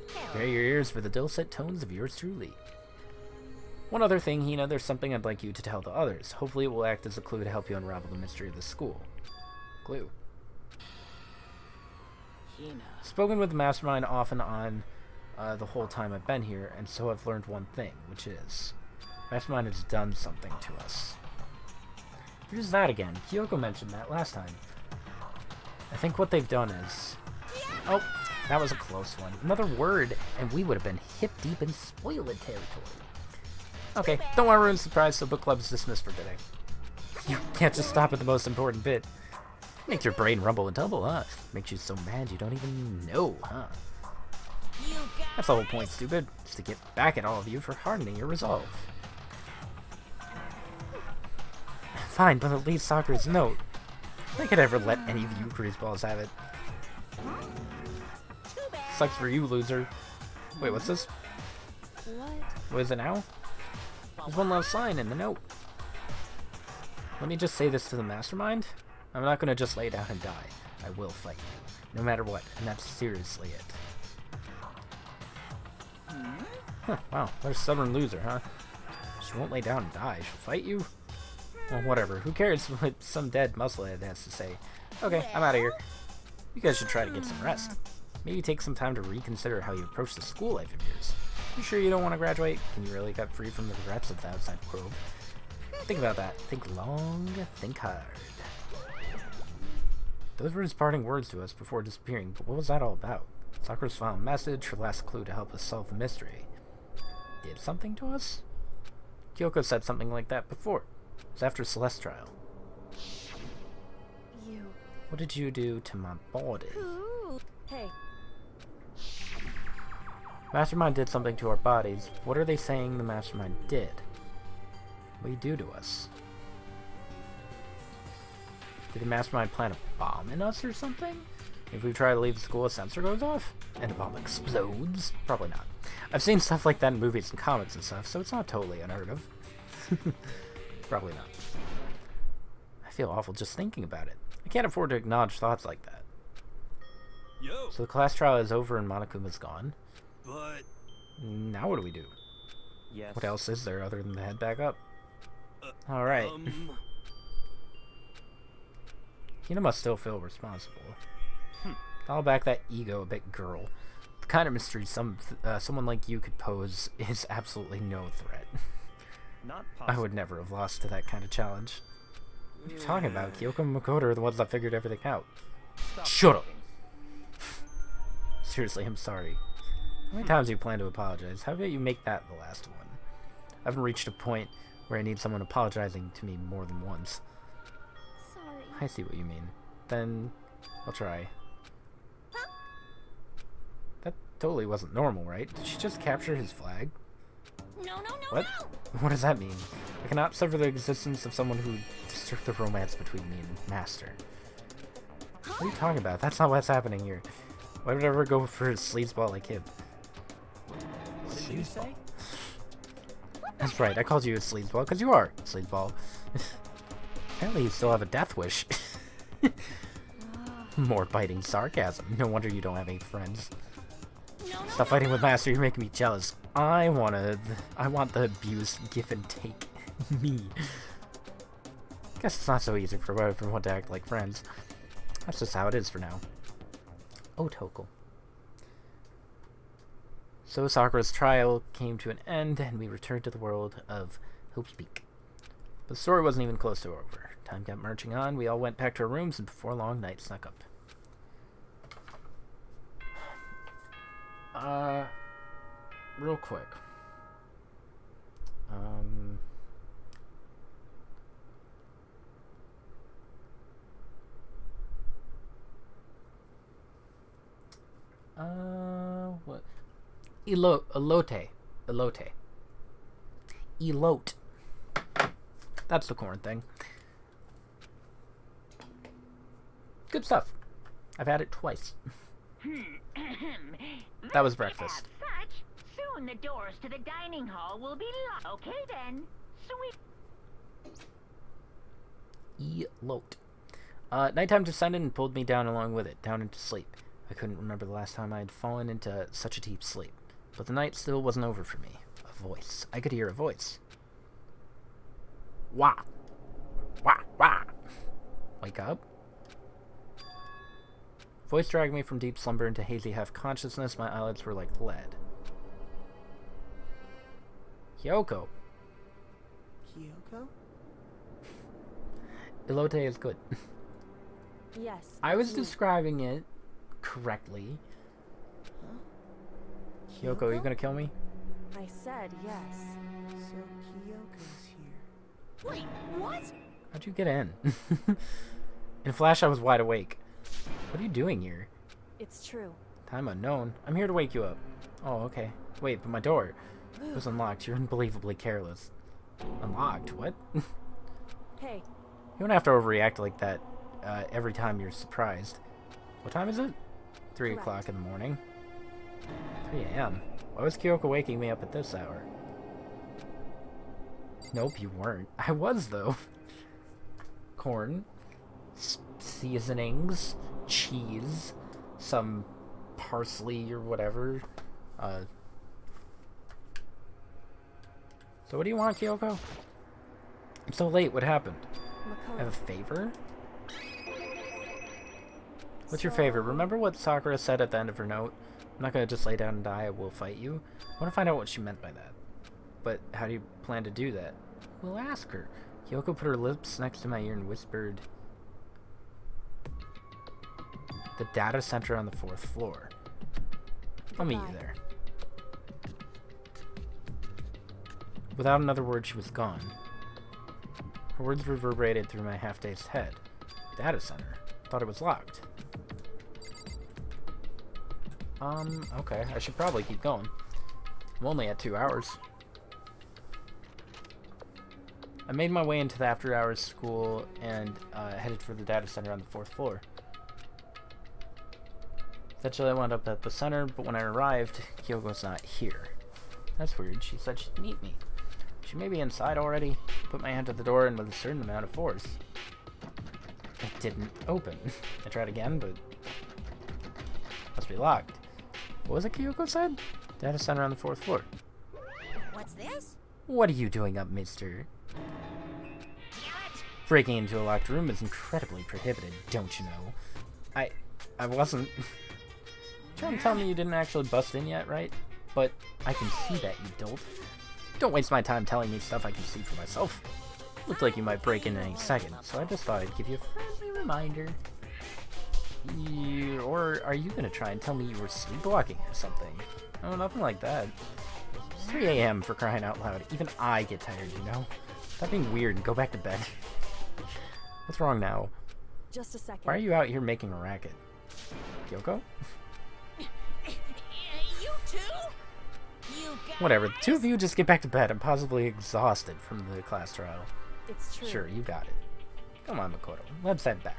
Prepare your ears for the dulcet tones of yours truly. One other thing, Hina, there's something I'd like you to tell the others. Hopefully it will act as a clue to help you unravel the mystery of the school. Clue. Hina. Spoken with the mastermind off and on the whole time I've been here, and so I've learned one thing, which is, mastermind has done something to us. Who's that again? Kyoko mentioned that last time. I think what they've done is... Oh, that was a close one. Another word, and we would have been hip-deep in spoiler territory. Okay, don't want to ruin the surprise, so book club's dismissed for today. You can't just stop at the most important bit. Makes your brain rumble and tumble, huh? Makes you so mad you don't even know, huh? That's the whole point, stupid. Is to get back at all of you for hardening your resolve. Fine, but at least Sakura's note. I could ever let any of you greaseballs have it. Sucks for you, loser. Wait, what's this? What is it now? There's one last sign in the note. Let me just say this to the mastermind. I'm not gonna just lay down and die. I will fight you, no matter what, and that's seriously it. Huh, wow, what a stubborn loser, huh? She won't lay down and die. She'll fight you? Well, whatever. Who cares what some dead musclehead has to say? Okay, I'm out of here. You guys should try to get some rest. Maybe take some time to reconsider how you approach the school life of yours. You sure you don't want to graduate? Can you really get free from the regrets of the outside world? Think about that. Think long, think hard. Those were his parting words to us before disappearing, but what was that all about? Sakura's final message, her last clue to help us solve the mystery. Did something to us? Kyoko said something like that before. It was after Celeste's trial. You. What did you do to my body? Hey, Mastermind did something to our bodies. What are they saying the Mastermind did? What do you do to us? Did the Mastermind plant a bomb in us or something? If we try to leave the school, a sensor goes off? And the bomb explodes? Probably not. I've seen stuff like that in movies and comics and stuff, so it's not totally unheard of. Probably not. I feel awful just thinking about it. I can't afford to acknowledge thoughts like that. Yo, So the class trial is over and Monokuma's gone. but Now what do we do? Yes. What else is there other than to head back up? Alright. Hina must still feel responsible. Dial back that ego a bit, girl. The kind of mystery someone like you could pose is absolutely no threat. Not I possible. would never have lost to that kind of challenge. What are you talking about? Kyoko and Makoto are the ones that figured everything out. Stop Shut up! talking. Seriously, I'm sorry. How many times do you plan to apologize? How about you make that the last one? I haven't reached a point where I need someone apologizing to me more than once. Sorry. I see what you mean. Then, I'll try. That totally wasn't normal, right? Did she just capture his flag? No, no, no, What? no! What does that mean? I cannot suffer the existence of someone who disturbed the romance between me and Master. What are you talking about? That's not what's happening here. Why would I ever go for a sleazeball like him? What did you say? That's right, I called you a sleazeball because you are a sleazeball. Apparently you still have a death wish. More biting sarcasm. No wonder you don't have any friends. No, no, Stop fighting with Master, you're making me jealous. I want the abuse, give and take. Me. Guess it's not so easy for everyone to act like friends. That's just how it is for now. Oh, Toko. So Sakura's trial came to an end, and we returned to the world of Hope's Peak. But the story wasn't even close to over. Time kept marching on, we all went back to our rooms, and before long, night snuck up. Real quick. What? Elote. Elote. That's the corn thing. Good stuff. I've had it twice. That was breakfast. As such, soon the doors to the dining hall will be locked. Okay then, sweet. Elote. Nighttime descended and pulled me down along with it, down into sleep. I couldn't remember the last time I had fallen into such a deep sleep. But the night still wasn't over for me. A voice. I could hear a voice. Wah! Wah! Wah! Wake up. Voice dragged me from deep slumber into hazy half-consciousness. My eyelids were like lead. Kyoko. Kyoko? Elote is good. yes. I was it's me. describing it correctly. Kyoko, are you gonna kill me? I said yes. So Kyoko's here. Wait, what? How'd you get in? In a flash, I was wide awake. What are you doing here? It's true. Time unknown. I'm here to wake you up. Oh, okay. Wait, but my door was unlocked. You're unbelievably careless. Unlocked? What? You Hey, don't have to overreact like that every time you're surprised. What time is it? 3 Correct. o'clock in the morning. 3 a.m. Why was Kyoko waking me up at this hour? Nope, you weren't. I was, though. Corn. Seasonings. Cheese. Some parsley or whatever. So what do you want, Kyoko? I'm so late. What happened? I have a Makoto. favor? What's your favorite? Remember what Sakura said at the end of her note? I'm not gonna just lay down and die, I will fight you. I want to find out what she meant by that. But how do you plan to do that? We'll ask her. Kyoko put her lips next to my ear and whispered, the data center on the 4th floor. I'll meet you there. Without another word, she was gone. Her words reverberated through my half-dazed head. Data center? Thought it was locked. Okay, I should probably keep going. I'm only at 2 hours. I made my way into the after-hours school and headed for the data center on the 4th floor. Eventually I wound up at the center, but when I arrived, Kyoko's not here. That's weird. She said she'd meet me. She may be inside already. Put my hand to the door and with a certain amount of force. It didn't open. I tried again, but must be locked. What was it Kyoko said? Data center on the 4th floor. What's this? What are you doing up, mister? Breaking into a locked room is incredibly prohibited, don't you know? I wasn't... Trying to tell me you didn't actually bust in yet, right? But I can see that, you dolt. Don't waste my time telling me stuff I can see for myself. Looked like you might break in any second, so I just thought I'd give you a friendly reminder. Or are you gonna try and tell me you were sleepwalking or something? Oh, nothing like that. It's 3 a.m. for crying out loud. Even I get tired, you know? Stop being weird and go back to bed. What's wrong now? Just a second. Why are you out here making a racket? Kyoko? You too? You guys? Whatever, the two of you just get back to bed. I'm positively exhausted from the class trial. It's true. Sure, you got it. Come on, Makoto. Let's head back.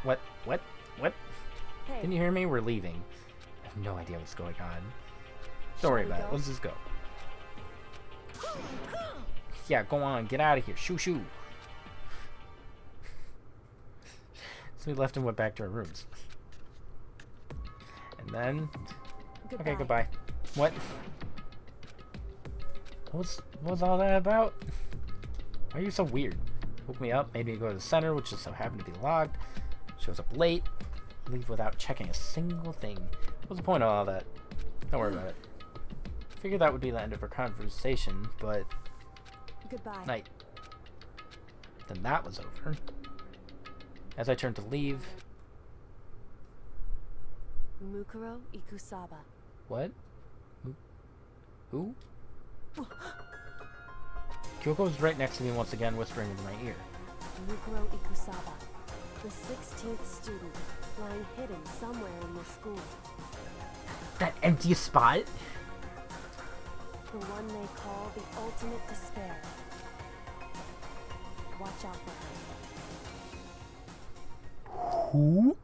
What? Hey. Didn't you hear me? We're leaving. I have no idea what's going on. Don't worry about it. Let's just go. Yeah, go on. Get out of here. Shoo shoo. So we left and went back to our rooms. And then... Goodbye. Okay, goodbye. What? What was all that about? Why are you so weird? Woke me up, made me go to the center, which just so happened to be locked. Shows up late. Leave without checking a single thing. What's the point of all that? Don't worry about it. Figured that would be the end of our conversation, but... Goodbye. Night. Then that was over. As I turned to leave... Mukuro Ikusaba. What? Who? Kyoko was right next to me once again, whispering into my ear. Mukuro Ikusaba. The 16th student, lying hidden somewhere in the school. That empty spot? The one they call the ultimate despair. Watch out for her. Who?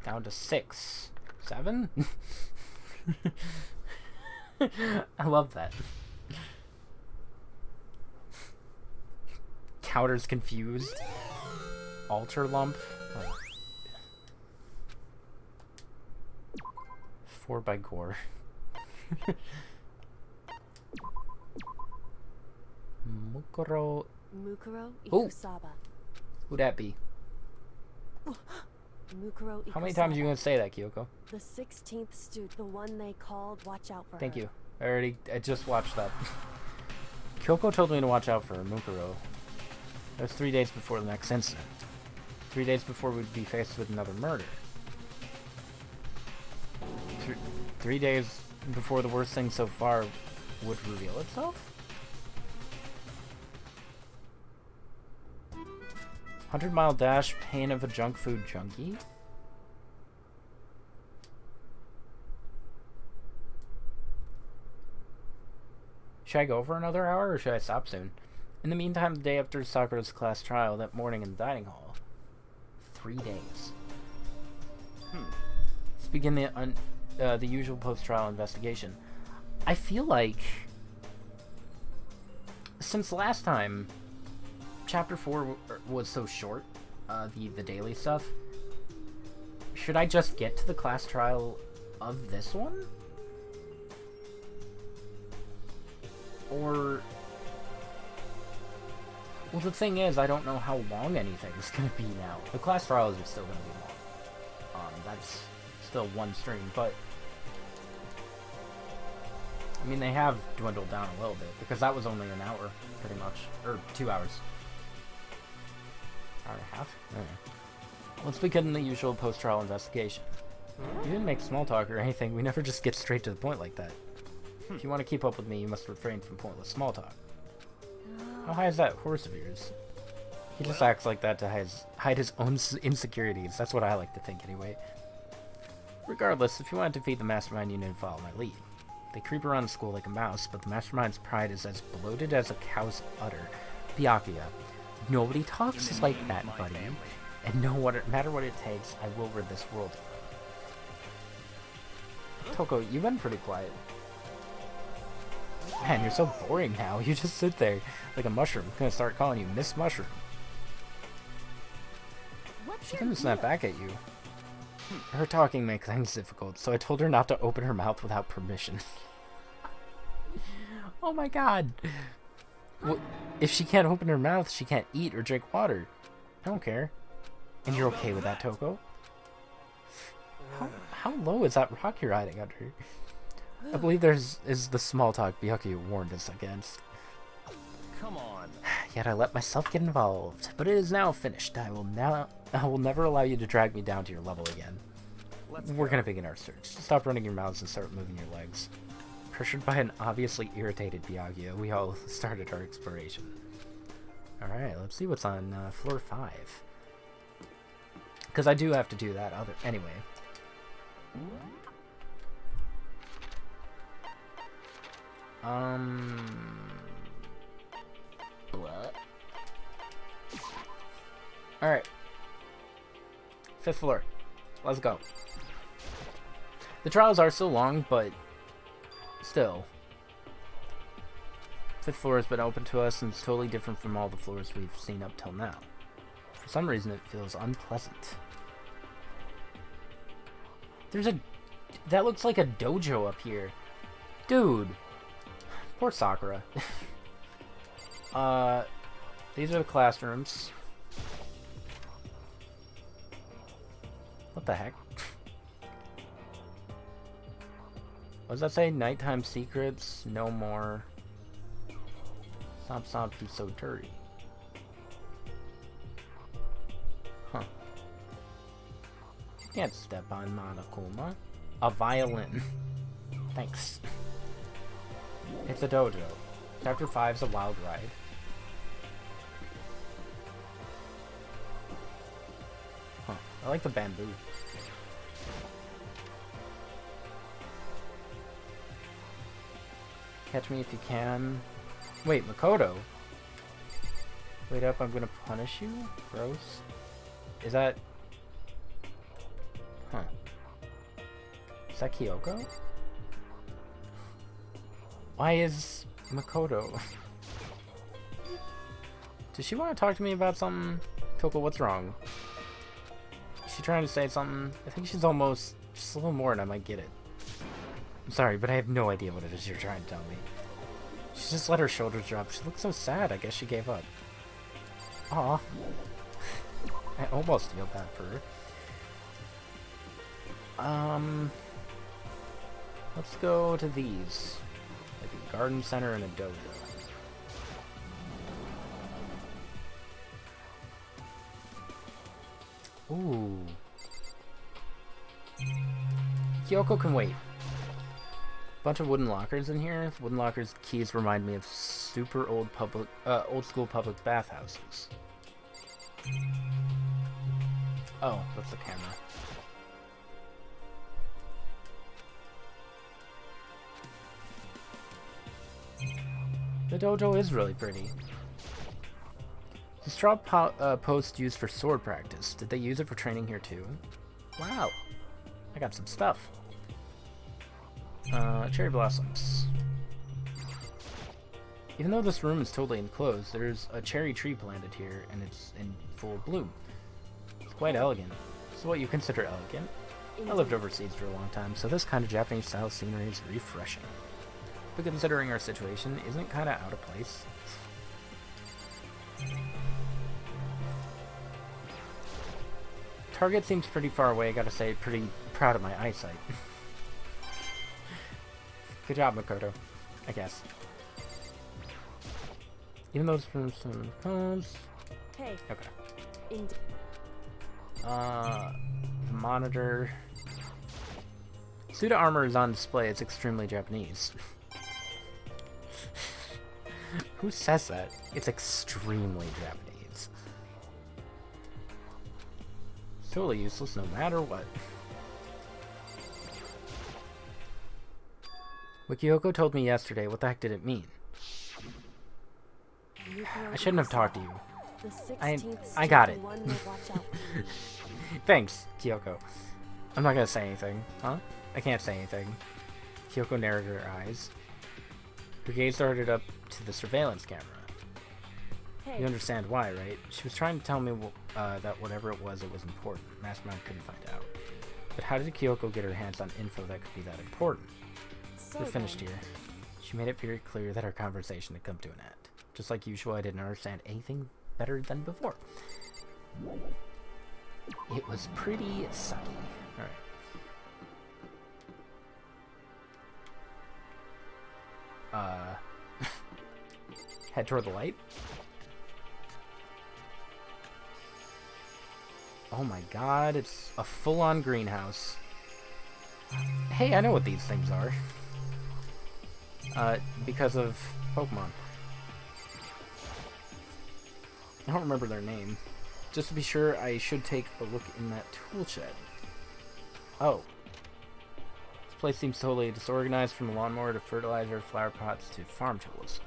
Down to 6. 7? I love that. Counter's confused. Altar lump. Oh. 4 by gore. Mukuro Ikusaba. Who'd that be? Mukuro Ikusaba. How many times are you gonna say that, Kyoko? The 16th student, the one they called watch out for Thank her. you. I just watched that. Kyoko told me to watch out for Mukuro. That was 3 days before the next incident. 3 days before we'd be faced with another murder. 3 days before the worst thing so far would reveal itself? 100-mile dash, pain of a junk food junkie? Should I go for another hour, or should I stop soon? In the meantime, the day after Sakura's class trial, that morning in the dining hall. 3 days. Let's begin the usual post-trial investigation. I feel like... since last time, Chapter 4 was so short, the daily stuff, should I just get to the class trial of this one? Or... Well, the thing is, I don't know how long anything's gonna be now. The class trials are still gonna be long. That's still one stream, but... I mean, they have dwindled down a little bit, because that was only an hour, pretty much. Or 2 hours. Hour and a half? Okay. Let's begin the usual post-trial investigation. You didn't make small talk or anything, we never just get straight to the point like that. If you want to keep up with me, you must refrain from pointless small talk. How high is that horse of yours? He just acts like that to hide his own insecurities. That's what I like to think, anyway. Regardless, if you want to defeat the Mastermind, you need to follow my lead. They creep around the school like a mouse, but the Mastermind's pride is as bloated as a cow's udder. Byakuya, nobody talks like that, buddy. And no matter what it takes, I will rid this world. Toko, you've been pretty quiet. Man, you're so boring now. You just sit there like a mushroom. I'm gonna start calling you Miss Mushroom. She didn't snap back at you. Her talking makes things difficult, so I told her not to open her mouth without permission. Oh my god. Well, if she can't open her mouth, she can't eat or drink water. I don't care. And you're okay with that, Toko? How low is that rock you're hiding under? I believe is the small talk Byakuya warned us against. Come on. Yet I let myself get involved. But it is now finished. I will never allow you to drag me down to your level again. We're gonna begin our search. Stop running your mouths and start moving your legs. Pressured by an obviously irritated Byakuya, we all started our exploration. Alright, let's see what's on floor 5. Because I do have to do that anyway. What? Alright. 5th floor. Let's go. The trials are still long, but still. 5th floor has been open to us and it's totally different from all the floors we've seen up till now. For some reason it feels unpleasant. That looks like a dojo up here. Dude. Poor Sakura. These are the classrooms. What the heck? What does that say? Nighttime secrets, no more. Stop, he's so dirty. Huh. You can't step on Monokuma. A violin. Thanks. It's a dojo. Chapter 5's a wild ride. Huh. I like the bamboo. Catch me if you can. Wait, Makoto? Wait up, I'm gonna punish you? Gross. Is that... Huh. Is that Kyoko? Why is Makoto? Does she want to talk to me about something? Toko, what's wrong? Is she trying to say something? I think she's almost... just a little more and I might get it. I'm sorry, but I have no idea what it is you're trying to tell me. She just let her shoulders drop. She looks so sad. I guess she gave up. Aw. I almost feel bad for her. Let's go to these. Like a garden center and a dojo. Ooh. Kyoko can wait. Bunch of wooden lockers in here. Wooden lockers' keys remind me of super old school public bathhouses. Oh, that's the camera. The dojo is really pretty. The straw post used for sword practice. Did they use it for training here too? Wow. I got some stuff. Cherry blossoms. Even though this room is totally enclosed, there's a cherry tree planted here, and it's in full bloom. It's quite elegant. So what you consider elegant? I lived overseas for a long time, so this kind of Japanese-style scenery is refreshing. but considering our situation, isn't it kind of out of place? Target seems pretty far away, gotta say, pretty proud of my eyesight. Good job, Makoto, I guess. Even though it's from some phones. Hey. Okay. Monitor. Suit armor is on display. It's extremely Japanese. Who says that? It's extremely Japanese. Totally useless no matter what. Wikioko told me yesterday. What the heck did it mean? I shouldn't have talked to you. I got it. Thanks, Kyoko. I'm not gonna say anything. Huh? I can't say anything. Kyoko narrowed her eyes. Her gaze darted up to the surveillance camera. Hey. You understand why, right? She was trying to tell me that whatever it was important. Mastermind couldn't find out. But how did Kyoko get her hands on info that could be that important? So We're finished here. She made it very clear that our conversation had come to an end. Just like usual, I didn't understand anything better than before. It was pretty sucky. Alright. Head toward the light? Oh my god, it's a full-on greenhouse. Hey, I know what these things are. Because of Pokemon. I don't remember their name. Just to be sure, I should take a look in that tool shed. Oh. This place seems totally disorganized, from a lawnmower to fertilizer, flower pots to farm tools.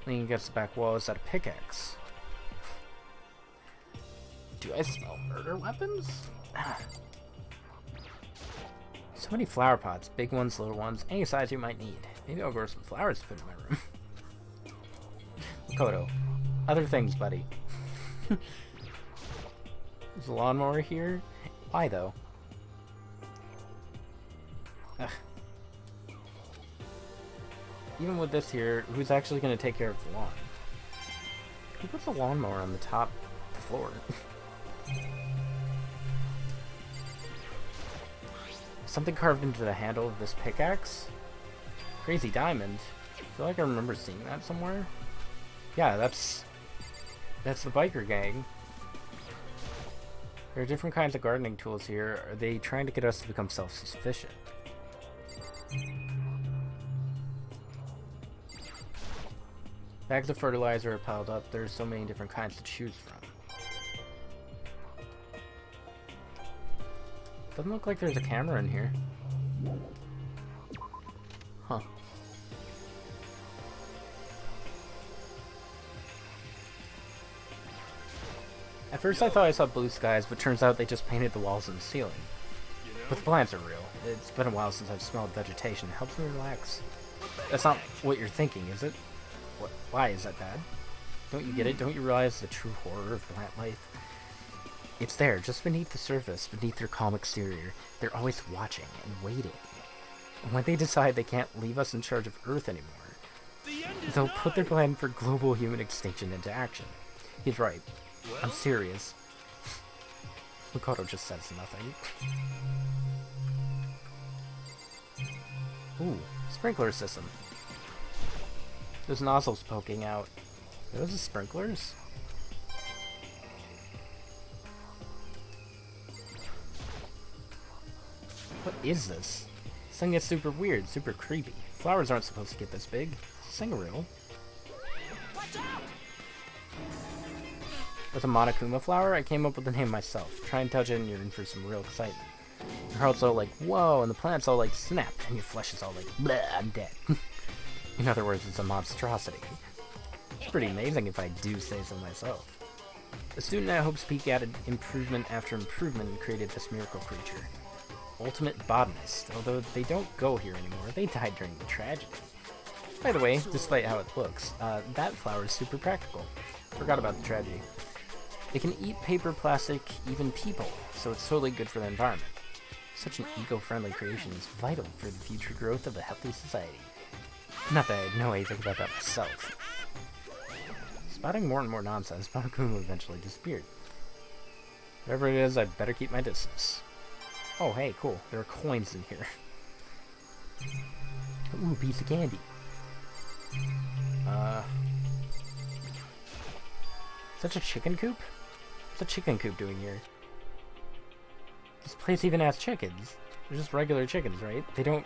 Leaning against the back wall is that a pickaxe. Do I smell murder weapons? So many flower pots, big ones, little ones, any size you might need. Maybe I'll grow some flowers to put in my room. Makoto. Other things, buddy. There's a lawnmower here. Why, though? Ugh. Even with this here, who's actually going to take care of the lawn? Who puts a lawnmower on the top floor? Something carved into the handle of this pickaxe? Crazy diamond. I feel like I remember seeing that somewhere. Yeah, that's the biker gang. There are different kinds of gardening tools here. Are they trying to get us to become self-sufficient? Bags of fertilizer are piled up. There's so many different kinds to choose from. Doesn't look like there's a camera in here. Huh. At first I thought I saw blue skies, but turns out they just painted the walls and the ceiling. But the plants are real. It's been a while since I've smelled vegetation. It helps me relax. That's not what you're thinking, is it? What? Why is that bad? Don't you get it? Don't you realize the true horror of plant life? It's there, just beneath the surface, beneath their calm exterior. They're always watching and waiting. And when they decide they can't leave us in charge of Earth anymore, they'll put their plan for global human extinction into action. He's right. I'm serious. Makoto just says nothing. Ooh, sprinkler system. There's nozzles poking out. Are those the sprinklers? What is this? This thing gets super weird, super creepy. Flowers aren't supposed to get this big. Is this thing real? Watch out! With a Monokuma flower, I came up with the name myself. Try and touch it and you're in for some real excitement. Your heart's all like, whoa, and the plant's all like, snap, and your flesh is all like, bleh, I'm dead. In other words, it's a monstrosity. It's pretty amazing if I do say so myself. A student at Hope's Peak added improvement after improvement and created this miracle creature. Ultimate botanist, although they don't go here anymore, they died during the tragedy. By the way, despite how it looks, that flower is super practical. Forgot about the tragedy. It can eat paper, plastic, even people, so it's totally good for the environment. Such an eco-friendly creation is vital for the future growth of a healthy society. Not that I know anything about that myself. Spotting more and more nonsense, Monokuma eventually disappeared. Whatever it is, I'd better keep my distance. Oh, hey, cool. There are coins in here. Ooh, piece of candy. Is that a chicken coop? What's a chicken coop doing here? This place even has chickens. They're just regular chickens, right? They don't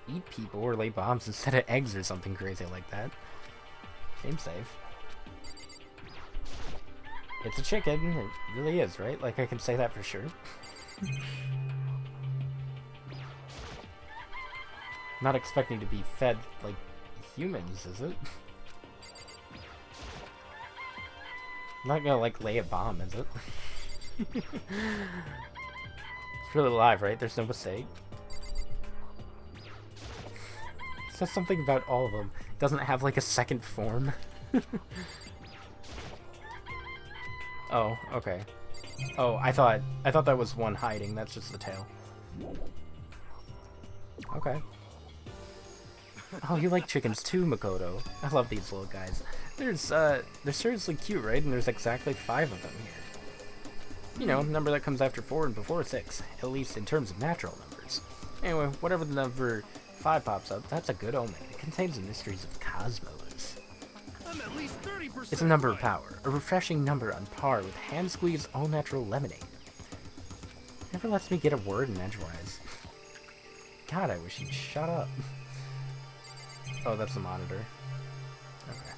eat people or lay bombs instead of eggs or something crazy like that. Seems safe. It's a chicken. It really is, right? Like, I can say that for sure. Not expecting to be fed like humans, is it? Not gonna, like, lay a bomb, is it? It's really alive, right? There's no mistake. It says something about all of them. It doesn't have, like, a second form. Oh, okay. Oh, I thought that was one hiding. That's just the tail. Okay. Oh, you like chickens too, Makoto. I love these little guys. They're seriously cute, right? And there's exactly 5 of them here. You know, number that comes after 4 and before 6, at least in terms of natural numbers. Anyway, whatever the number 5 pops up, that's a good omen. It contains the mysteries of cosmos. I'm at least 30% It's a number of right. power, a refreshing number on par with hand-squeezed all-natural lemonade. Never lets me get a word in edgewise. God, I wish you'd shut up. Oh, that's the monitor. Okay.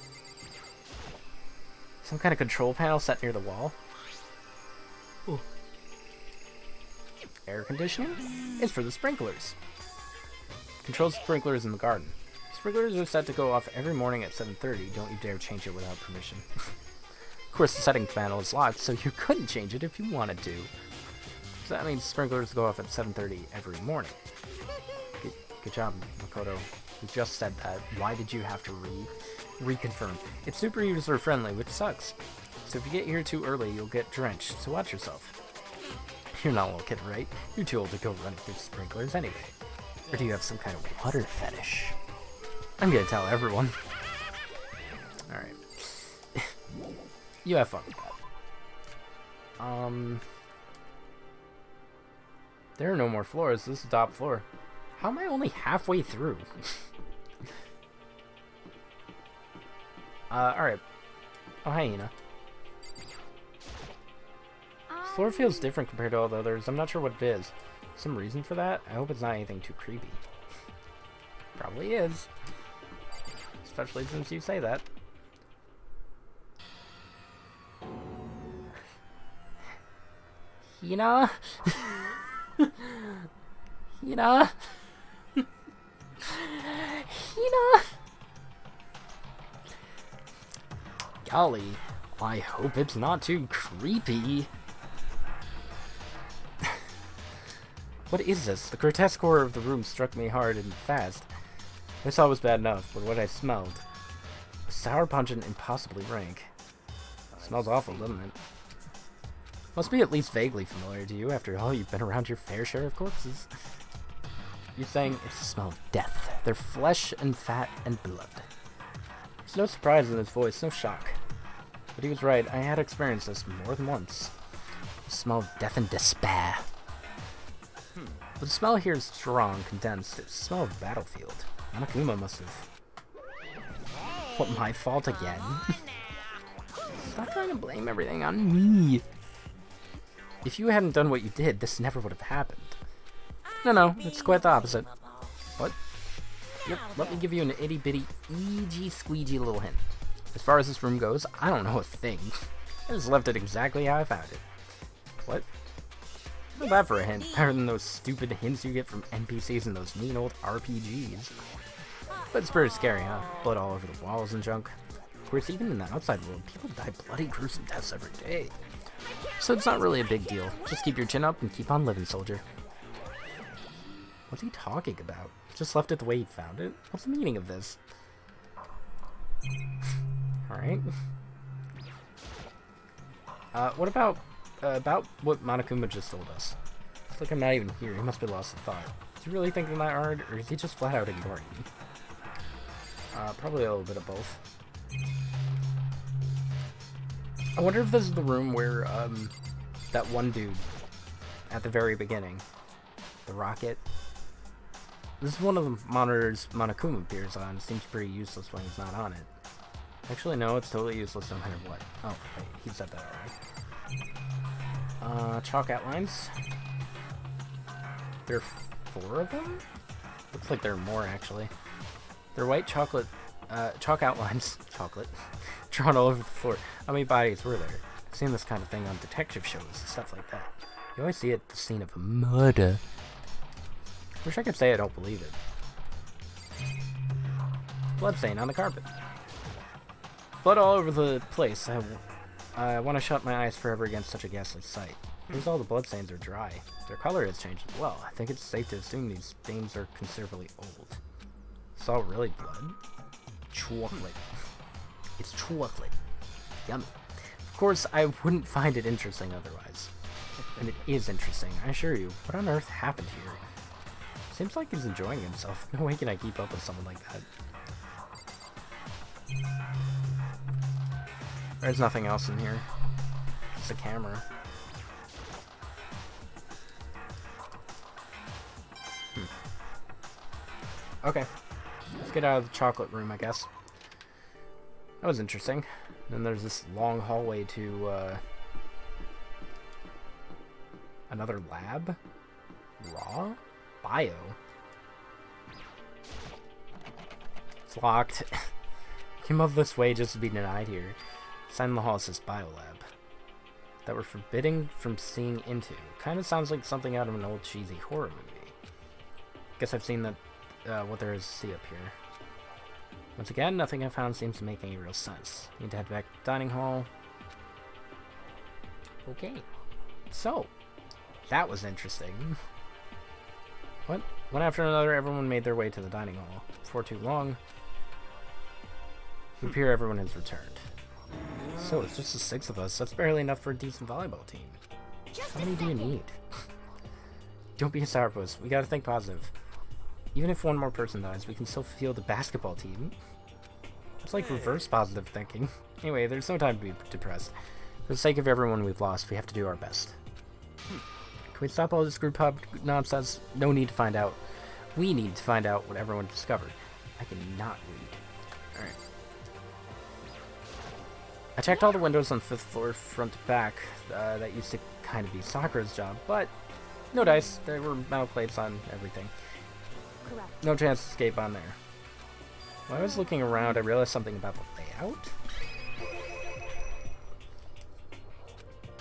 Some kind of control panel set near the wall. Ooh. Air conditioning? It's for the sprinklers. Controls sprinklers in the garden. Sprinklers are set to go off every morning at 7:30. Don't you dare change it without permission. Of course, the settings panel is locked, so you couldn't change it if you wanted to. So that means sprinklers go off at 7:30 every morning. Good job, Makoto. You just said that. Why did you have to reconfirm? It's super user friendly, which sucks. So if you get here too early, you'll get drenched, so watch yourself. You're not a little kid, right? You're too old to go running through sprinklers anyway. Or do you have some kind of water fetish? I'm gonna tell everyone. Alright. You have fun with that. There are no more floors. This is the top floor. How am I only halfway through? Alright. Oh, hi, Ina. This floor feels different compared to all the others. I'm not sure what it is. Some reason for that? I hope it's not anything too creepy. Probably is. Especially since you say that. Ina? Ina? Ina? Golly, I hope it's not too creepy. What is this? The grotesque horror of the room struck me hard and fast. I saw it was bad enough, but what I smelled was sour, pungent, and possibly rank. Smells awful, doesn't it? Must be at least vaguely familiar to you. After all, you've been around your fair share of corpses. You're saying it's the smell of death. Their flesh and fat and blood. There's no surprise in his voice, no shock. But he was right. I had experienced this more than once. The smell of death and despair. But the smell here is strong, condensed. It's the smell of a battlefield. Monokuma must have... What, my fault again? Stop trying to blame everything on me. If you hadn't done what you did, this never would have happened. No, it's quite the opposite. What? Yep, let me give you an itty-bitty, eegee-squeegee little hint. As far as this room goes, I don't know a thing. I just left it exactly how I found it. What? Not bad for a hint. Better than those stupid hints you get from NPCs in those mean old RPGs. But it's pretty scary, huh? Blood all over the walls and junk. Of course, even in the outside world, people die bloody, gruesome deaths every day. So it's not really a big deal. Just keep your chin up and keep on living, soldier. What's he talking about? Just left it the way he found it? What's the meaning of this? Alright. What about what Monokuma just told us? It's like I'm not even here. He must be lost in thought. Is he really thinking that hard, or is he just flat out ignoring me? Probably a little bit of both. I wonder if this is the room where, that one dude at the very beginning, the rocket. This is one of the monitors Monokuma appears on. It seems pretty useless when he's not on it. Actually, no, it's totally useless no matter what. Oh, wait, he said that already. Chalk outlines. There are 4 of them? Looks like there are more, actually. They're white chocolate, chalk outlines, chocolate, drawn all over the floor. How many bodies were there? I've seen this kind of thing on detective shows and stuff like that. You always see it at the scene of a murder. Wish I could say I don't believe it. Bloodstain on the carpet. Blood all over the place. I want to shut my eyes forever against such a ghastly sight. Here's all the bloodstains are dry. Their color has changed as well. I think it's safe to assume these stains are considerably old. It's all really blood. Chocolate. It's chocolate. Yummy. Of course, I wouldn't find it interesting otherwise. And it is interesting, I assure you. What on earth happened here? Seems like he's enjoying himself. No way can I keep up with someone like that. There's nothing else in here. It's a camera. Okay. Let's get out of the chocolate room, I guess. That was interesting. Then there's this long hallway to, another lab? Raw? Bio? It's locked. Came up this way just to be denied here. Sign in the hall says Biolab. That we're forbidden from seeing into. Kinda sounds like something out of an old cheesy horror movie. Guess I've seen that, what there is to see up here. Once again, nothing I found seems to make any real sense. Need to head back to the dining hall. Okay. So, that was interesting. One after another, everyone made their way to the dining hall. Before too long, it would appear everyone has returned. So, it's just the 6 of us. That's barely enough for a decent volleyball team. How many do you need? Don't be a sourpuss. We gotta think positive. Even if one more person dies, we can still field a basketball team. It's like reverse positive thinking. Anyway, there's no time to be depressed. For the sake of everyone we've lost, we have to do our best. Can we stop all this group hub nonsense? No need to find out. We need to find out what everyone discovered. I cannot read. Alright. I checked all the windows on the 5th floor, front to back. That used to kind of be Sakura's job, but no dice. There were metal plates on everything. Correct. No chance to escape on there. While I was looking around, I realized something about the layout.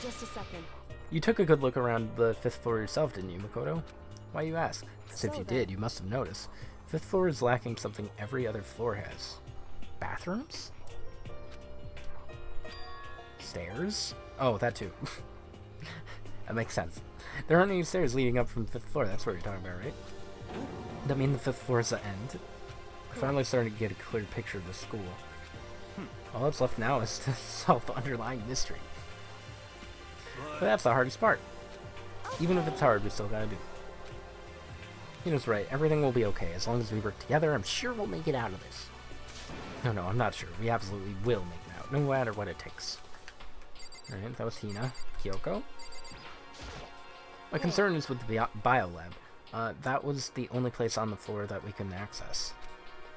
Just a second. You took a good look around the 5th floor yourself, didn't you, Makoto? Why you ask? Because if So you then- did, you must have noticed. 5th floor is lacking something every other floor has. Bathrooms? Stairs? Oh, that too. That makes sense. There aren't any stairs leading up from the 5th floor, that's what you're talking about, right? That mean the 5th floor is the end? We're finally starting to get a clear picture of the school. All that's left now is to solve the underlying mystery. But that's the hardest part. Even if it's hard, we still gotta do it. Hina's right, everything will be okay. As long as we work together, I'm sure we'll make it out of this. No, I'm not sure. We absolutely will make it out, no matter what it takes. Alright, that was Hina. Kyoko? My concern is with the biolab. That was the only place on the floor that we couldn't access.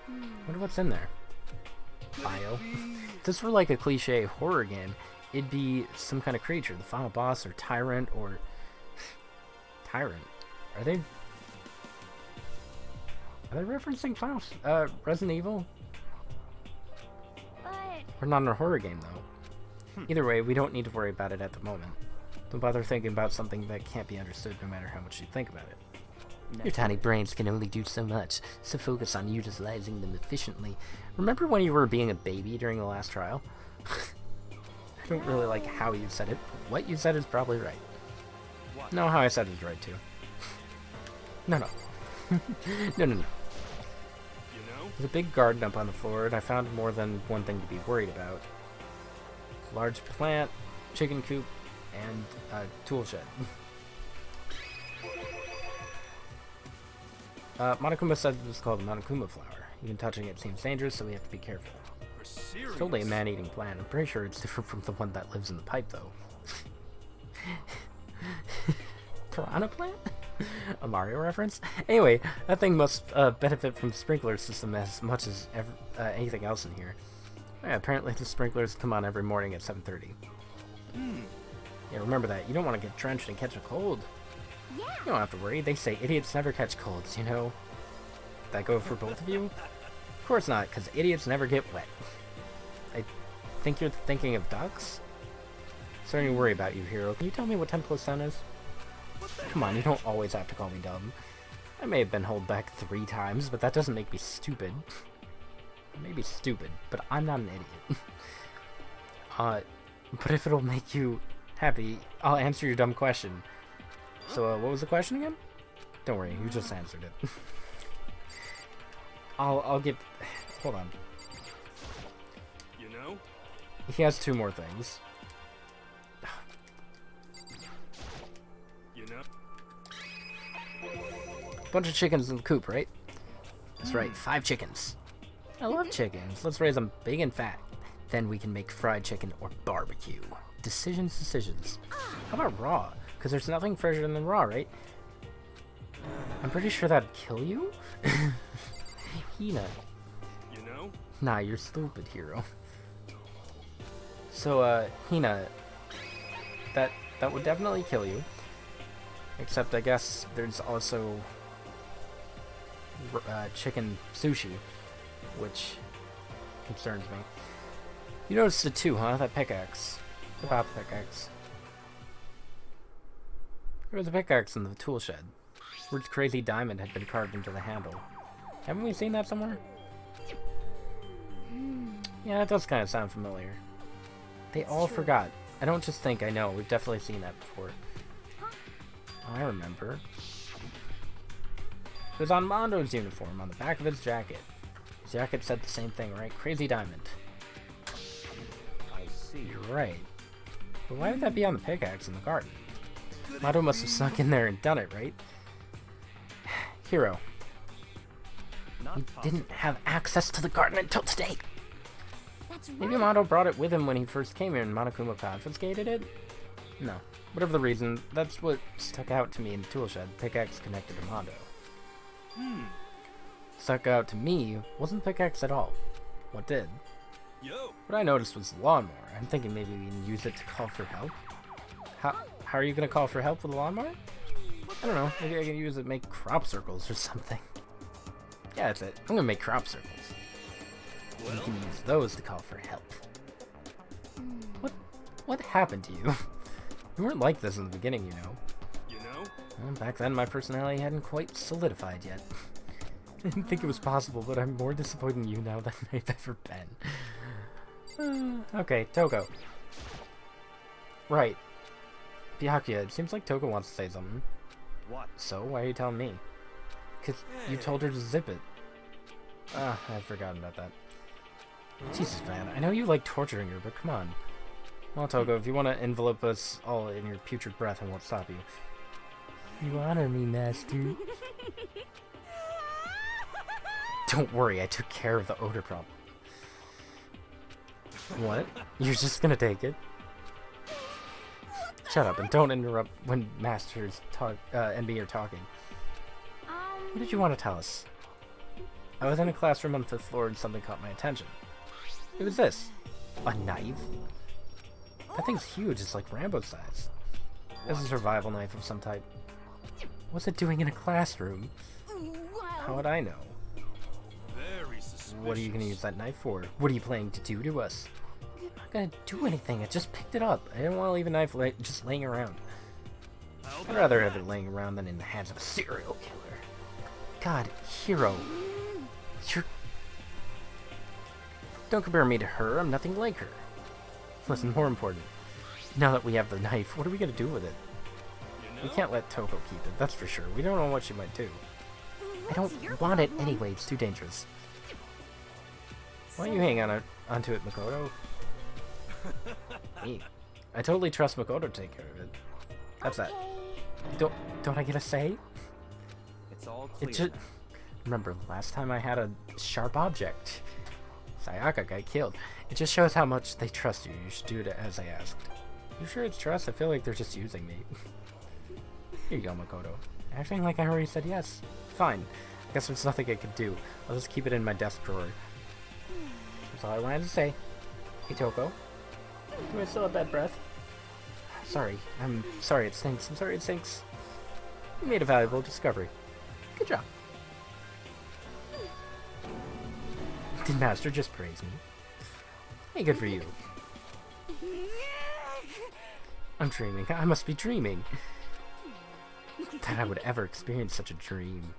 Wonder what's in there. Bio. If this were like a cliche horror game, it'd be some kind of creature, the final boss, or tyrant, or... Tyrant? Are they referencing Resident Evil? But We're not in a horror game, though. Either way, we don't need to worry about it at the moment. Don't bother thinking about something that can't be understood no matter how much you think about it. Your tiny brains can only do so much, so focus on utilizing them efficiently. Remember when you were being a baby during the last trial? I don't really like how you said it, but what you said is probably right. No, how I said it is right, too. No. No. You know? There's a big garden up on the floor, and I found more than one thing to be worried about. Large plant, chicken coop, and a tool shed. Monokuma said it was called Monokuma flower. Even touching it seems dangerous, so we have to be careful. For serious? Totally a man-eating plant. I'm pretty sure it's different from the one that lives in the pipe, though. Piranha plant? A Mario reference? Anyway, that thing must benefit from the sprinkler system as much as anything else in here. Yeah, apparently the sprinklers come on every morning at 7:30. Yeah, remember that. You don't want to get drenched and catch a cold. Yeah. You don't have to worry. They say idiots never catch colds, you know? That go for both of you? Of course not, because idiots never get wet. I think you're thinking of ducks? Starting to worry about you, Hero. Can you tell me what 10 plus 10 is? Come on, you don't always have to call me dumb. I may have been held back 3 times, but that doesn't make me stupid. I may be stupid, but I'm not an idiot. But if it'll make you happy, I'll answer your dumb question. So, what was the question again? Don't worry, you just answered it. I'll get... Hold on. You know? He has 2 more things. You know? Bunch of chickens in the coop, right? That's right, 5 chickens. I love chickens. Let's raise them big and fat. Then we can make fried chicken or barbecue. Decisions. How about raw? Because there's nothing fresher than raw, right? I'm pretty sure that'd kill you? Hina. You know? Nah, you're stupid, Hero. So, Hina, that would definitely kill you. Except I guess there's also chicken sushi, which concerns me. You noticed it too, huh? That pickaxe. What about the pickaxe? There was a pickaxe in the tool shed. Word's crazy diamond had been carved into the handle. Haven't we seen that somewhere? Yeah, that does kind of sound familiar. They all forgot. I don't just think I know. We've definitely seen that before. Oh, I remember. It was on Mondo's uniform, on the back of his jacket. His jacket said the same thing, right? Crazy diamond. I see. You're right. But why would that be on the pickaxe in the garden? Mondo must have snuck in there and done it, right? Hero. Not He possible. didn't have access to the garden until today. That's Maybe right. Mondo brought it with him when he first came here and Monokuma confiscated it? No. Whatever the reason, that's what stuck out to me in the tool shed. Pickaxe connected to Mondo. Stuck out to me wasn't pickaxe at all. What did? Yo! What I noticed was the lawnmower. I'm thinking maybe we can use it to call for help. How are you gonna call for help with a lawnmower? I don't know. Maybe I can use it to make crop circles or something. Yeah, that's it. I'm gonna make crop circles. You can use those to call for help. What happened to you? You weren't like this in the beginning, you know. You know? Well, back then, my personality hadn't quite solidified yet. I didn't think it was possible, but I'm more disappointed in you now than I've ever been. Okay, Toko. Right. Byakuya, it seems like Toko wants to say something. What? So, why are you telling me? Because you told her to zip it. Ah, I'd forgotten about that. Jesus, man. I know you like torturing her, but come on. Well, Toko, if you want to envelope us all in your putrid breath, I won't stop you. You honor me, Master. Don't worry, I took care of the odor problem. What? You're just gonna take it? Shut up and don't interrupt when masters talk and me are talking. What did you want to tell us? I was in a classroom on the 5th floor and something caught my attention. It was this. A knife? That thing's huge, it's like Rambo size. It's a survival knife of some type. What's it doing in a classroom? How would I know? Very suspicious. What are you gonna use that knife for? What are you planning to do to us? I'm not gonna do anything, I just picked it up. I didn't want to leave a knife just laying around. I'd rather have it laying around than in the hands of a serial killer. God, Hero. You're... Don't compare me to her, I'm nothing like her. Listen, more important. Now that we have the knife, what are we gonna do with it? We can't let Toko keep it, that's for sure. We don't know what she might do. I don't want it anyway, it's too dangerous. Why don't you hang onto it, Makoto? Me. I totally trust Makoto to take care of it. That's that. Don't I get a say? It's all clear. It just... Remember, last time I had a sharp object. Sayaka got killed. It just shows how much they trust you. You should do it as I asked. You sure it's trust? I feel like they're just using me. Here you go, Makoto. Acting like I already said yes. Fine. Guess there's nothing I could do. I'll just keep it in my desk drawer. That's all I wanted to say. Hey, Toko. Do I still have bad breath? Sorry. I'm sorry it stinks. I'm sorry it stinks. You made a valuable discovery. Good job. Did Master just praise me? Hey, good for you. I'm dreaming. I must be dreaming. That I would ever experience such a dream.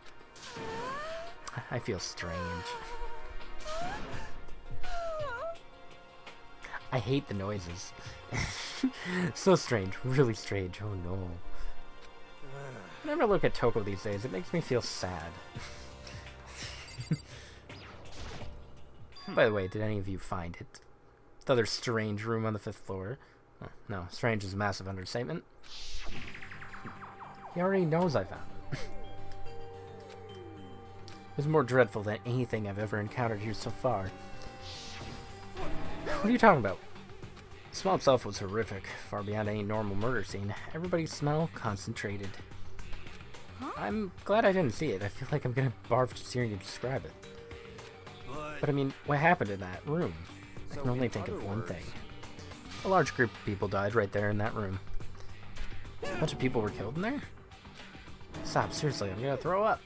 I feel strange. I hate the noises. So strange. Really strange. Oh no. Whenever I look at Toko these days, it makes me feel sad. By the way, did any of you find it? The other strange room on the 5th floor? Oh, no, strange is a massive understatement. He already knows I found it. It was more dreadful than anything I've ever encountered here so far. What are you talking about? The smell itself was horrific, far beyond any normal murder scene. Everybody's smell concentrated. I'm glad I didn't see it. I feel like I'm gonna barf just hearing you describe it. But I mean, what happened in that room? I can only think of one thing. A large group of people died right there in that room. A bunch of people were killed in there? Stop, seriously, I'm gonna throw up.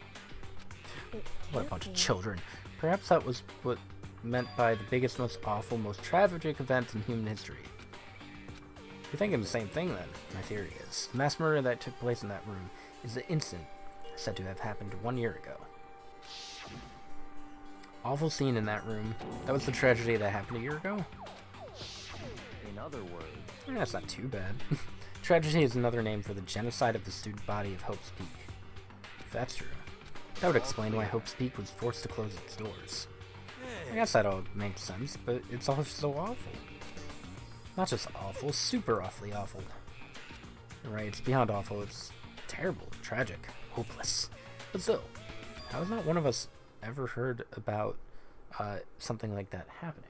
What a bunch of children. Perhaps that was what meant by the biggest, most awful, most tragic event in human history. You're thinking the same thing then, my theory is. The mass murder that took place in that room is the incident said to have happened 1 year ago. Awful scene in that room. That was the tragedy that happened a year ago? In other words... That's not too bad. Tragedy is another name for the genocide of the student body of Hope's Peak. If that's true, that would explain why Hope's Peak was forced to close its doors. I guess that all makes sense, but it's all so awful. Not just awful, super awfully awful. You're right, it's beyond awful, it's terrible, tragic, hopeless. But still, how has not one of us ever heard about something like that happening?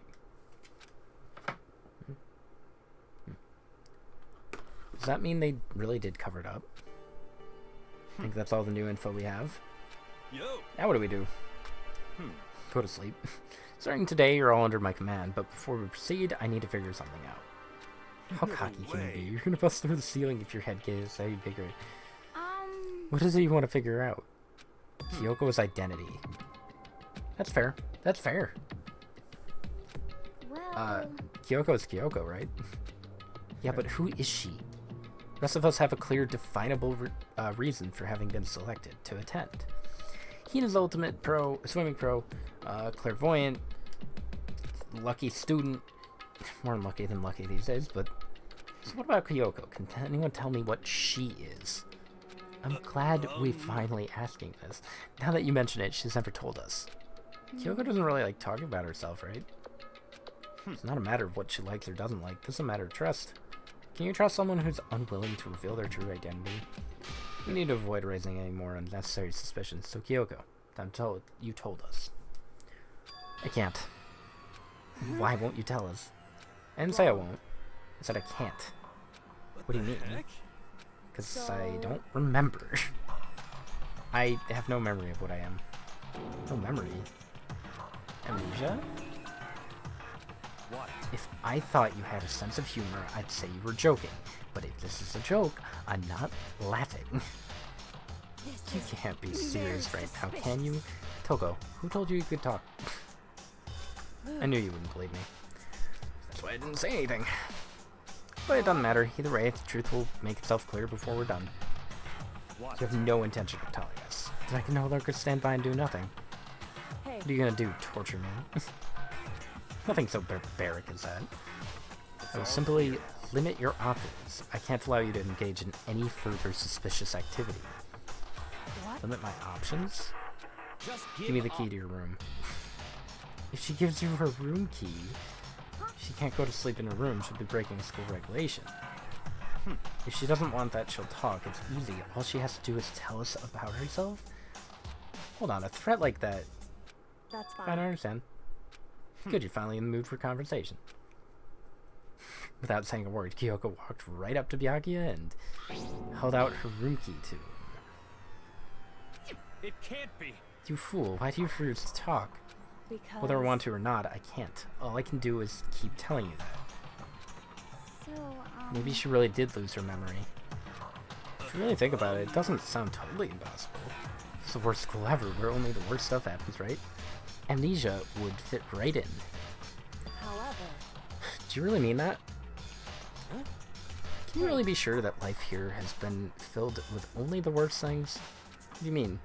Does that mean they really did cover it up? I think that's all the new info we have. Yo. Now what do we do? Go to sleep. Starting today, you're all under my command, but before we proceed, I need to figure something out. How cocky can you be? You're gonna bust through the ceiling if your head gets any bigger. What is it you want to figure out? Kyoko's identity. That's fair. That's fair. Well... Kyoko's Kyoko, right? Yeah, but who is she? The rest of us have a clear, definable reason for having been selected to attend. Hina's ultimate pro, swimming pro, clairvoyant, lucky student. More unlucky than lucky these days, but... So what about Kyoko? Can anyone tell me what she is? I'm glad we're finally asking this. Now that you mention it, she's never told us. Kyoko doesn't really like talking about herself, right? It's not a matter of what she likes or doesn't like. This is a matter of trust. Can you trust someone who's unwilling to reveal their true identity? We need to avoid raising any more unnecessary suspicions. So Kyoko, you told us. I can't. Why won't you tell us? I didn't say I won't. I said I can't. What do you mean? Because I don't remember. I have no memory of what I am. No memory? Amnesia? What? If I thought you had a sense of humor, I'd say you were joking. But if this is a joke, I'm not laughing. You can't be serious right now, can you? Toko, who told you you could talk? I knew you wouldn't believe me. That's why I didn't say anything. But it doesn't matter. Either way, the truth will make itself clear before we're done. What? You have no intention of telling us. Then I can no longer stand by and do nothing. Hey. What are you gonna do, torture me? Nothing so barbaric as that. I will simply limit your options. I can't allow you to engage in any further suspicious activity. What? Limit my options? Just Give me the key to your room. If she gives you her room key, she can't go to sleep in her room. She'll be breaking school regulation. If she doesn't want that, she'll talk. It's easy. All she has to do is tell us about herself. Hold on, a threat like that. That's I fine. don't understand. Good, you're finally in the mood for conversation. Without saying a word, Kyoko walked right up to Byakuya and held out her room key to him. It can't be. You fool, why do you refuse to talk? Because... Whether I want to or not, I can't. All I can do is keep telling you that. So, Maybe she really did lose her memory. If you really think about it, it doesn't sound totally impossible. It's the worst school ever, where only the worst stuff happens, right? Amnesia would fit right in. However... Do you really mean that? Can you really be sure that life here has been filled with only the worst things? What do you mean?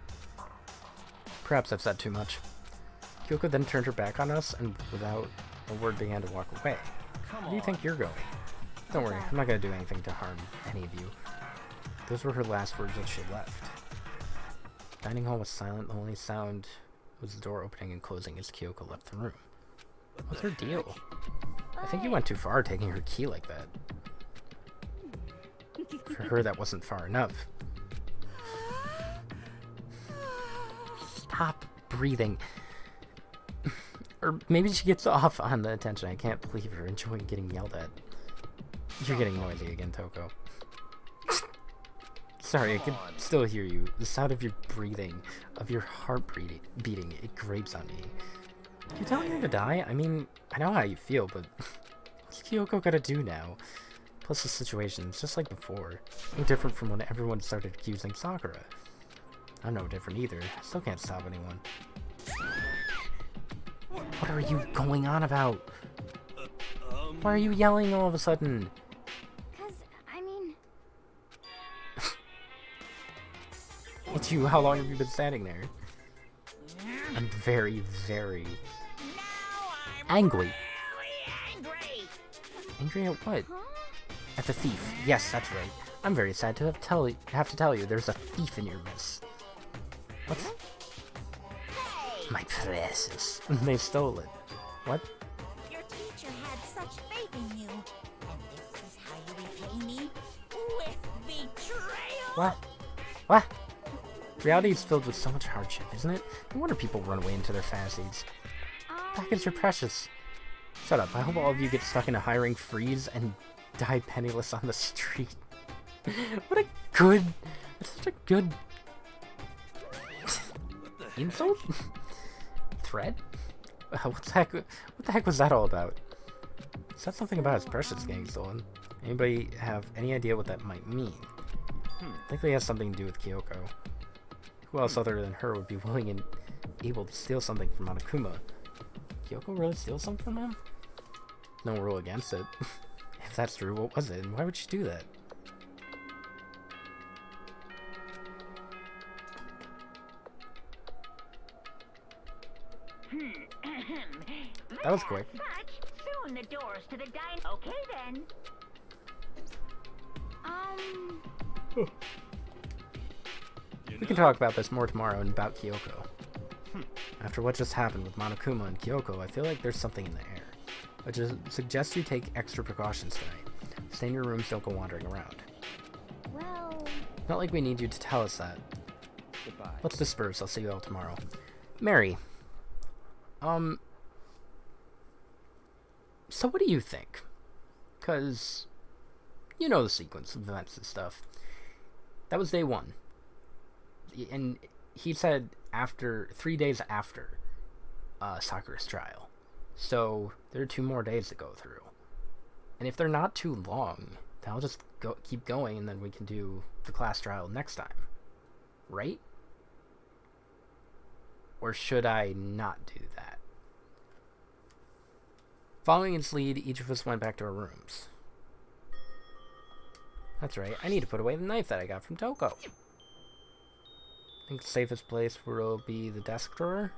Perhaps I've said too much. Kyoko then turned her back on us and without a word began to walk away. Where do you think you're going? Don't worry, I'm not going to do anything to harm any of you. Those were her last words as she left. Dining hall was silent. The only sound was the door opening and closing as Kyoko left the room. What's her deal? I think you went too far taking her key like that. For her, that wasn't far enough. Stop breathing. Or maybe she gets off on the attention. I can't believe you're enjoying getting yelled at. You're getting noisy again, Toko. Sorry, I can still hear you. The sound of your breathing, of your heart beating, it grates on me. You telling her to die? I mean, I know how you feel, but what's Kyoko gotta do now? Plus the situation is just like before. No different from when everyone started accusing Sakura. I'm no different either. I still can't stop anyone. What are you going on about? Why are you yelling all of a sudden? Cause, I mean... It's you. How long have you been standing there? I'm very, very angry. Angry at what? At the thief. Yes, that's right. I'm very sad to have to tell you there's a thief in your midst. What? My precious. They stole it. What? Your teacher had such faith in you. And this is how you repay me? With betrayal? What? What? Reality is filled with so much hardship, isn't it? No wonder people run away into their fantasies. Back is your precious. Shut up. I hope all of you get stuck in a hiring freeze and die penniless on the street. What a good... That's such a good... insult? Threat? What the heck was that all about? Is that something about his precious getting stolen? Anybody have any idea what that might mean? Likely has something to do with Kyoko. Who else other than her would be willing and able to steal something from Monokuma? Kyoko really steal something from him? No rule against it. If that's true, what was it, and why would she do that? That was quick. Soon the doors to the dine. Okay then. We can talk about this more tomorrow and about Kyoko. After what just happened with Monokuma and Kyoko, I feel like there's something in the air. I just suggest you take extra precautions tonight. Stay in your rooms, don't go wandering around. Well... Not like we need you to tell us that. Goodbye. Let's disperse, I'll see you all tomorrow. Mary. So what do you think? Because, you know the sequence of events and stuff. That was day 1. And he said 3 days after Sakura's trial. So there are 2 more days to go through. And if they're not too long, then I'll just keep going and then we can do the class trial next time. Right? Or should I not do that? Following its lead, each of us went back to our rooms. That's right, I need to put away the knife that I got from Toko. I think the safest place will be the desk drawer.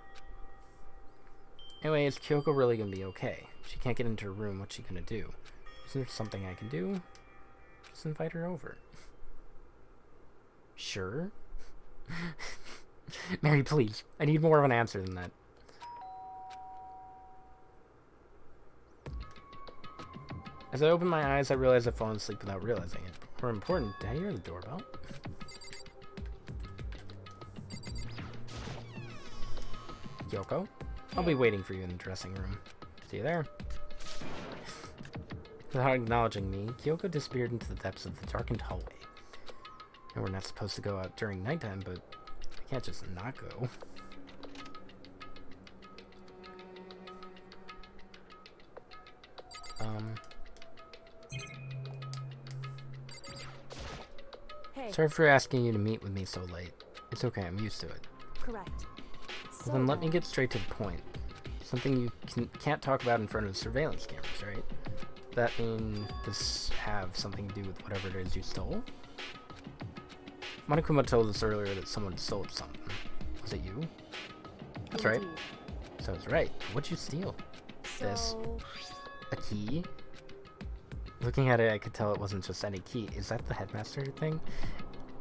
Anyway, is Kyoko really gonna be okay? If she can't get into her room, what's she gonna do? Is there something I can do? Just invite her over. Sure? Mary, please. I need more of an answer than that. As I opened my eyes, I realized I'd fallen asleep without realizing it. More important, did I hear the doorbell? Kyoko, I'll be waiting for you in the dressing room. See you there. Without acknowledging me, Kyoko disappeared into the depths of the darkened hallway. And we're not supposed to go out during nighttime, but I can't just not go. Hey, Sorry for asking you to meet with me so late. It's okay, I'm used to it. correct. Well, then let me get straight to the point. Something you can't talk about in front of surveillance cameras, right? That mean this have something to do with whatever it is you stole? Monokuma told us earlier that someone stole something. Was it you? That's right. Indeed. So I was right. What'd you steal? This. So, A key? Looking at it, I could tell it wasn't just any key. Is that the headmaster thing?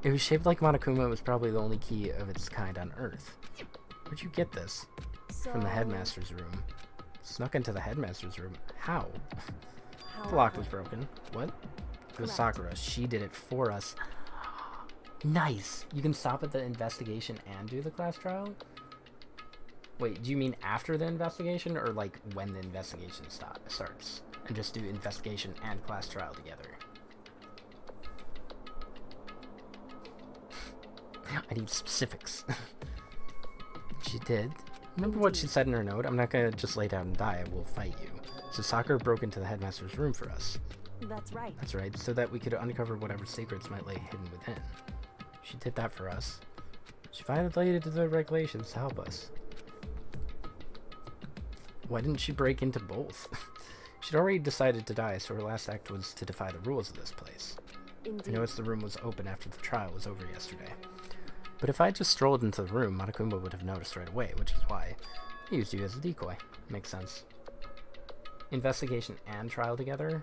It was shaped like Monokuma. It was probably the only key of its kind on Earth. Where'd you get this? From the headmaster's room. Snuck into the headmaster's room. How? The lock was broken. What? It was Sakura. She did it for us. Nice! You can stop at the investigation and do the class trial? Wait, do you mean after the investigation, or like when the investigation starts? And just do investigation and class trial together? I need specifics. She did. Remember what she said in her note? I'm not gonna just lay down and die, I will fight you. So Sakura broke into the headmaster's room for us. that's right. That's right, so that we could uncover whatever secrets might lay hidden within. She did that for us. She violated the regulations to help us. Why didn't she break into both? She'd already decided to die, so her last act was to defy the rules of this place. Indeed. I noticed the room was open after the trial was over yesterday. But if I had just strolled into the room, Monokuma would have noticed right away, which is why I used you as a decoy. Makes sense. Investigation and trial together?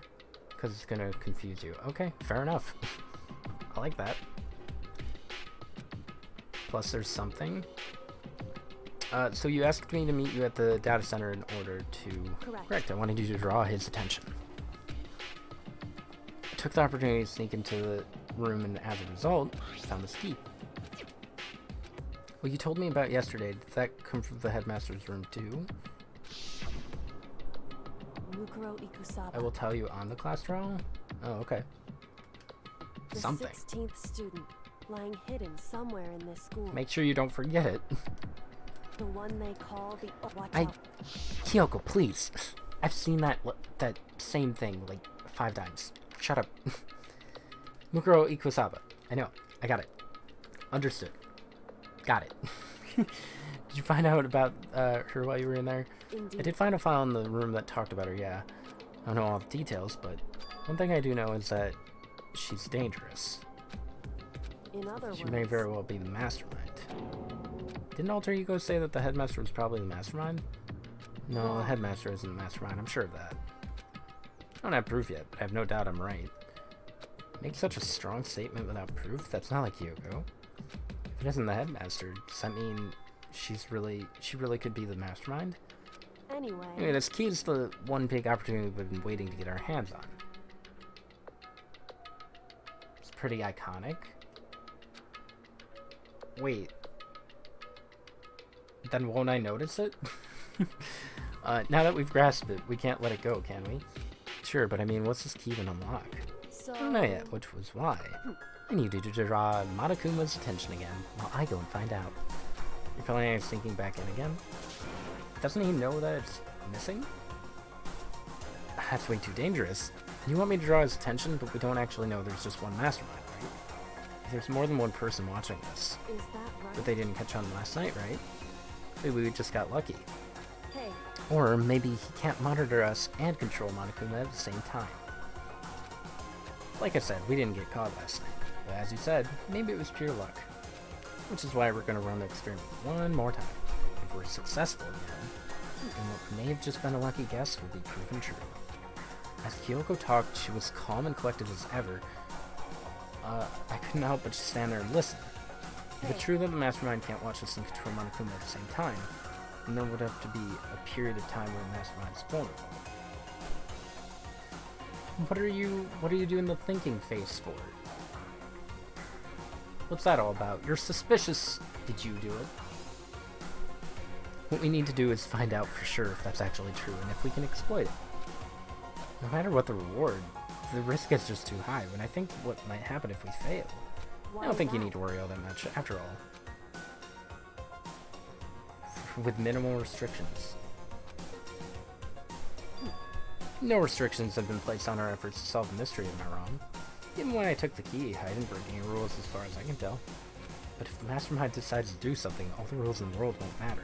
Because it's gonna confuse you. Okay, fair enough. I like that. Plus there's something. So you asked me to meet you at the data center in order to... Correct. I wanted you to draw his attention. I took the opportunity to sneak into the room, and as a result, found this key. What you told me about yesterday, did that come from the headmaster's room too? Mukuro Ikusaba. I will tell you on the class trial? Oh, okay. The Something. 16th student, lying hidden somewhere in this school. Make sure you don't forget it. The one they call the... Oh, watch I... out. Kyoko, please. I've seen that same thing like 5 times. Shut up. Mukuro Ikusaba. I know. I got it. Understood. Got it. Did you find out about her while you were in there? Indeed. I did find a file in the room that talked about her, yeah. I don't know all the details, but one thing I do know is that she's dangerous. In other words... She may very well be the mastermind. Didn't Alter Ego say that the headmaster was probably the mastermind? No, the headmaster isn't the mastermind, I'm sure of that. I don't have proof yet, but I have no doubt I'm right. Make such a strong statement without proof? That's not like Kyoko. If it isn't the headmaster, does that mean she really could be the mastermind? Anyway, this key is the one big opportunity we've been waiting to get our hands on. It's pretty iconic. Wait. Then won't I notice it? Now that we've grasped it, we can't let it go, can we? Sure, but I mean, what's this key even unlock? so... I don't know yet, which was why. I need you to draw Monokuma's attention again, while I go and find out. You're planning on sneaking back in again? Doesn't he know that it's missing? That's way too dangerous. You want me to draw his attention, but we don't actually know there's just one mastermind, right? If there's more than one person watching this. Is that right? But they didn't catch on last night, right? Maybe we just got lucky. Hey, Or maybe he can't monitor us and control Monokuma at the same time. Like I said, we didn't get caught last night. But as you said, maybe it was pure luck. Which is why we're going to run the experiment one more time. If we're successful again, then what may have just been a lucky guess will be proven true. As Kyoko talked, she was calm and collected as ever. I couldn't help but just stand there and listen. If it's true that the mastermind can't watch us and control Monokuma at the same time, then there would have to be a period of time where the mastermind is vulnerable. What are you doing the thinking face for? What's that all about? You're suspicious. Did you do it? What we need to do is find out for sure if that's actually true and if we can exploit it. No matter what the reward, the risk is just too high. When I think what might happen if we fail, I don't think you need to worry all that much, after all. With minimal restrictions. No restrictions have been placed on our efforts to solve the mystery, am I wrong? Even when I took the key, I didn't break any rules as far as I can tell. But if the mastermind decides to do something, all the rules in the world won't matter.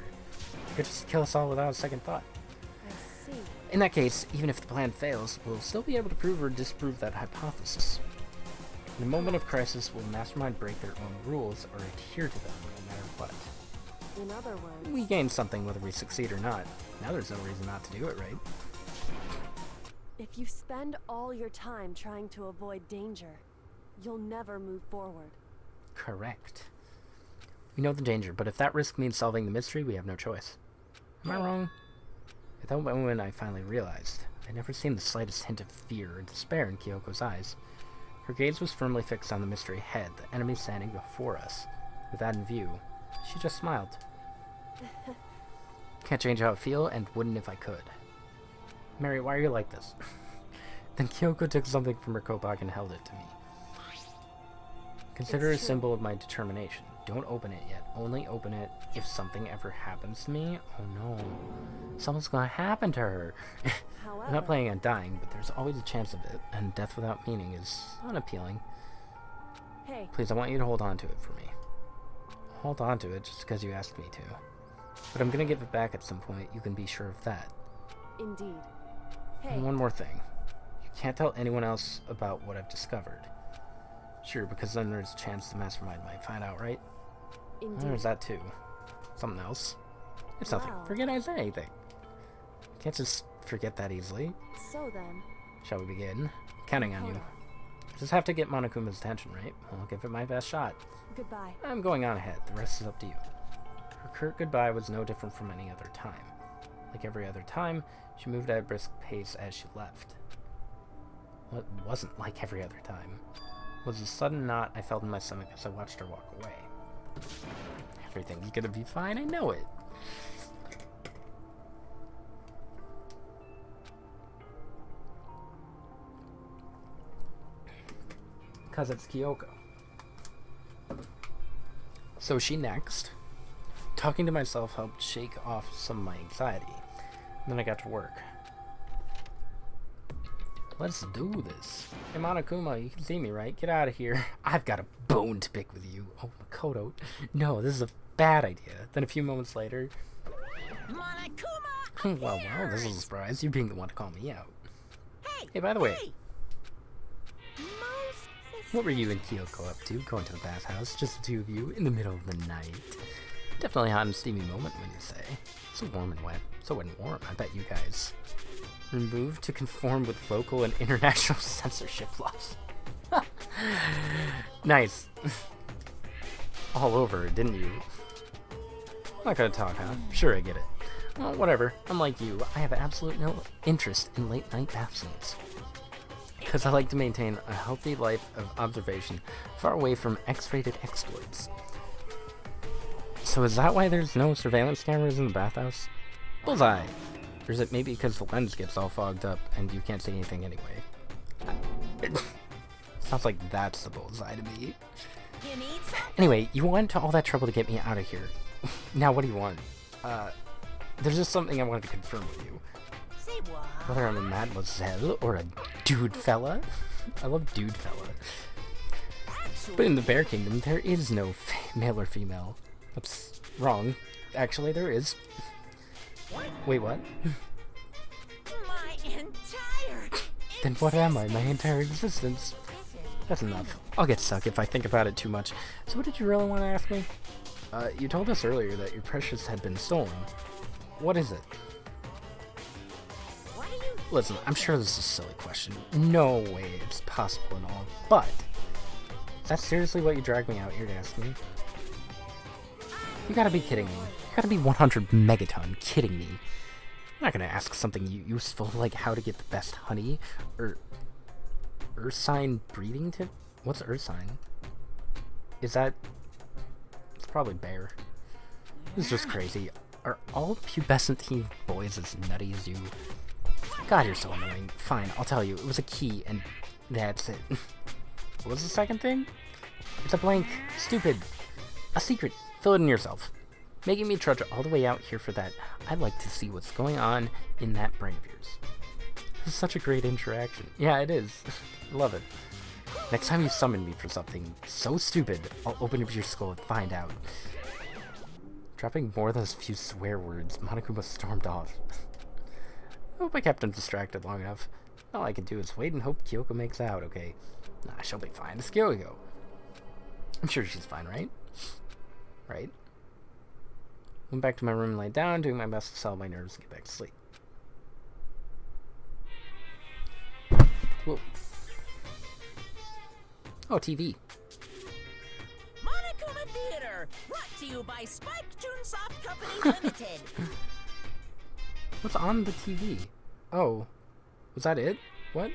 It could just kill us all without a second thought. I see. In that case, even if the plan fails, we'll still be able to prove or disprove that hypothesis. In a moment of crisis, will the mastermind break their own rules or adhere to them no matter what? In other words, We gain something whether we succeed or not. Now there's no reason not to do it, right? if you spend all your time trying to avoid danger, you'll never move forward. Correct. We know the danger, but if that risk means solving the mystery, we have no choice. Am I wrong? At that moment, I finally realized. I'd never seen the slightest hint of fear or despair in Kyoko's eyes. Her gaze was firmly fixed on the mystery ahead, the enemy standing before us. With that in view, she just smiled. Can't change how I feel, and wouldn't if I could. Mary, why are you like this? Then Kyoko took something from her coat pocket and held it to me. Consider it a symbol of my determination. Don't open it yet. Only open it if something ever happens to me. Oh no. Something's gonna happen to her. I'm not planning on dying, but there's always a chance of it, and death without meaning is unappealing. Hey, Please, I want you to hold on to it for me. Hold on to it just because you asked me to. But I'm gonna give it back at some point, you can be sure of that. indeed. Hey, And one more thing. You can't tell anyone else about what I've discovered. Sure, because then there's a chance the mastermind might find out, right? indeed. There's that too. Something else. It's nothing. Wow. Forget I said anything. Can't just forget that easily. So then, Shall we begin? Counting on you. Just have to get Monokuma's attention, right? I'll give it my best shot. goodbye. I'm going on ahead. The rest is up to you. Her curt goodbye was no different from any other time. Like every other time, she moved at a brisk pace as she left. What wasn't like every other time was a sudden knot I felt in my stomach as I watched her walk away. Everything's gonna be fine, I know it. Because it's Kyoko. So she next. Talking to myself helped shake off some of my anxiety. And then I got to work. Let's do this. Hey Monokuma, you can see me, right? Get out of here. I've got a bone to pick with you. Oh, Makoto. No, this is a bad idea. Then a few moments later... Monokuma! well, this is a surprise. You being the one to call me out. Hey! Hey, by the way, Hey! Most what were you and Kyoko up to? Going to the bathhouse? Just the two of you in the middle of the night? Definitely a hot and steamy moment, when you say. So warm and wet. So wet and warm. I bet you guys removed to conform with local and international censorship laws. Nice. All over, didn't you? Not gonna talk, huh? Sure, I get it. Well, whatever. Unlike you, I have absolute no interest in late night bath scenes. Because I like to maintain a healthy life of observation far away from X-rated exploits. So is that why there's no surveillance cameras in the bathhouse? Bullseye! Or is it maybe because the lens gets all fogged up and you can't see anything anyway? Sounds like that's the bullseye to me. You need some? Anyway, you went to all that trouble to get me out of here. Now what do you want? There's just something I wanted to confirm with you. Say what? Whether I'm a mademoiselle or a dude fella. I love dude fella. But in the Bear Kingdom, there is no male or female. That's wrong. Actually, there is. Wait, what? My entire... Then what am I? My entire existence? That's enough. I'll get stuck if I think about it too much. So what did you really want to ask me? You told us earlier that your precious had been stolen. What is it? What are you... Listen, I'm sure this is a silly question. No way it's possible and all, but... Is that seriously what you dragged me out here to ask me? You gotta be kidding me. You gotta be 100 megaton kidding me. I'm not gonna ask something useful like how to get the best honey, or... Ursine breeding tip? What's Ursine? Is that... It's probably bear. This is just crazy. are all pubescent teen boys as nutty as you? God, you're so annoying. Fine, I'll tell you. It was a key, and that's it. What was the second thing? It's a blank. Stupid. A secret. Fill it in yourself. Making me trudge all the way out here for that. I'd like to see what's going on in that brain of yours. This is such a great interaction. Yeah, it is. Love it. Next time you summon me for something so stupid, I'll open up your skull and find out. Dropping more than a few swear words, Monokuma stormed off. I hope I kept him distracted long enough. All I can do is wait and hope Kyoko makes out, okay? Nah, she'll be fine. It's Kyoko. I'm sure she's fine, right? Right? Went back to my room and laid down, doing my best to settle my nerves and get back to sleep. Whoa. Oh, TV. Monokuma Theater, brought to you by Spike Chunsoft Company Limited. What's on the TV? Oh. Was that it? What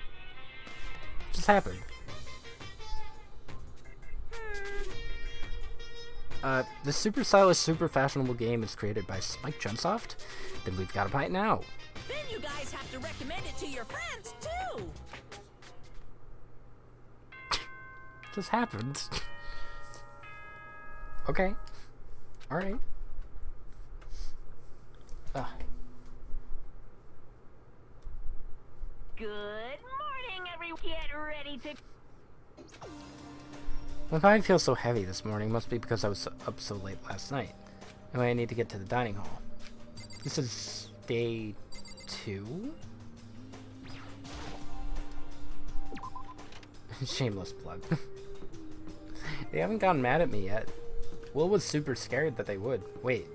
just happened? This super stylish, super fashionable game is created by Spike Chunsoft? Then we've got to buy it now. Then you guys have to recommend it to your friends, too. Just happened. Okay. Alright. Good morning, everyone. Get ready to... My mind feels so heavy this morning. Must be because I was up so late last night. Anyway, I need to get to the dining hall. This is day 2? Shameless plug. They haven't gotten mad at me yet. Will was super scared that they would. Wait.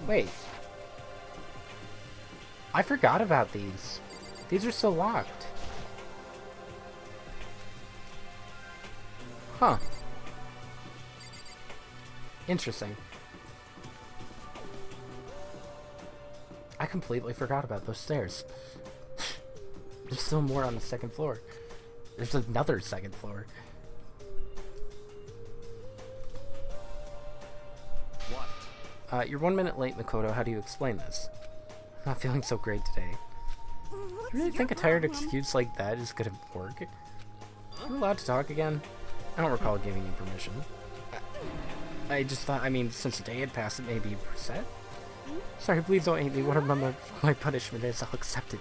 Wait. I forgot about these. These are still locked. Huh. Interesting. I completely forgot about those stairs. There's still more on the second floor. There's another second floor. What? You're 1 minute late, Makoto. How do you explain this? I'm not feeling so great today. What's You really your think a tired problem? excuse like that is gonna work? Are you allowed to talk again? I don't recall giving you permission. I just thought, I mean, since the day had passed, it may be reset. Sorry, please don't hate me. Whatever my punishment is, I'll accept it.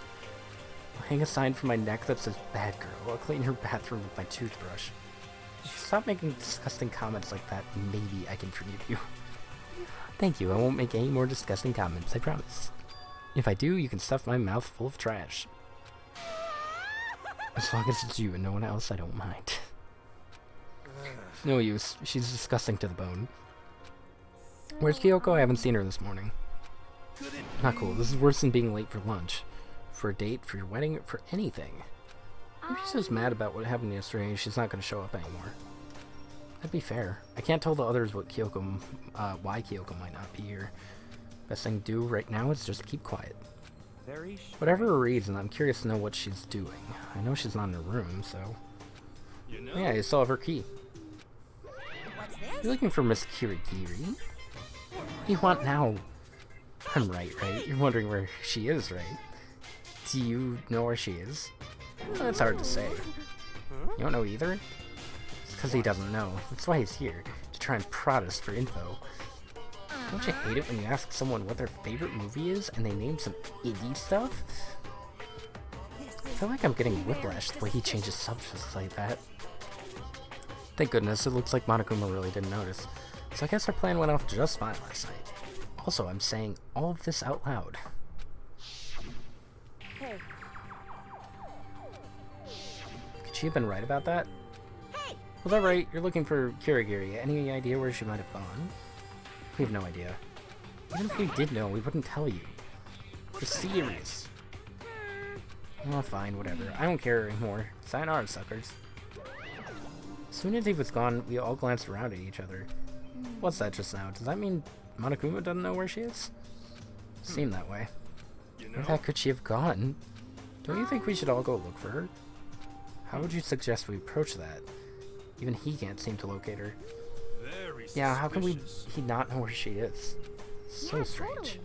I'll hang a sign from my neck that says, "Bad girl." I'll clean her bathroom with my toothbrush. If you stop making disgusting comments like that, maybe I can forgive you. Thank you, I won't make any more disgusting comments, I promise. If I do, you can stuff my mouth full of trash. As long as it's you and no one else, I don't mind. No use. She's disgusting to the bone. Where's Kyoko? I haven't seen her this morning. Not cool. This is worse than being late for lunch. For a date, for your wedding, for anything. Maybe she's just mad about what happened yesterday and she's not going to show up anymore. That'd be fair. I can't tell the others what why Kyoko might not be here. Best thing to do right now is just keep quiet. Very Whatever her reason, I'm curious to know what she's doing. I know she's not in her room, so... You know? Yeah, you still have her key. What's this? You're looking for Miss Kirigiri? What do you want now? I'm right? You're wondering where she is, right? Do you know where she is? Well, that's hard to say. You don't know either? It's because he doesn't know. That's why he's here, to try and prod us for info. Don't you hate it when you ask someone what their favorite movie is and they name some indie stuff? I feel like I'm getting whiplash the way he changes subjects like that. Thank goodness, it looks like Monokuma really didn't notice. So I guess our plan went off just fine last night. Also, I'm saying all of this out loud. Hey, Could she have been right about that? Hey! Was that right? You're looking for Kirigiri. Any idea where she might have gone? We have no idea. Even if we did know, we wouldn't tell you. We're serious. Oh, fine, whatever. I don't care anymore. Sayonara, suckers. As soon as he was gone, we all glanced around at each other. What's that just now? Does that mean Monokuma doesn't know where she is? Seemed that way. You Where know? the heck could she have gone? Don't you think we should all go look for her? How would you suggest we approach that? Even he can't seem to locate her. Very Yeah, how can suspicious. he not know where she is? So Yeah, strange. totally.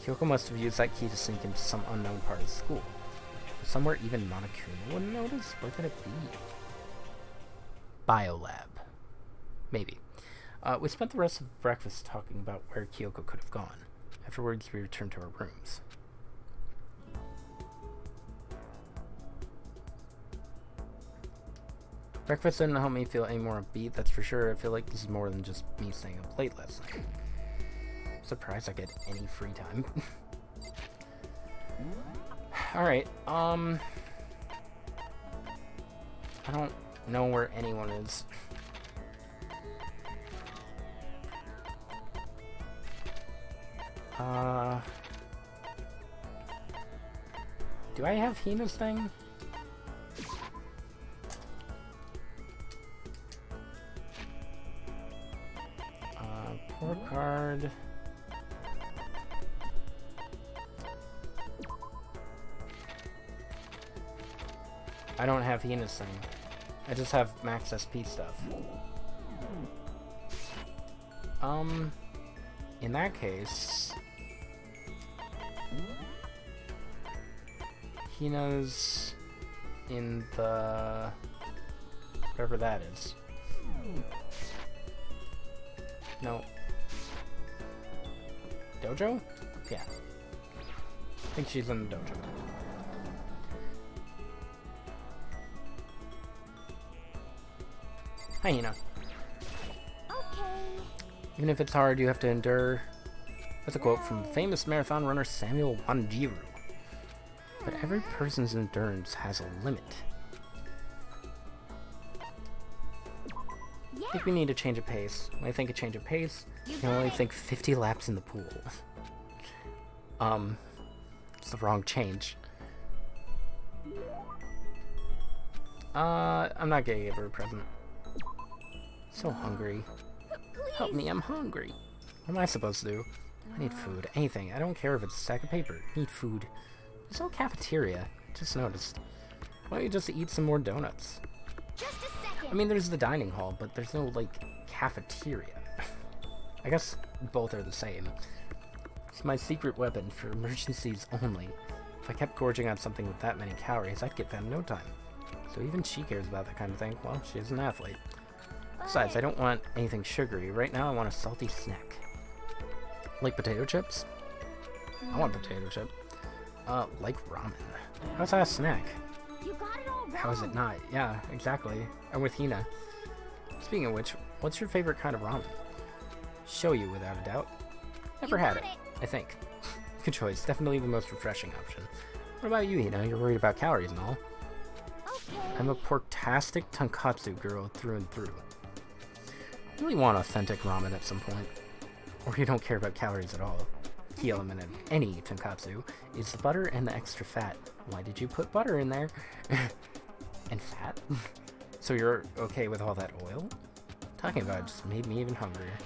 Kyoko must have used that key to sneak into some unknown part of school. Somewhere even Monokuma wouldn't notice? Where could it be? Biolab. Maybe. We spent the rest of breakfast talking about where Kyoko could have gone. Afterwards, we returned to our rooms. Breakfast didn't help me feel any more upbeat, that's for sure. I feel like this is more than just me staying up late last night. I'm surprised I get any free time. Alright, I don't know where anyone is. Do I have Hina's thing? Poor card. I don't have Hina's thing. I just have max SP stuff. In that case, Hina's in the whatever that is. No. Dojo? Yeah. I think she's in the dojo. Hi, Hina. Okay. Even if it's hard, you have to endure. That's a quote from famous marathon runner Samuel Wanjiru. But every person's endurance has a limit. I think we need a change of pace. When I think a change of pace, I can only think 50 laps in the pool. It's the wrong change. I'm not gonna give her a present. So hungry. Help me, I'm hungry. What am I supposed to do? I need food. Anything. I don't care if it's a stack of paper. I need food. There's no cafeteria. Just noticed. Why don't you just eat some more donuts? Just a second. I mean, there's the dining hall, but there's no, like, cafeteria. I guess both are the same. It's my secret weapon for emergencies only. If I kept gorging on something with that many calories, I'd get fat in no time. So even she cares about that kind of thing. Well, she's an athlete. Besides, I don't want anything sugary. Right now, I want a salty snack. Like potato chips? I want potato chip. Like ramen. How's that a snack? You got it all wrong. How is it not? Yeah, exactly. I'm with Hina. Speaking of which, what's your favorite kind of ramen? Show you, without a doubt. Never had it, I think. Good choice. Definitely the most refreshing option. What about you, Hina? You're worried about calories and all. Okay. I'm a porktastic tonkatsu girl through and through. I really want authentic ramen at some point. Or you don't care about calories at all. Key element of any tonkatsu is the butter and the extra fat. Why did you put butter in there? And fat? So you're okay with all that oil? Talking about it just made me even hungrier.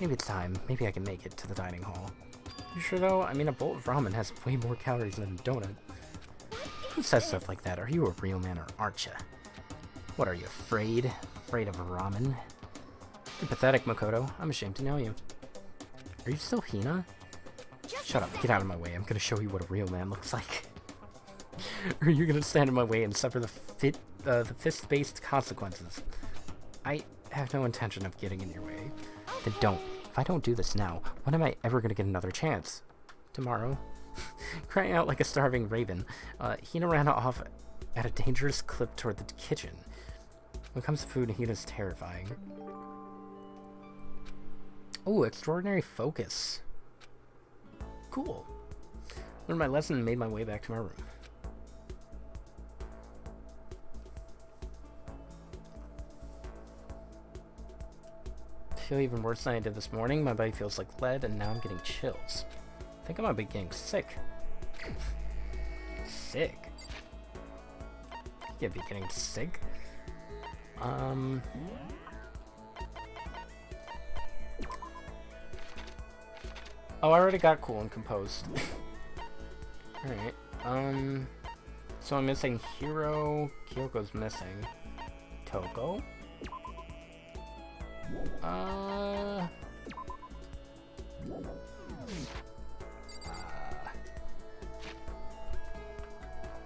Maybe it's time. Maybe I can make it to the dining hall. You sure though? I mean, a bowl of ramen has way more calories than a donut. Who says stuff like that? Are you a real man or aren't you? What are you, afraid? Afraid of ramen? You're pathetic, Makoto. I'm ashamed to know you. Are you still Hina? Shut up. Get out of my way. I'm gonna show you what a real man looks like. Or you're gonna stand in my way and suffer the fist-based consequences. I have no intention of getting in your way. Then don't. If I don't do this now, when am I ever gonna get another chance? Tomorrow? Crying out like a starving raven, Hina ran off at a dangerous clip toward the kitchen. When it comes to food, Hina's terrifying. Ooh, extraordinary focus. Cool. Learned my lesson and made my way back to my room. I feel even worse than I did this morning. My body feels like lead, and now I'm getting chills. I think I might be getting sick. Sick? You can't be getting sick. Oh, I already got cool and composed. Alright, So I'm missing Hiro. Kyoko's missing. Toko.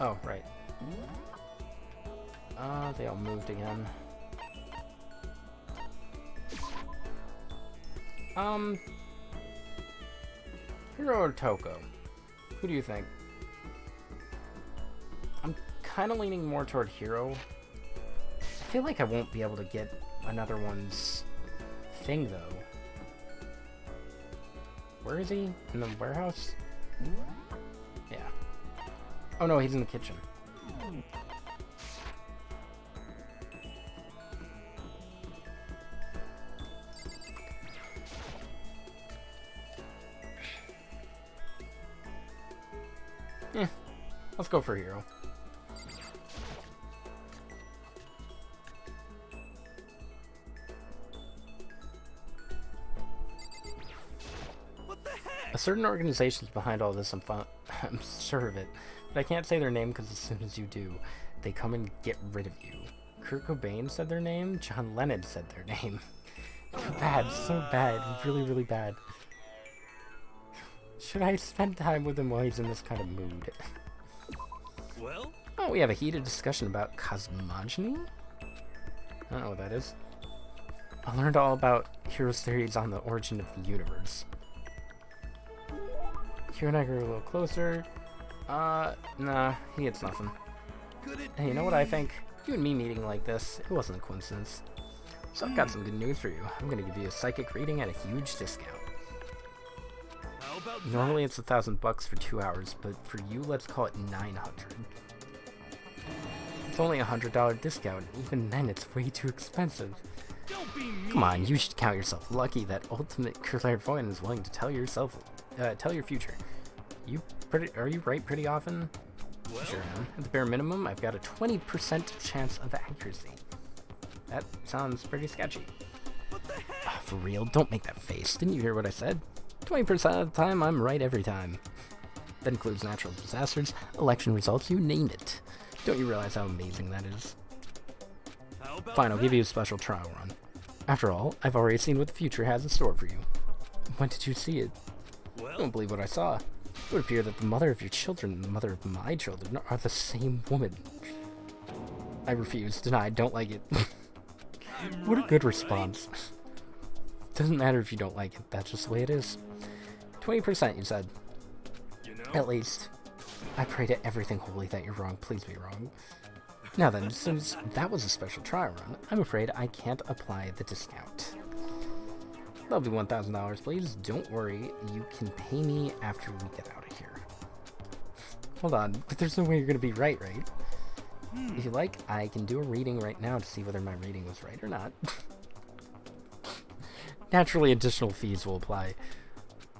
Oh, right. They all moved again. Hiro or Toko? Who do you think? I'm kind of leaning more toward Hiro. I feel like I won't be able to get another one's thing, though. Where is he? In the warehouse? Yeah. Oh no, he's in the kitchen. Let's go for Hero. What the heck? A certain organization's behind all this, I'm sure of it. But I can't say their name because as soon as you do, they come and get rid of you. Kurt Cobain said their name, John Lennon said their name. Bad, so bad, really, really bad. Should I spend time with him while he's in this kind of mood? Well? Oh, we have a heated discussion about cosmogony? I don't know what that is. I learned all about Hero's theories on the origin of the universe. Hero and I grew a little closer. Nah, he gets nothing. Hey, you know what I think? You and me meeting like this, it wasn't a coincidence. So I've got some good news for you. I'm gonna give you a psychic reading at a huge discount. How about Normally it's $1,000 for 2 hours, but for you, let's call it $900. It's only a $100 discount. Even then, it's way too expensive. Don't be mean. Come on, you should count yourself lucky that ultimate clairvoyant is willing to tell your future. Are you right pretty often? Well? Sure am. At the bare minimum, I've got a 20% chance of accuracy. That sounds pretty sketchy. What the heck? Ah, for real, don't make that face. Didn't you hear what I said? 20% of the time, I'm right every time. That includes natural disasters, election results, you name it. Don't you realize how amazing that is? How about Fine, I'll that? give you a special trial run. After all, I've already seen what the future has in store for you. When did you see it? I Well, don't believe what I saw. It would appear that the mother of your children and the mother of my children are the same woman. I refuse. Denied. Don't like it. I'm What a right, good right? response. Doesn't matter if you don't like it. That's just the way it is. 20%, you said. You know? At least. I pray to everything holy that you're wrong. Please be wrong. Now then, since that was a special trial run, I'm afraid I can't apply the discount. That'll be $1,000, please. Don't worry, you can pay me after we get out of here. Hold on, but there's no way you're gonna be right, right? If you like, I can do a reading right now to see whether my reading was right or not. Naturally, additional fees will apply.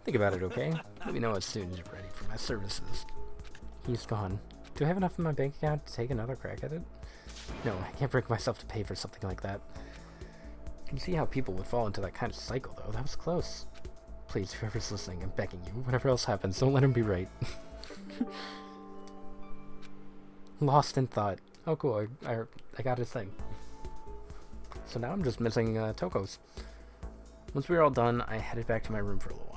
Think about it, okay? Let me know as soon as you're ready for my services. He's gone. Do I have enough in my bank account to take another crack at it? No, I can't bring myself to pay for something like that. You can see how people would fall into that kind of cycle, though. That was close. Please, whoever's listening, I'm begging you. Whatever else happens, don't let him be right. Lost in thought. Oh, cool. I got his thing. So now I'm just missing Toko's. Once we were all done, I headed back to my room for a little while.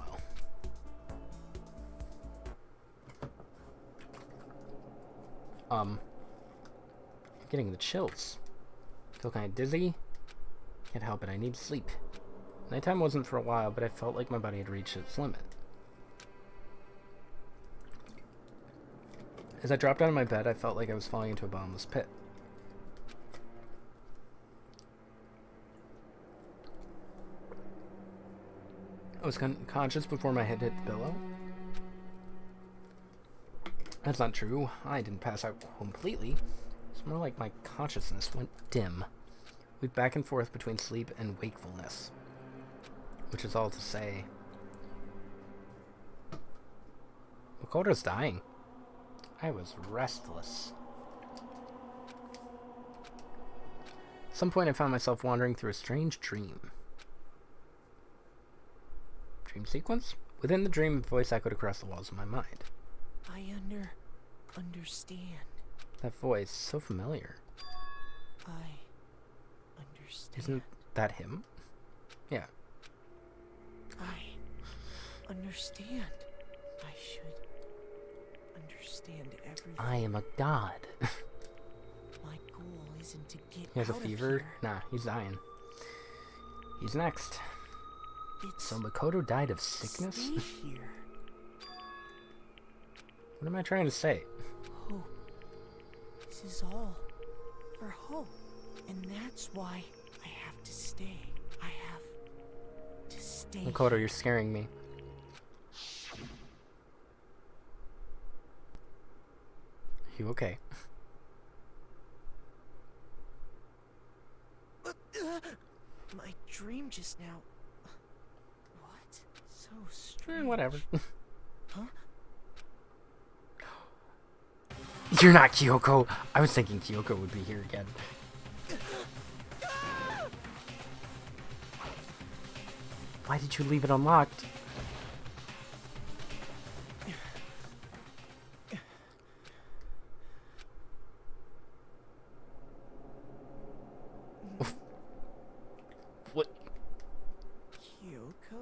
I'm getting the chills. Feel kind of dizzy. Can't help it, I need sleep. Nighttime wasn't for a while, but I felt like my body had reached its limit. As I dropped out of my bed, I felt like I was falling into a bottomless pit. I was conscious before my head hit the pillow. That's not true. I didn't pass out completely. It's more like my consciousness went dim. We've back and forth between sleep and wakefulness. Which is all to say, Makoto's dying. I was restless. At some point I found myself wandering through a strange dream. Dream sequence? Within the dream, a voice echoed across the walls of my mind. I understand. That voice, so familiar. I understand. Isn't that him? Yeah. I understand. I should understand everything. I am a god. My goal isn't to get He has a out fever? of here. Nah, he's dying. He's next. It's So Makoto died of sickness? stay here. What am I trying to say? Hope. This is all for hope. And that's why I have to stay. I have to stay. Makoto, you're scaring me. You okay? My dream just now. What? So strange. Whatever. Huh? You're not Kyoko. I was thinking Kyoko would be here again. Why did you leave it unlocked? What? Kyoko?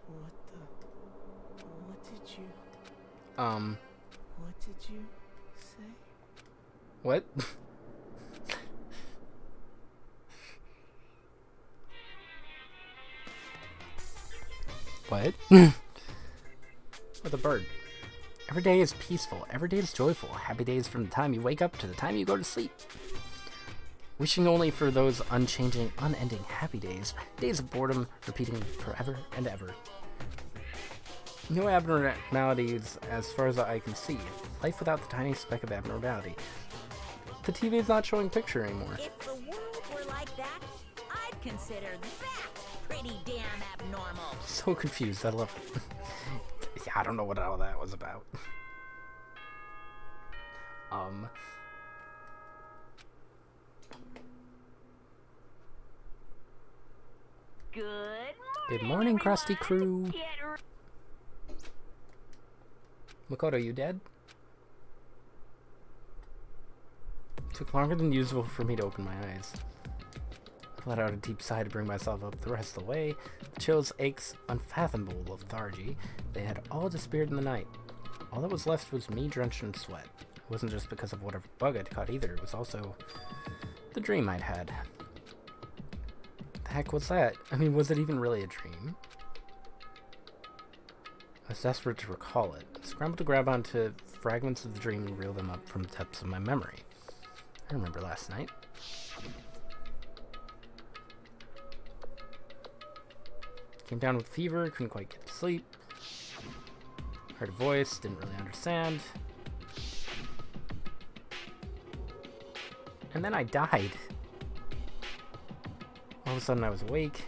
What did you What did you say? What? What? With a bird. Every day is peaceful. Every day is joyful. Happy days from the time you wake up to the time you go to sleep. Wishing only for those unchanging, unending happy days. Days of boredom repeating forever and ever. No abnormalities as far as the eye can see. Life without the tiny speck of abnormality. The TV is not showing picture anymore. If the world were like that, I'd consider that pretty damn abnormal. So confused. I love it. Yeah, I don't know what all that was about. Good morning, Krusty Crew. Makoto, you dead? It took longer than usual for me to open my eyes. I let out a deep sigh to bring myself up the rest of the way. The chills, aches, unfathomable lethargy, they had all disappeared in the night. All that was left was me drenched in sweat. It wasn't just because of whatever bug I'd caught either, it was also the dream I'd had. The heck was that? I mean, was it even really a dream? I was desperate to recall it. I scrambled to grab onto fragments of the dream and reel them up from the depths of my memory. I remember last night. Came down with fever, couldn't quite get to sleep. Heard a voice, didn't really understand. And then I died. All of a sudden I was awake.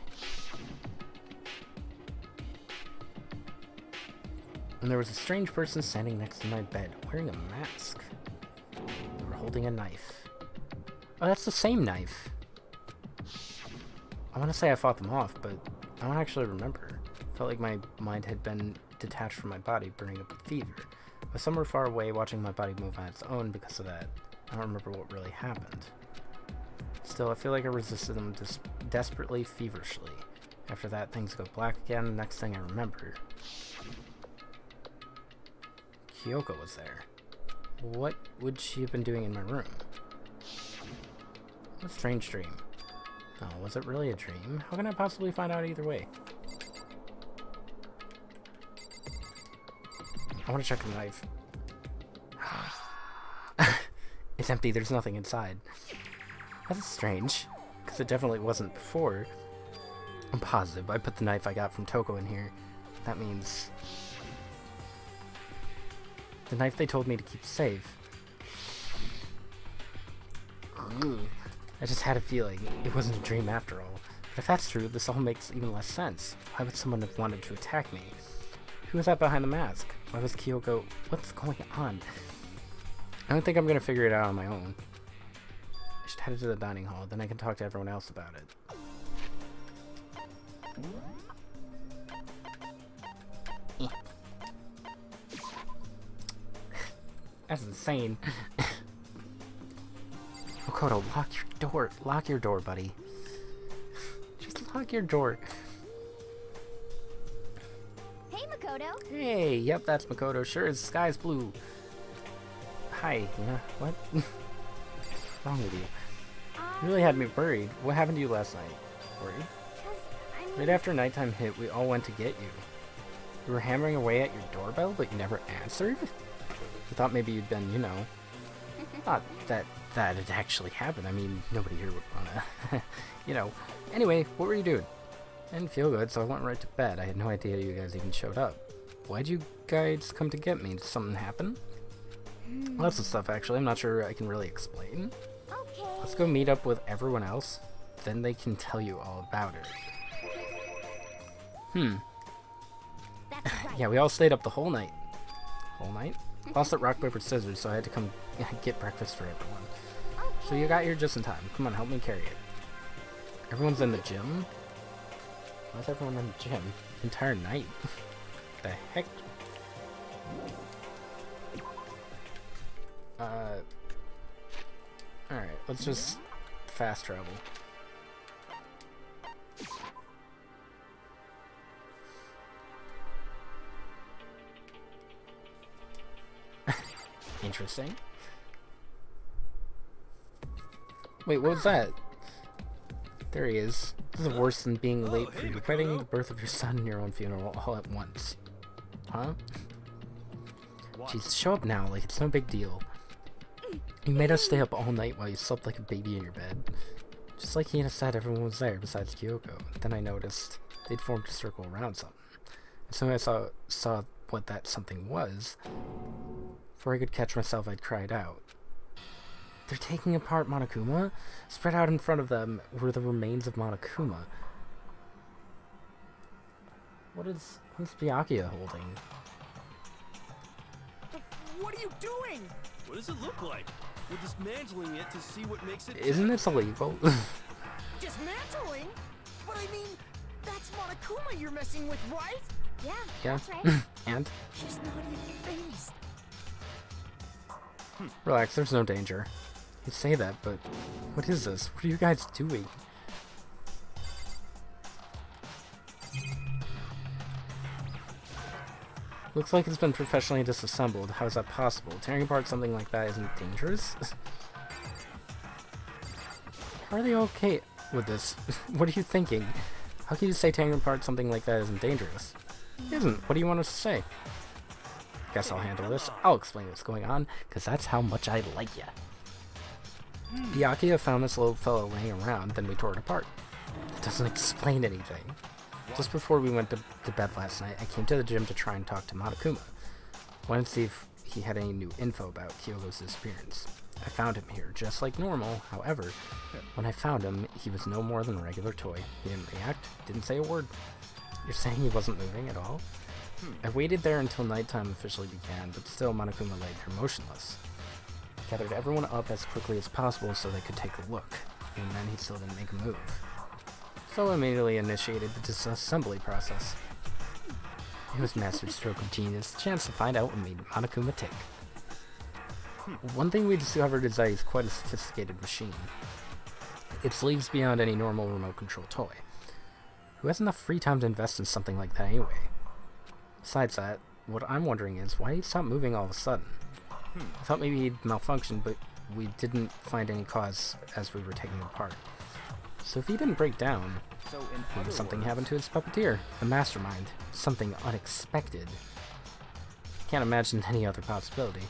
And there was a strange person standing next to my bed, wearing a mask. They were holding a knife. Oh, that's the same knife. I want to say I fought them off, but I don't actually remember. Felt like my mind had been detached from my body, burning up with fever. I was somewhere far away, watching my body move on its own because of that. I don't remember what really happened. Still, I feel like I resisted them just desperately, feverishly. After that, things go black again. Next thing I remember, Kyoko was there. What would she have been doing in my room? What a strange dream. Oh, was it really a dream? How can I possibly find out either way? I want to check the knife. It's empty, there's nothing inside. That's strange, because it definitely wasn't before. I'm positive I put the knife I got from Toko in here. That means the knife they told me to keep safe. I just had a feeling it wasn't a dream after all. But if that's true, this all makes even less sense. Why would someone have wanted to attack me? Who was that behind the mask? Why was Kyoko? What's going on? I don't think I'm gonna figure it out on my own. I should head to the dining hall, then I can talk to everyone else about it. That's insane. Makoto, lock your door. Lock your door, buddy. Just lock your door. Hey, Makoto. Hey, yep, that's Makoto. Sure, his sky's blue. Hi, yeah, what? What's wrong with you? You really had me worried. What happened to you last night? Worried? Right after nighttime hit, we all went to get you. You were hammering away at your doorbell, but you never answered? We thought maybe you'd been, you know... Not that it actually happened. I mean, nobody here would wanna... you know. Anyway, what were you doing? I didn't feel good, so I went right to bed. I had no idea you guys even showed up. Why'd you guys come to get me? Did something happen? Lots of stuff, actually. I'm not sure I can really explain. Okay. Let's go meet up with everyone else. Then they can tell you all about it. That's right. Yeah, we all stayed up the whole night. Whole night? Lost at rock, paper, scissors, so I had to come get breakfast for everyone. Okay. So you got here just in time. Come on, help me carry it. Everyone's in the gym? Why's everyone in the gym? Entire night? The heck? Alright, let's just fast travel. Interesting. Wait, what was that? There he is. This is worse than being late for your wedding, the birth of your son, and your own funeral all at once. Huh? Jeez, show up now, like it's no big deal. You made us stay up all night while you slept like a baby in your bed. Just like Hina said, everyone was there besides Kyoko. Then I noticed they'd formed a circle around something. As soon as I saw what that something was, before I could catch myself, I'd cried out. They're taking apart Monokuma? Spread out in front of them were the remains of Monokuma. What's Byakuya holding? What are you doing? What does it look like? We're dismantling it to see what makes it. Isn't this illegal? Dismantling? But I mean, that's Monokuma you're messing with, right? Yeah, Yeah. that's right. And? She's not even phased. Relax, there's no danger. You say that, but what is this? What are you guys doing? Looks like it's been professionally disassembled. How is that possible? Tearing apart something like that isn't dangerous? How are they okay with this? What are you thinking? How can you say tearing apart something like that isn't dangerous? It isn't. What do you want us to say? Guess I'll handle this. I'll explain what's going on, because that's how much I like ya. Byakuya found this little fellow laying around, then we tore it apart. It doesn't explain anything. Just before we went to bed last night, I came to the gym to try and talk to Monokuma. Wanted to see if he had any new info about Kyogo's disappearance. I found him here, just like normal. However, when I found him, he was no more than a regular toy. He didn't react, didn't say a word. You're saying he wasn't moving at all? I waited there until nighttime officially began, but still Monokuma lay there motionless. Gathered everyone up as quickly as possible so they could take a look, and then he still didn't make a move. So I immediately initiated the disassembly process. It was master stroke of genius, a chance to find out what made Monokuma tick. One thing we discovered is that he's quite a sophisticated machine. It's leagues beyond any normal remote control toy. Who has enough free time to invest in something like that anyway? Besides that, what I'm wondering is, why did he stop moving all of a sudden? I thought maybe he'd malfunctioned, but we didn't find any cause as we were taking him apart. So if he didn't break down, maybe something happened to his puppeteer, the mastermind, something unexpected. Can't imagine any other possibility.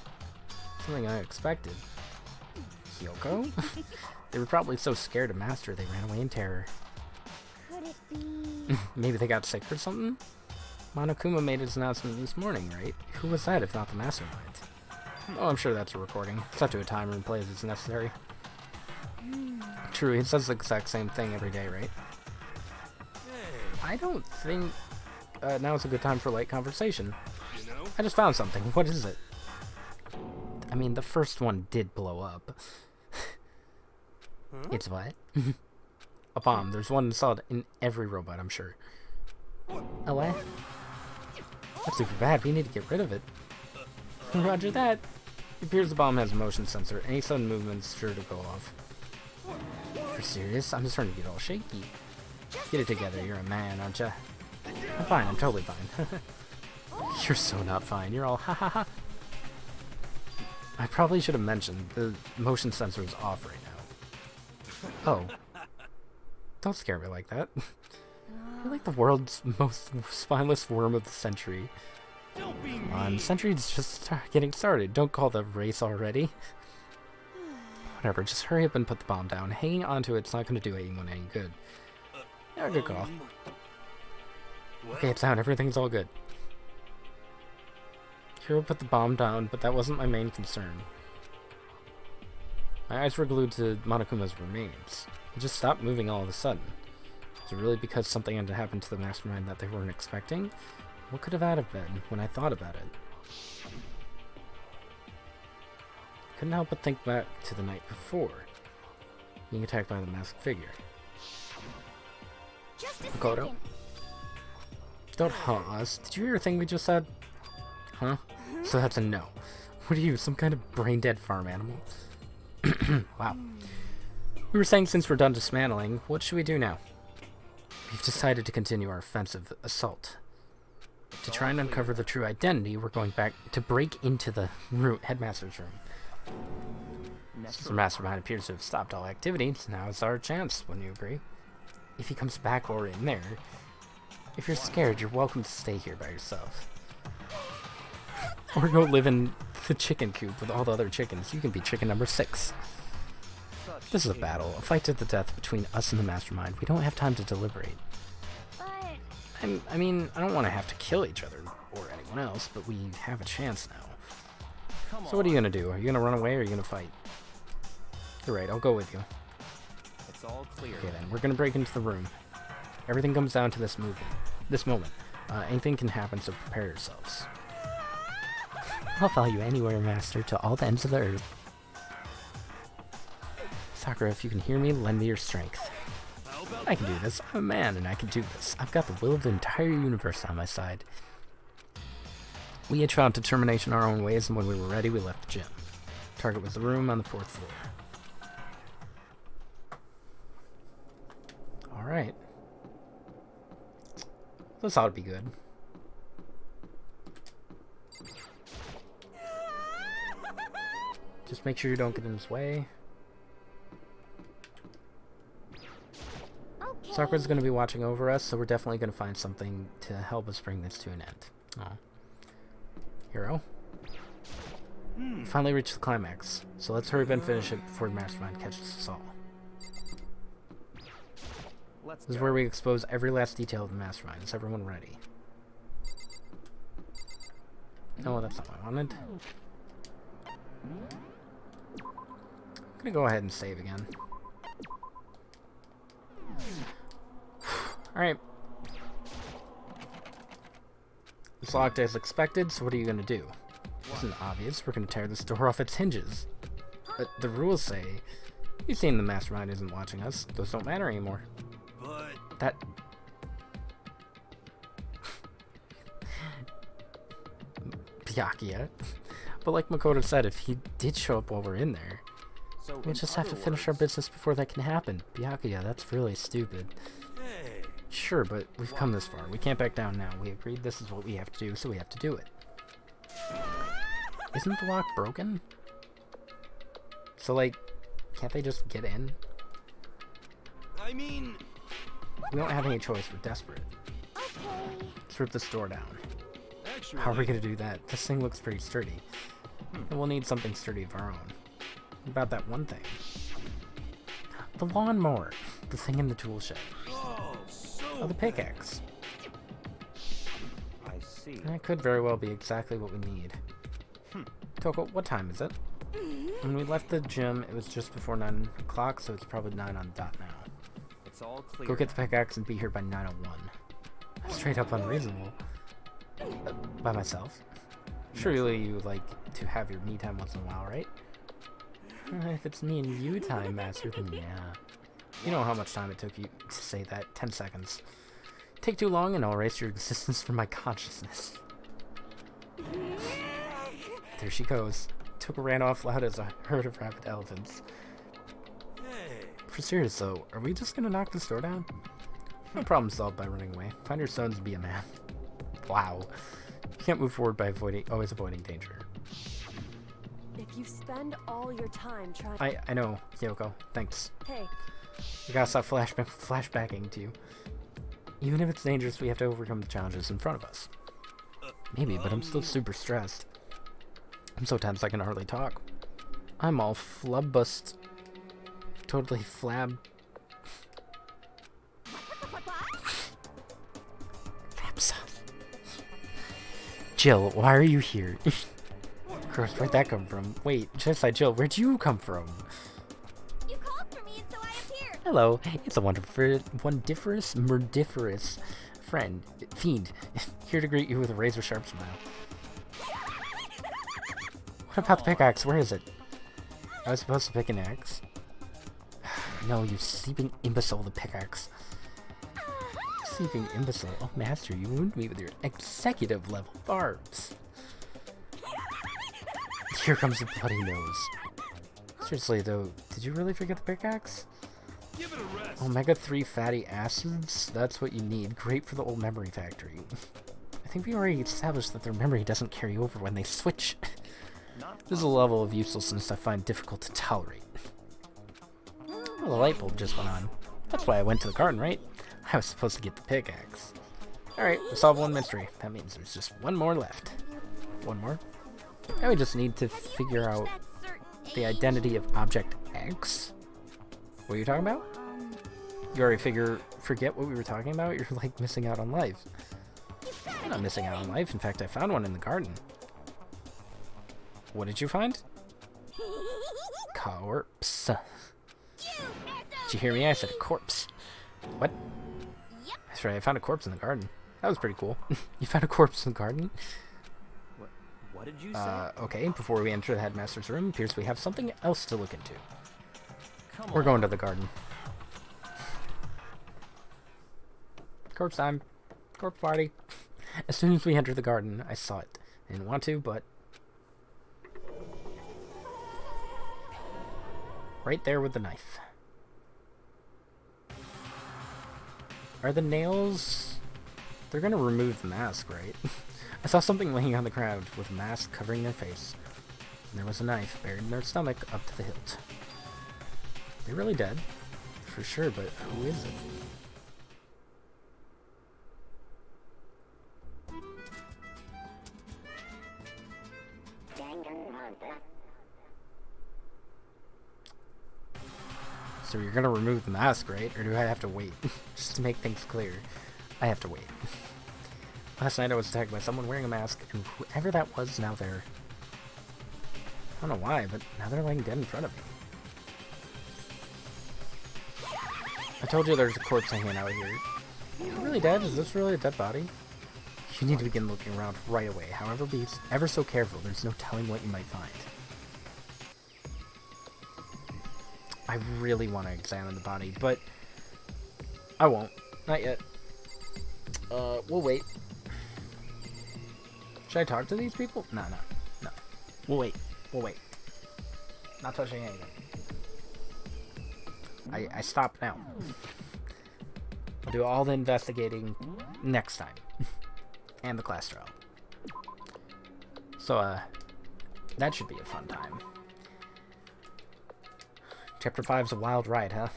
Something unexpected. Kyoko? They were probably so scared of Master they ran away in terror. Could it be? Maybe they got sick or something? Monokuma made his announcement this morning, right? Who was that if not the mastermind? Oh, I'm sure that's a recording. Set to a timer and play as it's necessary. True, he says the exact same thing every day, right? I don't think now's a good time for light conversation. You know? I just found something. What is it? I mean, the first one did blow up. It's what? A bomb. There's one installed in every robot, I'm sure. A what? That's super bad. We need to get rid of it. Roger that. It appears the bomb has a motion sensor. Any sudden movement is sure to go off. You're serious? I'm starting to get all shaky. Get it together. You're a man, aren't ya? I'm fine. I'm totally fine. You're so not fine. You're all ha ha ha. I probably should have mentioned the motion sensor is off right now. Oh. Don't scare me like that. You're like the world's most spineless worm of the century. Come on, the century's just getting started. Don't call the race already. Whatever, just hurry up and put the bomb down. Hanging onto it's not going to do anyone any good. Yeah, good call. Okay, it's out. Everything's all good. Hero put the bomb down, but that wasn't my main concern. My eyes were glued to Monokuma's remains. It just stopped moving all of a sudden. Was it really because something had happened to the mastermind that they weren't expecting? What could that have been when I thought about it? Couldn't help but think back to the night before, being attacked by the masked figure. Makoto? Don't haunt us. Did you hear a thing we just said? Huh? So that's a no. What are you, some kind of brain-dead farm animal? Wow. We were saying since we're done dismantling, what should we do now? We've decided to continue our offensive assault. To try and uncover the true identity, we're going back to break into the headmaster's room. Since the mastermind appears to have stopped all activity, now is our chance, wouldn't you agree? If he comes back or in there, if you're scared, you're welcome to stay here by yourself. Or go live in the chicken coop with all the other chickens. You can be chicken number 6. This is a battle, a fight to the death between us and the mastermind. We don't have time to deliberate. I mean, I don't want to have to kill each other or anyone else, but we have a chance now. So what are you gonna do? Are you gonna run away or are you gonna fight? You're right, I'll go with you. It's all clear. Okay then, we're gonna break into the room. Everything comes down to this moment. Anything can happen, so prepare yourselves. I'll follow you anywhere, Master, to all the ends of the earth. Sakura, if you can hear me, lend me your strength. I can do this. I'm a man, and I can do this. I've got the will of the entire universe on my side. We each found determination our own ways, and when we were ready, we left the gym. Target was the room on the 4th floor. Alright. This ought to be good. Just make sure you don't get in his way. Sakura's going to be watching over us, so we're definitely going to find something to help us bring this to an end. Oh. Hero? Finally reached the climax, so let's hurry up and finish it before the mastermind catches us all. This is where we expose every last detail of the mastermind. Is everyone ready? No, that's not what I wanted. I'm gonna go ahead and save again. Alright. It's locked as expected, so what are you gonna do? Isn't obvious, we're gonna tear this door off its hinges. But the rules say, you've seen the mastermind isn't watching us, those don't matter anymore. But That... Byakuya. But like Makoto said, if he did show up while we're in there, we'll just have to finish our business before that can happen. Byakuya, that's really stupid. hey, Sure, but we've come this far. We can't back down now. We agreed this is what we have to do, so we have to do it. Isn't the lock broken? So, like, can't they just get in? I mean, We don't have any choice. We're desperate. Let's rip this door down. actually, How are we gonna do that? This thing looks pretty sturdy. And we'll need something sturdy of our own. What about that one thing? The lawnmower. The thing in the tool shed. Oh, the pickaxe. I see. That could very well be exactly what we need. Toko, what time is it? When we left the gym, it was just before 9 o'clock, so it's probably 9 on the dot now. It's all clear. Go get the pickaxe and be here by 9:01. Straight up unreasonable. By myself. Surely you like to have your me time once in a while, right? If it's me and you time, Master, then yeah. You know how much time it took you to say that. 10 seconds. Take too long and I'll erase your existence from my consciousness. There she goes. took ran off loud as a herd of rabid elephants. Hey. For serious though, are we just gonna knock this door down? No problem solved by running away. Find your stones and be a man. Wow. You can't move forward by always avoiding danger. If you spend all your time trying... I know, Kyoko. Thanks. Hey, We gotta stop flashbacking to you. Even if it's dangerous, we have to overcome the challenges in front of us. Maybe, but I'm still super stressed. I'm so tense I can hardly talk. I'm all flubbust. Totally flab. Jill, why are you here? Gross, where'd that come from? Wait, Jill, where'd you come from? You called for me, and so I appeared. Hello, it's a wonderful, murdiferous fiend, here to greet you with a razor-sharp smile. What about the pickaxe? Where is it? I was supposed to pick an axe. No, you sleeping imbecile, the pickaxe. Sleeping imbecile. Oh, master, you wound me with your executive level barbs. Here comes the bloody nose. Seriously, though, did you really forget the pickaxe? Give it a rest. Omega-3 fatty acids? That's what you need. Great for the old memory factory. I think we already established that their memory doesn't carry over when they switch. This is a level of uselessness I find difficult to tolerate. Well, the light bulb just went on. That's why I went to the garden, right? I was supposed to get the pickaxe. Alright, we solved one mystery. That means there's just one more left. One more? Now we just need to figure out the identity of Object X. What are you talking about? You already forget what we were talking about? You're like missing out on life. I'm not missing out on life. In fact, I found one in the garden. What did you find? Corpse. Did you hear me? I said a corpse. What? That's right, I found a corpse in the garden. That was pretty cool. You found a corpse in the garden? What did you say? Okay, before we enter the headmaster's room, appears we have something else to look into. Come We're on. going to the garden. Corpse time. Corpse party. As soon as we entered the garden, I saw it. I didn't want to, but... right there with the knife. Are the nails... they're gonna remove the mask, right? I saw something laying on the ground with a mask covering their face. And there was a knife buried in their stomach up to the hilt. They're really dead. For sure, but who is it? So you're gonna remove the mask, right? Or do I have to wait? Just to make things clear, I have to wait. Last night I was attacked by someone wearing a mask, and whoever that was, now they're... I don't know why, but now they're laying dead in front of me. I told you there's a corpse hanging out here. Is it really dead? Is this really a dead body? You need to begin looking around right away. However, be ever so careful. There's no telling what you might find. I really want to examine the body, but I won't. Not yet. We'll wait. Should I talk to these people? No. We'll wait. We'll wait. Not touching anything. I stopped now. I'll do all the investigating next time. And the class trial. So, that should be a fun time. Chapter 5's a wild ride, huh?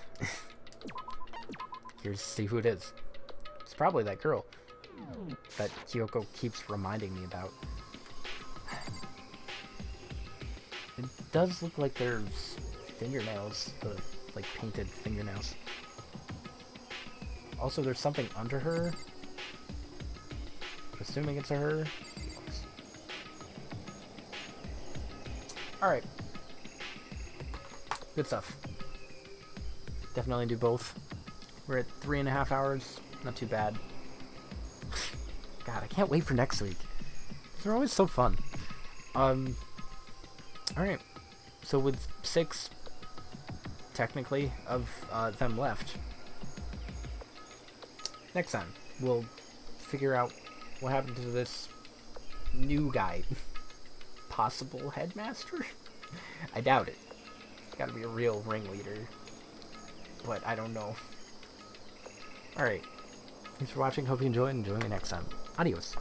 Here's to see who it is. It's probably that girl that Kyoko keeps reminding me about. It does look like there's fingernails, the like painted fingernails. Also, there's something under her. Assuming it's her. Alright. Good stuff. Definitely do both. We're at 3.5 hours. Not too bad. God, I can't wait for next week. They're always so fun. Alright. So with 6, technically, of them left. Next time, we'll figure out what happened to this new guy. possible headmaster? I doubt it. It's gotta be a real ringleader. But I don't know. Alright. Thanks for watching. Hope you enjoyed, and join me next time. Adios.